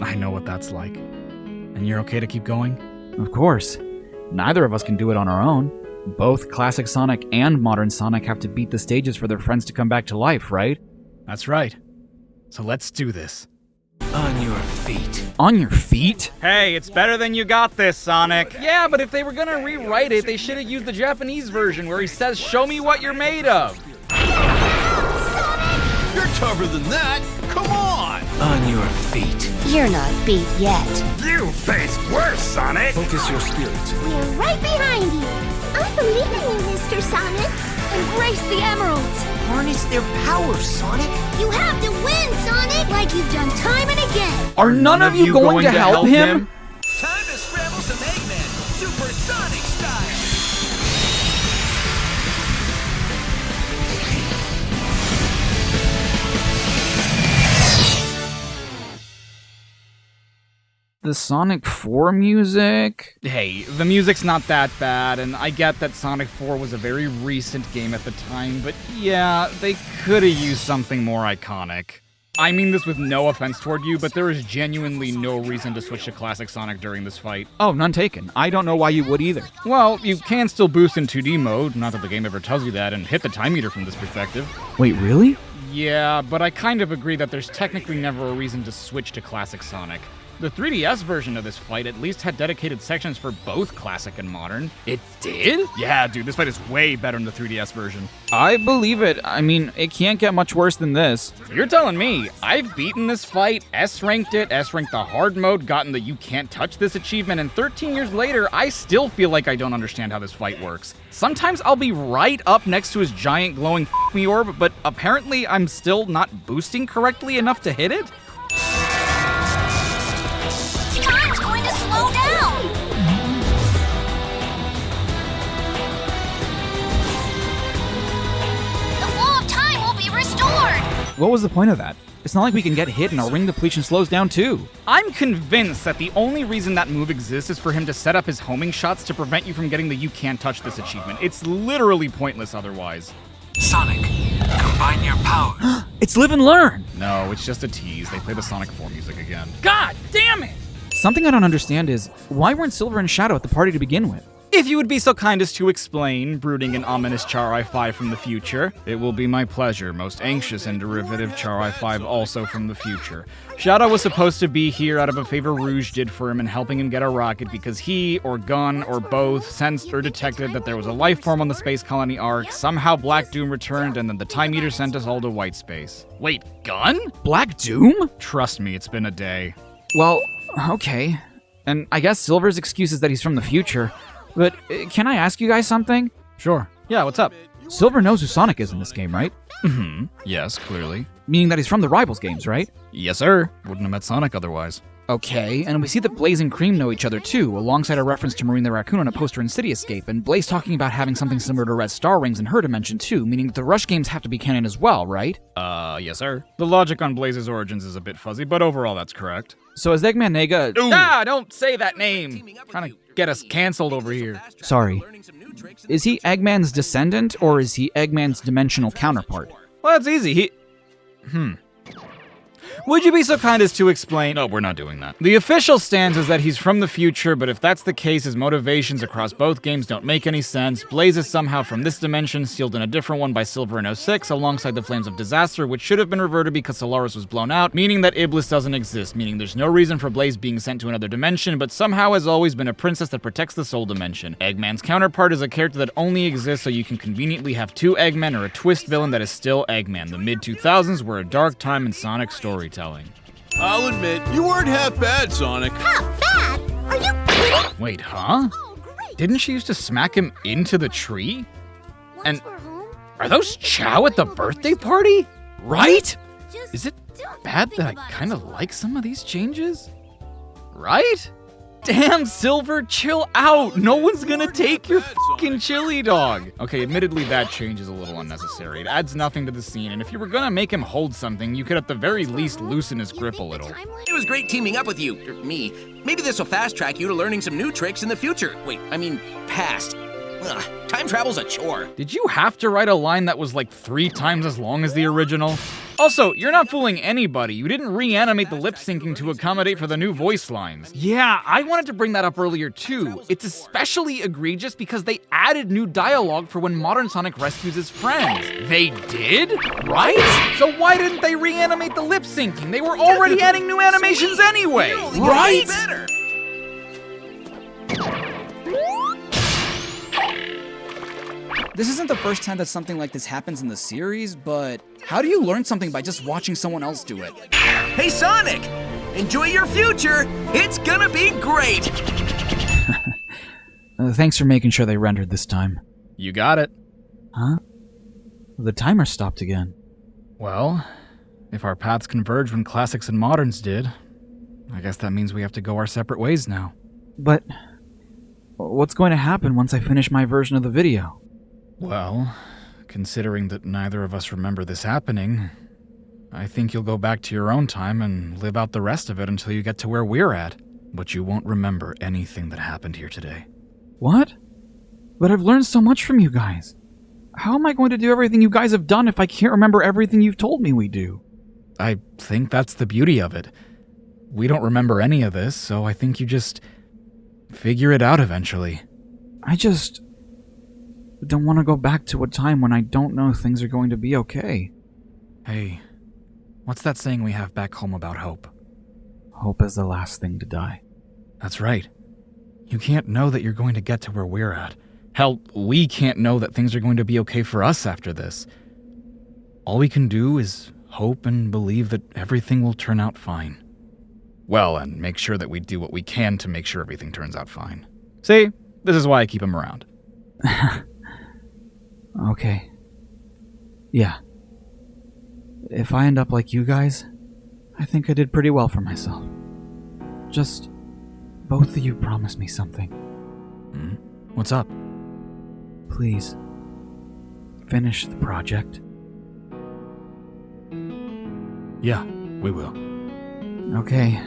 [SPEAKER 5] I know what that's like. And you're okay to keep going?
[SPEAKER 1] Of course. Neither of us can do it on our own. Both classic Sonic and modern Sonic have to beat the stages for their friends to come back to life, right?
[SPEAKER 5] That's right. So let's do this.
[SPEAKER 10] On your feet.
[SPEAKER 1] On your feet?
[SPEAKER 5] Hey, it's better than you got this, Sonic. Yeah, but if they were gonna rewrite it, they should have used the Japanese version where he says, "Show me what you're made of."
[SPEAKER 11] You're tougher than that. Come on.
[SPEAKER 10] On your feet.
[SPEAKER 7] You're not beat yet.
[SPEAKER 19] You face worse, Sonic.
[SPEAKER 10] Focus your spirit.
[SPEAKER 3] We're right behind you. I believe in you, Mr. Sonic. Embrace the emeralds.
[SPEAKER 10] Harness their power, Sonic.
[SPEAKER 3] You have to win, Sonic, like you've done time and again.
[SPEAKER 1] Are none of you going to help him?
[SPEAKER 4] Time to scramble some Eggman, supersonic style.
[SPEAKER 1] The Sonic 4 music?
[SPEAKER 5] Hey, the music's not that bad, and I get that Sonic 4 was a very recent game at the time, but yeah, they could have used something more iconic. I mean this with no offense toward you, but there is genuinely no reason to switch to classic Sonic during this fight.
[SPEAKER 1] Oh, none taken. I don't know why you would either.
[SPEAKER 5] Well, you can still boost in 2D mode, not that the game ever tells you that, and hit the time meter from this perspective.
[SPEAKER 1] Wait, really?
[SPEAKER 5] Yeah, but I kind of agree that there's technically never a reason to switch to classic Sonic. The 3DS version of this fight at least had dedicated sections for both classic and modern.
[SPEAKER 1] It did?
[SPEAKER 5] Yeah, dude, this fight is way better than the 3DS version.
[SPEAKER 1] I believe it. I mean, it can't get much worse than this.
[SPEAKER 5] You're telling me. I've beaten this fight, S-ranked it, S-ranked the hard mode, gotten the you can't touch this achievement, and 13 years later, I still feel like I don't understand how this fight works. Sometimes I'll be right up next to his giant glowing me orb, but apparently I'm still not boosting correctly enough to hit it?
[SPEAKER 3] Time's going to slow down. The flow of time will be restored.
[SPEAKER 1] What was the point of that? It's not like we can get hit and our ring depletion slows down too.
[SPEAKER 5] I'm convinced that the only reason that move exists is for him to set up his homing shots to prevent you from getting the you can't touch this achievement. It's literally pointless otherwise.
[SPEAKER 10] Sonic, combine your power.
[SPEAKER 1] It's live and learn.
[SPEAKER 5] No, it's just a tease. They play the Sonic 4 music again.
[SPEAKER 1] God damn it! Something I don't understand is, why weren't Silver and Shadow at the party to begin with?
[SPEAKER 5] If you would be so kind as to explain, brooding and ominous Charriii 5 from the future, it will be my pleasure, most anxious and derivative Charriii 5 also from the future. Shadow was supposed to be here out of a favor Rouge did for him in helping him get a rocket because he, or Gun, or both, sensed or detected that there was a life form on the space colony Ark, somehow Black Doom returned, and then the Time Eater sent us all to white space. Wait, Gun?
[SPEAKER 1] Black Doom?
[SPEAKER 5] Trust me, it's been a day.
[SPEAKER 1] Well, okay. And I guess Silver's excuse is that he's from the future. But can I ask you guys something?
[SPEAKER 5] Sure. Yeah, what's up?
[SPEAKER 1] Silver knows who Sonic is in this game, right?
[SPEAKER 5] Mm-hmm. Yes, clearly.
[SPEAKER 1] Meaning that he's from the Rivals games, right?
[SPEAKER 5] Yes, sir. Wouldn't have met Sonic otherwise.
[SPEAKER 1] Okay, and we see that Blaze and Cream know each other too, alongside a reference to Marine the Raccoon on a poster in City Escape, and Blaze talking about having something similar to Red Star Rings in her dimension too, meaning that the Rush games have to be canon as well, right?
[SPEAKER 5] Yes sir. The logic on Blaze's origins is a bit fuzzy, but overall that's correct.
[SPEAKER 1] So is Eggman Nega...
[SPEAKER 5] Ah, don't say that name! Trying to get us canceled over here.
[SPEAKER 1] Sorry. Is he Eggman's descendant, or is he Eggman's dimensional counterpart?
[SPEAKER 5] Well, that's easy. Would you be so kind as to explain? No, we're not doing that. The official stance is that he's from the future, but if that's the case, his motivations across both games don't make any sense. Blaze is somehow from this dimension, sealed in a different one by Silver in 06, alongside the Flames of Disaster, which should have been reverted because Solaris was blown out, meaning that Iblis doesn't exist, meaning there's no reason for Blaze being sent to another dimension, but somehow has always been a princess that protects the Soul Dimension. Eggman's counterpart is a character that only exists so you can conveniently have two Eggmen or a twist villain that is still Eggman. The mid-2000s were a dark time in Sonic storytelling.
[SPEAKER 11] I'll admit, you weren't half bad, Sonic.
[SPEAKER 3] Half bad? Are you kidding?
[SPEAKER 5] Wait, huh? Didn't she used to smack him into the tree? And are those Chow at the birthday party? Right? Is it bad that I kind of like some of these changes? Right? Damn, Silver, chill out. No one's gonna take your fucking chili dog. Okay, admittedly, that change is a little unnecessary. It adds nothing to the scene, and if you were gonna make him hold something, you could at the very least loosen his grip a little.
[SPEAKER 4] It was great teaming up with you, or me. Maybe this will fast-track you to learning some new tricks in the future. Wait, I mean, past. Ugh, time travel's a chore.
[SPEAKER 5] Did you have to write a line that was like 3 times as long as the original? Also, you're not fooling anybody. You didn't reanimate the lip syncing to accommodate for the new voice lines. Yeah, I wanted to bring that up earlier too. It's especially egregious because they added new dialogue for when Modern Sonic rescues his friends. They did? Right? So why didn't they reanimate the lip syncing? They were already adding new animations anyway. Right?
[SPEAKER 2] This isn't the first time that something like this happens in the series, but how do you learn something by just watching someone else do it?
[SPEAKER 4] Hey, Sonic! Enjoy your future! It's gonna be great!
[SPEAKER 1] Thanks for making sure they rendered this time.
[SPEAKER 5] You got it.
[SPEAKER 1] Huh? The timer stopped again.
[SPEAKER 5] Well, if our paths converged when classics and moderns did, I guess that means we have to go our separate ways now.
[SPEAKER 1] But what's going to happen once I finish my version of the video?
[SPEAKER 5] Well, considering that neither of us remember this happening, I think you'll go back to your own time and live out the rest of it until you get to where we're at. But you won't remember anything that happened here today.
[SPEAKER 1] What? But I've learned so much from you guys. How am I going to do everything you guys have done if I can't remember everything you've told me we do?
[SPEAKER 5] I think that's the beauty of it. We don't remember any of this, so I think you just figure it out eventually.
[SPEAKER 1] I just don't want to go back to a time when I don't know things are going to be okay.
[SPEAKER 5] Hey, what's that saying we have back home about hope?
[SPEAKER 1] Hope is the last thing to die.
[SPEAKER 5] That's right. You can't know that you're going to get to where we're at. Hell, we can't know that things are going to be okay for us after this. All we can do is hope and believe that everything will turn out fine. Well, and make sure that we do what we can to make sure everything turns out fine. See, this is why I keep him around.
[SPEAKER 1] Okay. Yeah. If I end up like you guys, I think I did pretty well for myself. Just, both of you promise me something.
[SPEAKER 5] What's up?
[SPEAKER 1] Please, finish the project.
[SPEAKER 5] Yeah, we will.
[SPEAKER 1] Okay.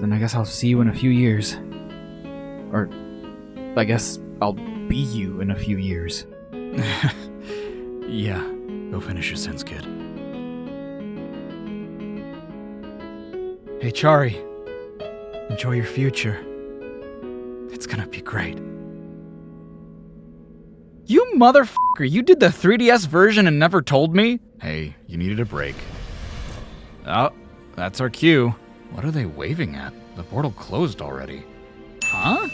[SPEAKER 1] Then I guess I'll see you in a few years. Or, I guess I'll be you in a few years.
[SPEAKER 5] Yeah, go finish your sins, kid. Hey, Charriii. Enjoy your future. It's gonna be great. You motherfucker, you did the 3DS version and never told me? Hey, you needed a break. Oh, that's our cue. What are they waving at? The portal closed already. Huh?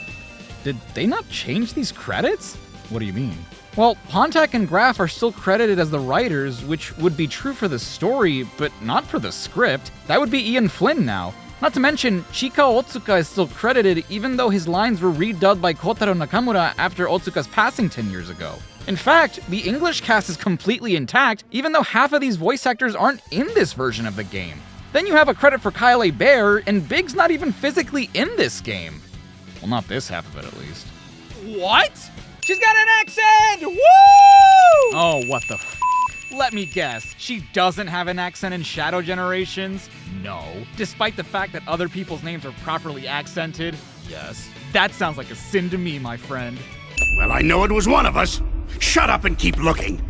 [SPEAKER 5] Did they not change these credits? What do you mean? Well, Pontac and Graf are still credited as the writers, which would be true for the story, but not for the script. That would be Ian Flynn now. Not to mention, Chika Otsuka is still credited even though his lines were redubbed by Kotaro Nakamura after Otsuka's passing 10 years ago. In fact, the English cast is completely intact, even though half of these voice actors aren't in this version of the game. Then you have a credit for Kyle A. Bear, and Big's not even physically in this game. Well, not this half of it, at least. What? She's got an accent! Woo! Oh, what the f***? Let me guess, she doesn't have an accent in Shadow Generations? No. Despite the fact that other people's names are properly accented? Yes. That sounds like a sin to me, my friend.
[SPEAKER 21] Well, I know it was one of us. Shut up and keep looking.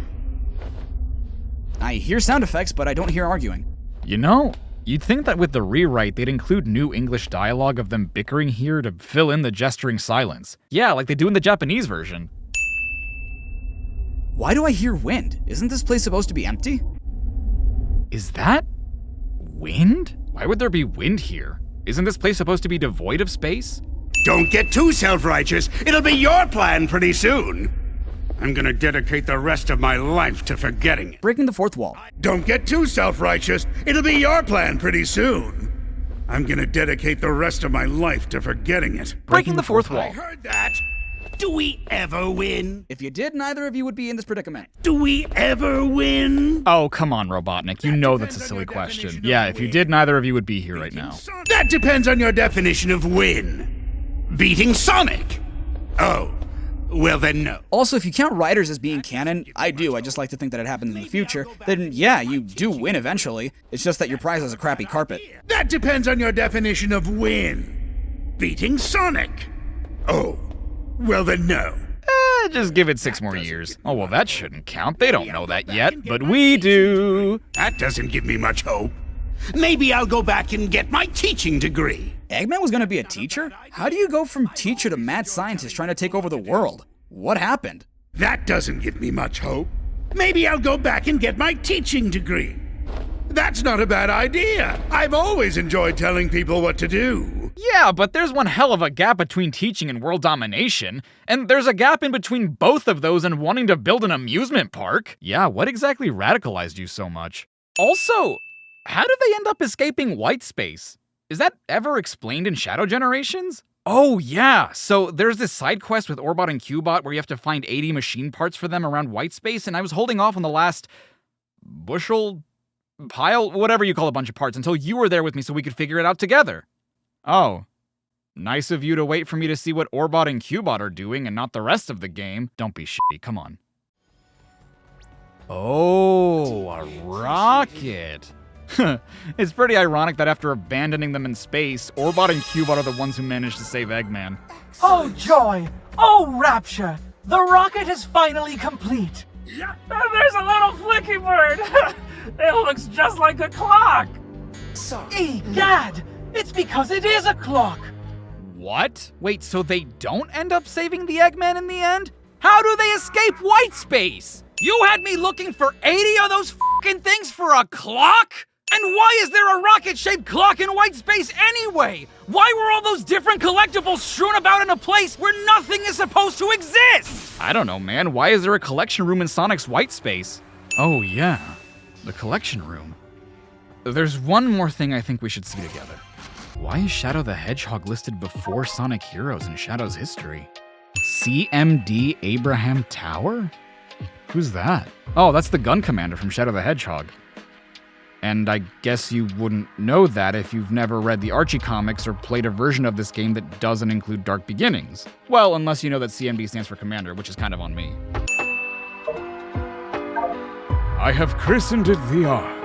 [SPEAKER 2] I hear sound effects, but I don't hear arguing.
[SPEAKER 5] You know, you'd think that with the rewrite, they'd include new English dialogue of them bickering here to fill in the gesturing silence. Yeah, like they do in the Japanese version.
[SPEAKER 2] Why do I hear wind? Isn't this place supposed to be empty?
[SPEAKER 5] Is that wind? Why would there be wind here? Isn't this place supposed to be devoid of space?
[SPEAKER 21] Don't get too self-righteous. It'll be your plan pretty soon. I'm gonna dedicate the rest of my life to forgetting it.
[SPEAKER 2] Breaking the fourth wall.
[SPEAKER 21] Don't get too self-righteous. It'll be your plan pretty soon. I'm gonna dedicate the rest of my life to forgetting it.
[SPEAKER 5] Breaking the fourth wall.
[SPEAKER 21] I heard that. Do we ever win?
[SPEAKER 2] If you did, neither of you would be in this predicament.
[SPEAKER 21] Do we ever win?
[SPEAKER 5] Oh, come on, Robotnik. You know that's a silly question. Yeah, if you did, neither of you would be here right now.
[SPEAKER 21] That depends on your definition of win. Beating Sonic. Oh, well then no.
[SPEAKER 2] Also, if you count Riders as being canon, I do, I just like to think that it happens in the future, then yeah, you do win eventually. It's just that your prize is a crappy carpet.
[SPEAKER 21] That depends on your definition of win. Beating Sonic. Oh, well then no.
[SPEAKER 5] Just give it 6 more years. Oh, well, that shouldn't count. They don't know that yet, but we do.
[SPEAKER 21] That doesn't give me much hope. Maybe I'll go back and get my teaching degree.
[SPEAKER 2] Eggman was gonna be a teacher? How do you go from teacher to mad scientist trying to take over the world? What happened?
[SPEAKER 21] That doesn't give me much hope. Maybe I'll go back and get my teaching degree. That's not a bad idea. I've always enjoyed telling people what to do.
[SPEAKER 5] Yeah, but there's one hell of a gap between teaching and world domination, and there's a gap in between both of those and wanting to build an amusement park. Yeah, what exactly radicalized you so much? Also, how did they end up escaping white space? Is that ever explained in Shadow Generations? Oh yeah, so there's this side quest with Orbot and Cubot where you have to find 80 machine parts for them around white space, and I was holding off on the last bushel, pile, whatever you call a bunch of parts until you were there with me so we could figure it out together. Oh, nice of you to wait for me to see what Orbot and Cubot are doing and not the rest of the game. Don't be shitty, come on. Oh, a rocket. It's pretty ironic that after abandoning them in space, Orbot and Cubot are the ones who managed to save Eggman.
[SPEAKER 17] Oh joy! Oh rapture! The rocket is finally complete!
[SPEAKER 18] Yeah, there's a little flicky bird! It looks just like a clock!
[SPEAKER 17] Egad! It's because it is a clock!
[SPEAKER 5] What? Wait, so they don't end up saving the Eggman in the end? How do they escape white space? You had me looking for 80 of those f***ing things for a clock? And why is there a rocket-shaped clock in white space anyway? Why were all those different collectibles strewn about in a place where nothing is supposed to exist? I don't know, man. Why is there a collection room in Sonic's white space? Oh, yeah. The collection room. There's one more thing I think we should see together. Why is Shadow the Hedgehog listed before Sonic Heroes in Shadow's history? CMD Abraham Tower? Who's that? Oh, that's the gun commander from Shadow the Hedgehog. And I guess you wouldn't know that if you've never read the Archie comics or played a version of this game that doesn't include Dark Beginnings. Well, unless you know that CMD stands for Commander, which is kind of on me.
[SPEAKER 14] I have christened it the Ark.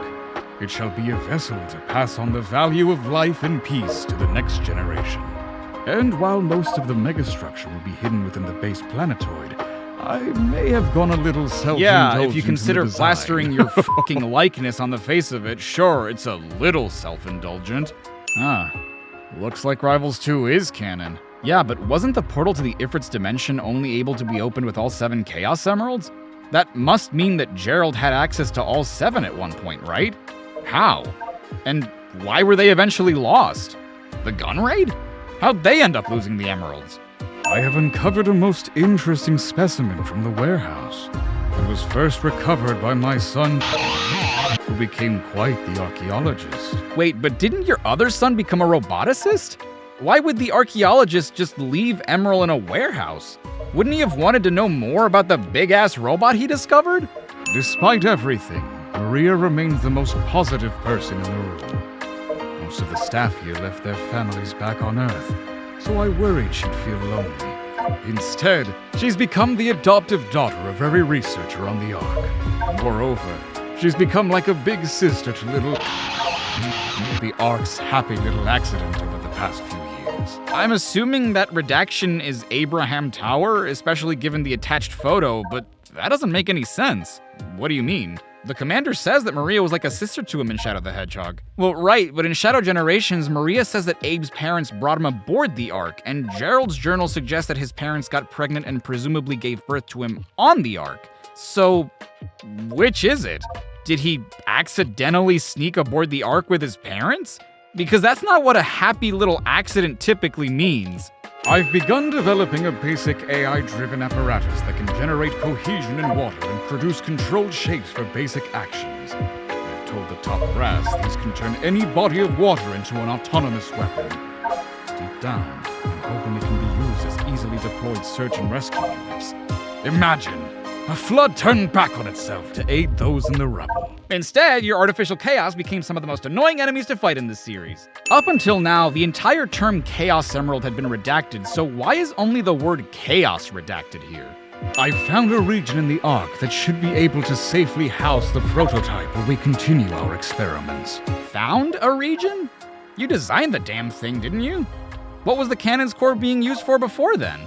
[SPEAKER 14] It shall be a vessel to pass on the value of life and peace to the next generation. And while most of the megastructure will be hidden within the base planetoid, I may have gone a little self-indulgent.
[SPEAKER 5] Yeah, if you consider plastering your fucking likeness on the face of it, sure, it's a little self-indulgent. Huh. Looks like Rivals 2 is canon. Yeah, but wasn't the portal to the Ifrit's dimension only able to be opened with all 7 Chaos Emeralds? That must mean that Gerald had access to all 7 at one point, right? How? And why were they eventually lost? The gun raid? How'd they end up losing the emeralds?
[SPEAKER 14] I have uncovered a most interesting specimen from the warehouse. It was first recovered by my son, who became quite the archaeologist.
[SPEAKER 5] Wait, but didn't your other son become a roboticist? Why would the archaeologist just leave Emerald in a warehouse? Wouldn't he have wanted to know more about the big-ass robot he discovered?
[SPEAKER 14] Despite everything, Maria remains the most positive person in the room. Most of the staff here left their families back on Earth, so I worried she'd feel lonely. Instead, she's become the adoptive daughter of every researcher on the Ark. Moreover, she's become like a big sister to the Ark's happy little accident over the past few years.
[SPEAKER 5] I'm assuming that redaction is Abraham Tower, especially given the attached photo, but that doesn't make any sense. What do you mean? The commander says that Maria was like a sister to him in Shadow the Hedgehog. Well, right, but in Shadow Generations, Maria says that Abe's parents brought him aboard the Ark, and Gerald's journal suggests that his parents got pregnant and presumably gave birth to him on the Ark. So, which is it? Did he accidentally sneak aboard the Ark with his parents? Because that's not what a happy little accident typically means.
[SPEAKER 14] I've begun developing a basic AI-driven apparatus that can generate cohesion in water and produce controlled shapes for basic actions. I've told the top brass these can turn any body of water into an autonomous weapon. Deep down, I'm hoping it can be used as easily deployed search and rescue units. Imagine a flood turned back on itself to aid those in the rubble.
[SPEAKER 5] Instead, your artificial chaos became some of the most annoying enemies to fight in this series. Up until now, the entire term Chaos Emerald had been redacted, so why is only the word chaos redacted here?
[SPEAKER 14] I found a region in the Ark that should be able to safely house the prototype while we continue our experiments.
[SPEAKER 5] Found a region? You designed the damn thing, didn't you? What was the cannon's core being used for before then?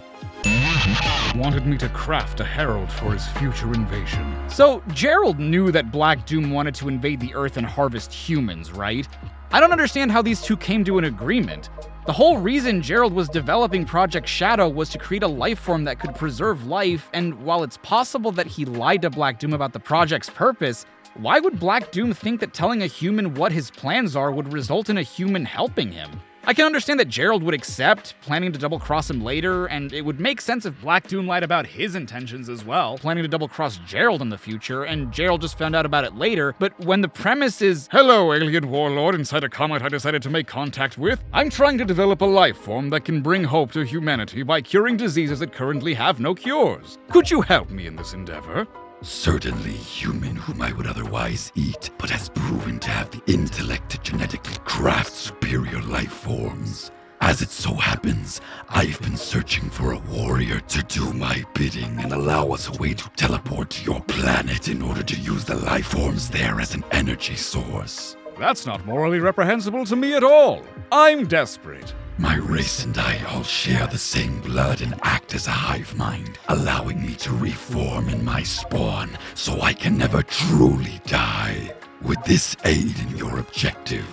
[SPEAKER 14] Wanted me to craft a herald for his future invasion.
[SPEAKER 5] So, Gerald knew that Black Doom wanted to invade the Earth and harvest humans, right? I don't understand how these two came to an agreement. The whole reason Gerald was developing Project Shadow was to create a life form that could preserve life, and while it's possible that he lied to Black Doom about the project's purpose, why would Black Doom think that telling a human what his plans are would result in a human helping him? I can understand that Gerald would accept, planning to double-cross him later, and it would make sense if Black Doom lied about his intentions as well, planning to double-cross Gerald in the future, and Gerald just found out about it later, but when the premise is,
[SPEAKER 14] "Hello, alien warlord inside a comet I decided to make contact with. I'm trying to develop a life form that can bring hope to humanity by curing diseases that currently have no cures. Could you help me in this endeavor?"
[SPEAKER 15] Certainly human whom I would otherwise eat, but has proven to have the intellect to genetically craft superior life forms. As it so happens, I've been searching for a warrior to do my bidding and allow us a way to teleport to your planet in order to use the life forms there as an energy source.
[SPEAKER 14] That's not morally reprehensible to me at all. I'm desperate.
[SPEAKER 15] My race and I all share the same blood and act as a hive mind, allowing me to reform in my spawn so I can never truly die. Would this aid in your objective?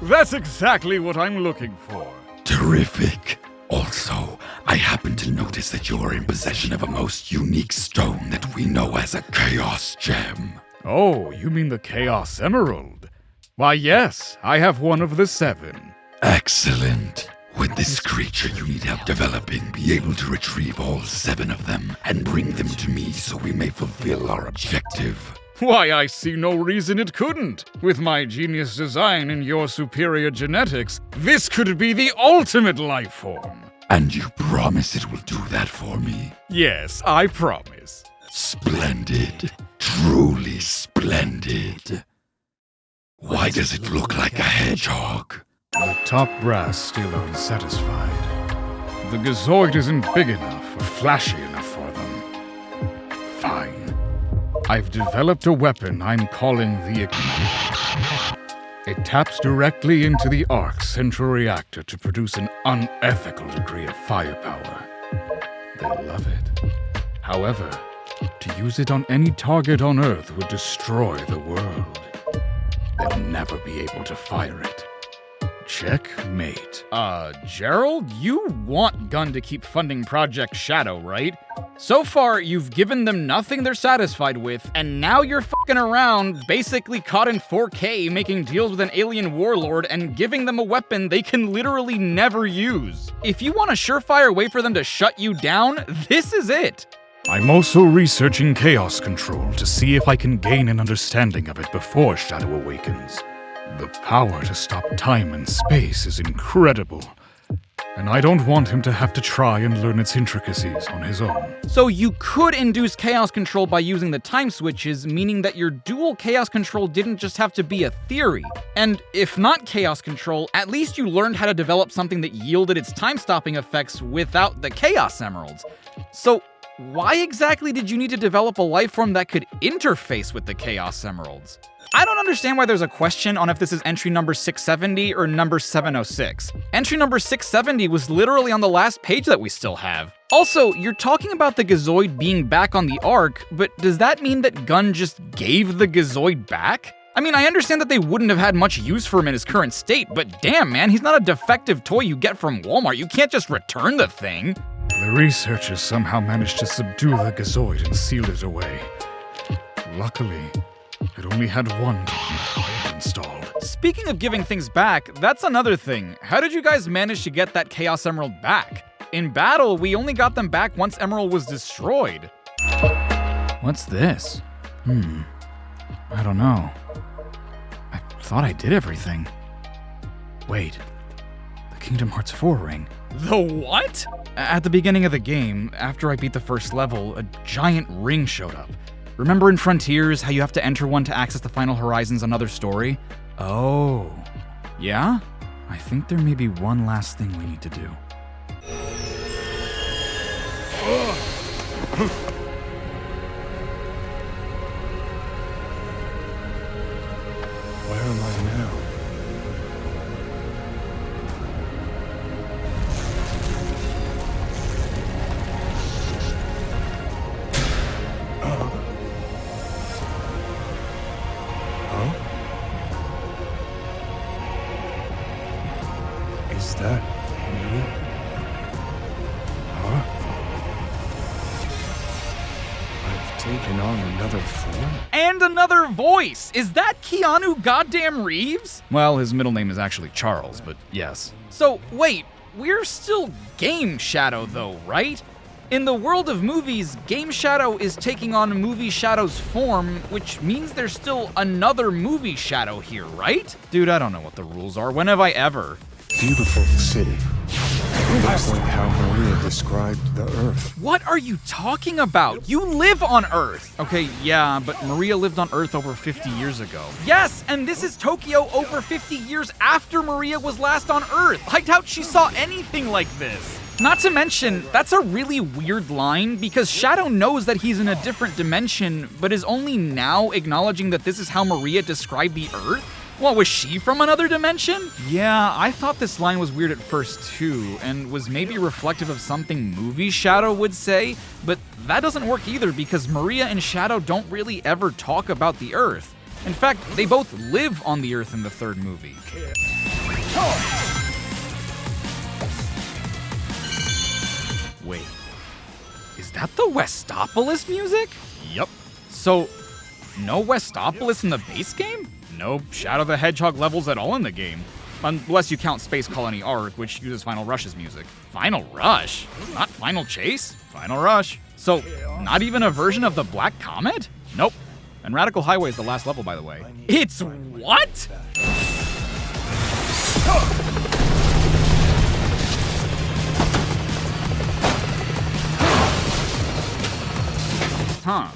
[SPEAKER 14] That's exactly what I'm looking for.
[SPEAKER 15] Terrific. Also, I happen to notice that you're in possession of a most unique stone that we know as a Chaos Gem.
[SPEAKER 14] Oh, you mean the Chaos Emerald? Why, yes, I have one of the 7.
[SPEAKER 15] Excellent. With this creature you need help developing, be able to retrieve all 7 of them and bring them to me so we may fulfill our objective.
[SPEAKER 14] Why, I see no reason it couldn't. With my genius design and your superior genetics, this could be the ultimate life form.
[SPEAKER 15] And you promise it will do that for me?
[SPEAKER 14] Yes, I promise.
[SPEAKER 15] Splendid. Truly splendid. Why does it look like a hedgehog?
[SPEAKER 14] The top brass still unsatisfied. The Gazoid isn't big enough or flashy enough for them. Fine. I've developed a weapon I'm calling the It taps directly into the Ark's central reactor to produce an unethical degree of firepower. They'll love it. However, to use it on any target on Earth would destroy the world. They'll never be able to fire it. Checkmate.
[SPEAKER 5] Gerald, you want Gunn to keep funding Project Shadow, right? So far, you've given them nothing they're satisfied with, and now you're fucking around, basically caught in 4K, making deals with an alien warlord and giving them a weapon they can literally never use. If you want a surefire way for them to shut you down, this is it.
[SPEAKER 14] I'm also researching chaos control to see if I can gain an understanding of it before Shadow awakens. The power to stop time and space is incredible. and I don't want him to have to try and learn its intricacies on his own.
[SPEAKER 5] So you could induce chaos control by using the time switches, meaning that your dual chaos control didn't just have to be a theory. And if not chaos control, at least you learned how to develop something that yielded its time-stopping effects without the chaos emeralds. So why exactly did you need to develop a life form that could interface with the chaos emeralds? I don't understand why there's a question on if this is entry number 670 or number 706. Entry number 670 was literally on the last page that we still have. Also, you're talking about the Gazoid being back on the Ark, but does that mean that Gunn just gave the Gazoid back? I mean, I understand that they wouldn't have had much use for him in his current state, but damn man, he's not a defective toy you get from Walmart. You can't just return the thing.
[SPEAKER 14] The researchers somehow managed to subdue the Gazoid and seal it away. Luckily, it only had one Dawn installed.
[SPEAKER 5] Speaking of giving things back, that's another thing. How did you guys manage to get that Chaos Emerald back? In battle, we only got them back once Emerald was destroyed. What's this? I don't know. I thought I did everything. Wait, the Kingdom Hearts 4 ring. The what? At the beginning of the game, after I beat the first level, a giant ring showed up. Remember in Frontiers how you have to enter one to access the Final Horizons Another Story? Oh, yeah? I think there may be one last thing we need to do.
[SPEAKER 10] Where am I now? Is that me? Huh? I've taken on another form?
[SPEAKER 5] And another voice! Is that Keanu goddamn Reeves? Well, his middle name is actually Charles, but yes. So, wait, we're still Game Shadow though, right? In the world of movies, Game Shadow is taking on Movie Shadow's form, which means there's still another Movie Shadow here, right? Dude, I don't know what the rules are. When have I ever?
[SPEAKER 10] Beautiful city. Looks like how Maria described the Earth.
[SPEAKER 5] What are you talking about? You live on Earth! Okay, yeah, but Maria lived on Earth over 50 years ago. Yes, and this is Tokyo over 50 years after Maria was last on Earth. I doubt she saw anything like this. Not to mention, that's a really weird line because Shadow knows that he's in a different dimension, but is only now acknowledging that this is how Maria described the Earth? What, was she from another dimension? Yeah, I thought this line was weird at first too, and was maybe reflective of something Movie Shadow would say, but that doesn't work either because Maria and Shadow don't really ever talk about the Earth. In fact, they both live on the Earth in the third movie. Wait, is that the Westopolis music? Yup. So, no Westopolis in the base game? No Shadow the Hedgehog levels at all in the game. Unless you count Space Colony Arc, which uses Final Rush's music. Final Rush? Not Final Chase? Final Rush. So, not even a version of the Black Comet? Nope. And Radical Highway is the last level, by the way. It's what? Huh.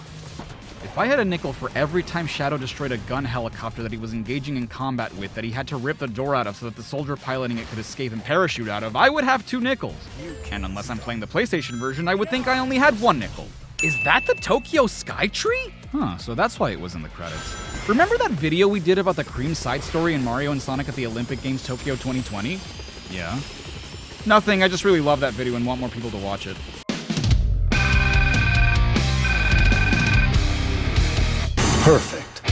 [SPEAKER 5] If I had a nickel for every time Shadow destroyed a gun helicopter that he was engaging in combat with that he had to rip the door out of so that the soldier piloting it could escape and parachute out of, I would have 2 nickels. And unless I'm playing the PlayStation version, I would think I only had 1 nickel. Is that the Tokyo Skytree? Huh, so that's why it was in the credits. Remember that video we did about the Cream side story in Mario and Sonic at the Olympic Games Tokyo 2020? Yeah. Nothing, I just really love that video and want more people to watch it.
[SPEAKER 10] Perfect.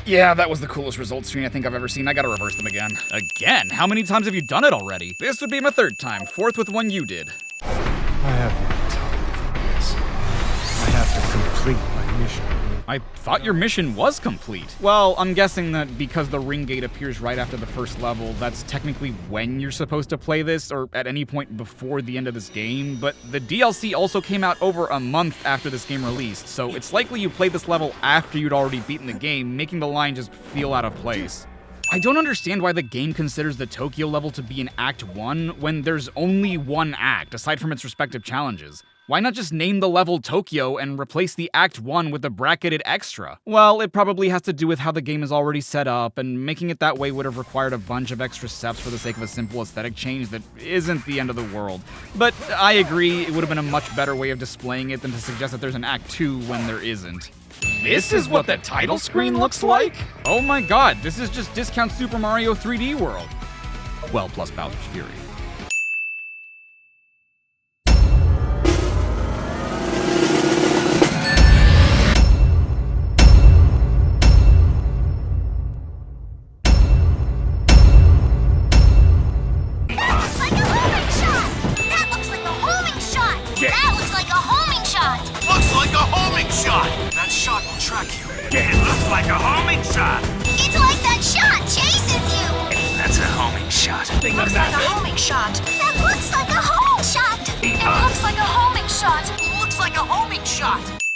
[SPEAKER 5] Yeah, that was the coolest results screen I think I've ever seen. I gotta reverse them again. Again? How many times have you done it already? This would be my 3rd time, 4th with one you did.
[SPEAKER 10] I have no time for this. I have to complete my mission.
[SPEAKER 5] I thought your mission was complete. Well, I'm guessing that because the ring gate appears right after the first level, that's technically when you're supposed to play this, or at any point before the end of this game, but the DLC also came out over a month after this game released, so it's likely you played this level after you'd already beaten the game, making the line just feel out of place. I don't understand why the game considers the Tokyo level to be in Act 1 when there's only one act, aside from its respective challenges. Why not just name the level Tokyo and replace the Act 1 with a bracketed extra? Well, it probably has to do with how the game is already set up, and making it that way would have required a bunch of extra steps for the sake of a simple aesthetic change that isn't the end of the world. But I agree, it would have been a much better way of displaying it than to suggest that there's an Act 2 when there isn't.
[SPEAKER 8] This is what the title screen looks like?
[SPEAKER 5] Oh my god, this is just discount Super Mario 3D World. Well, plus Bowser's Fury.
[SPEAKER 16] That shot will track you. It looks like a homing shot.
[SPEAKER 3] It's like that shot chases you.
[SPEAKER 16] That's a homing shot.
[SPEAKER 3] Looks like a homing shot. That looks like a homing shot. It looks like a homing shot.
[SPEAKER 16] Looks like a homing shot.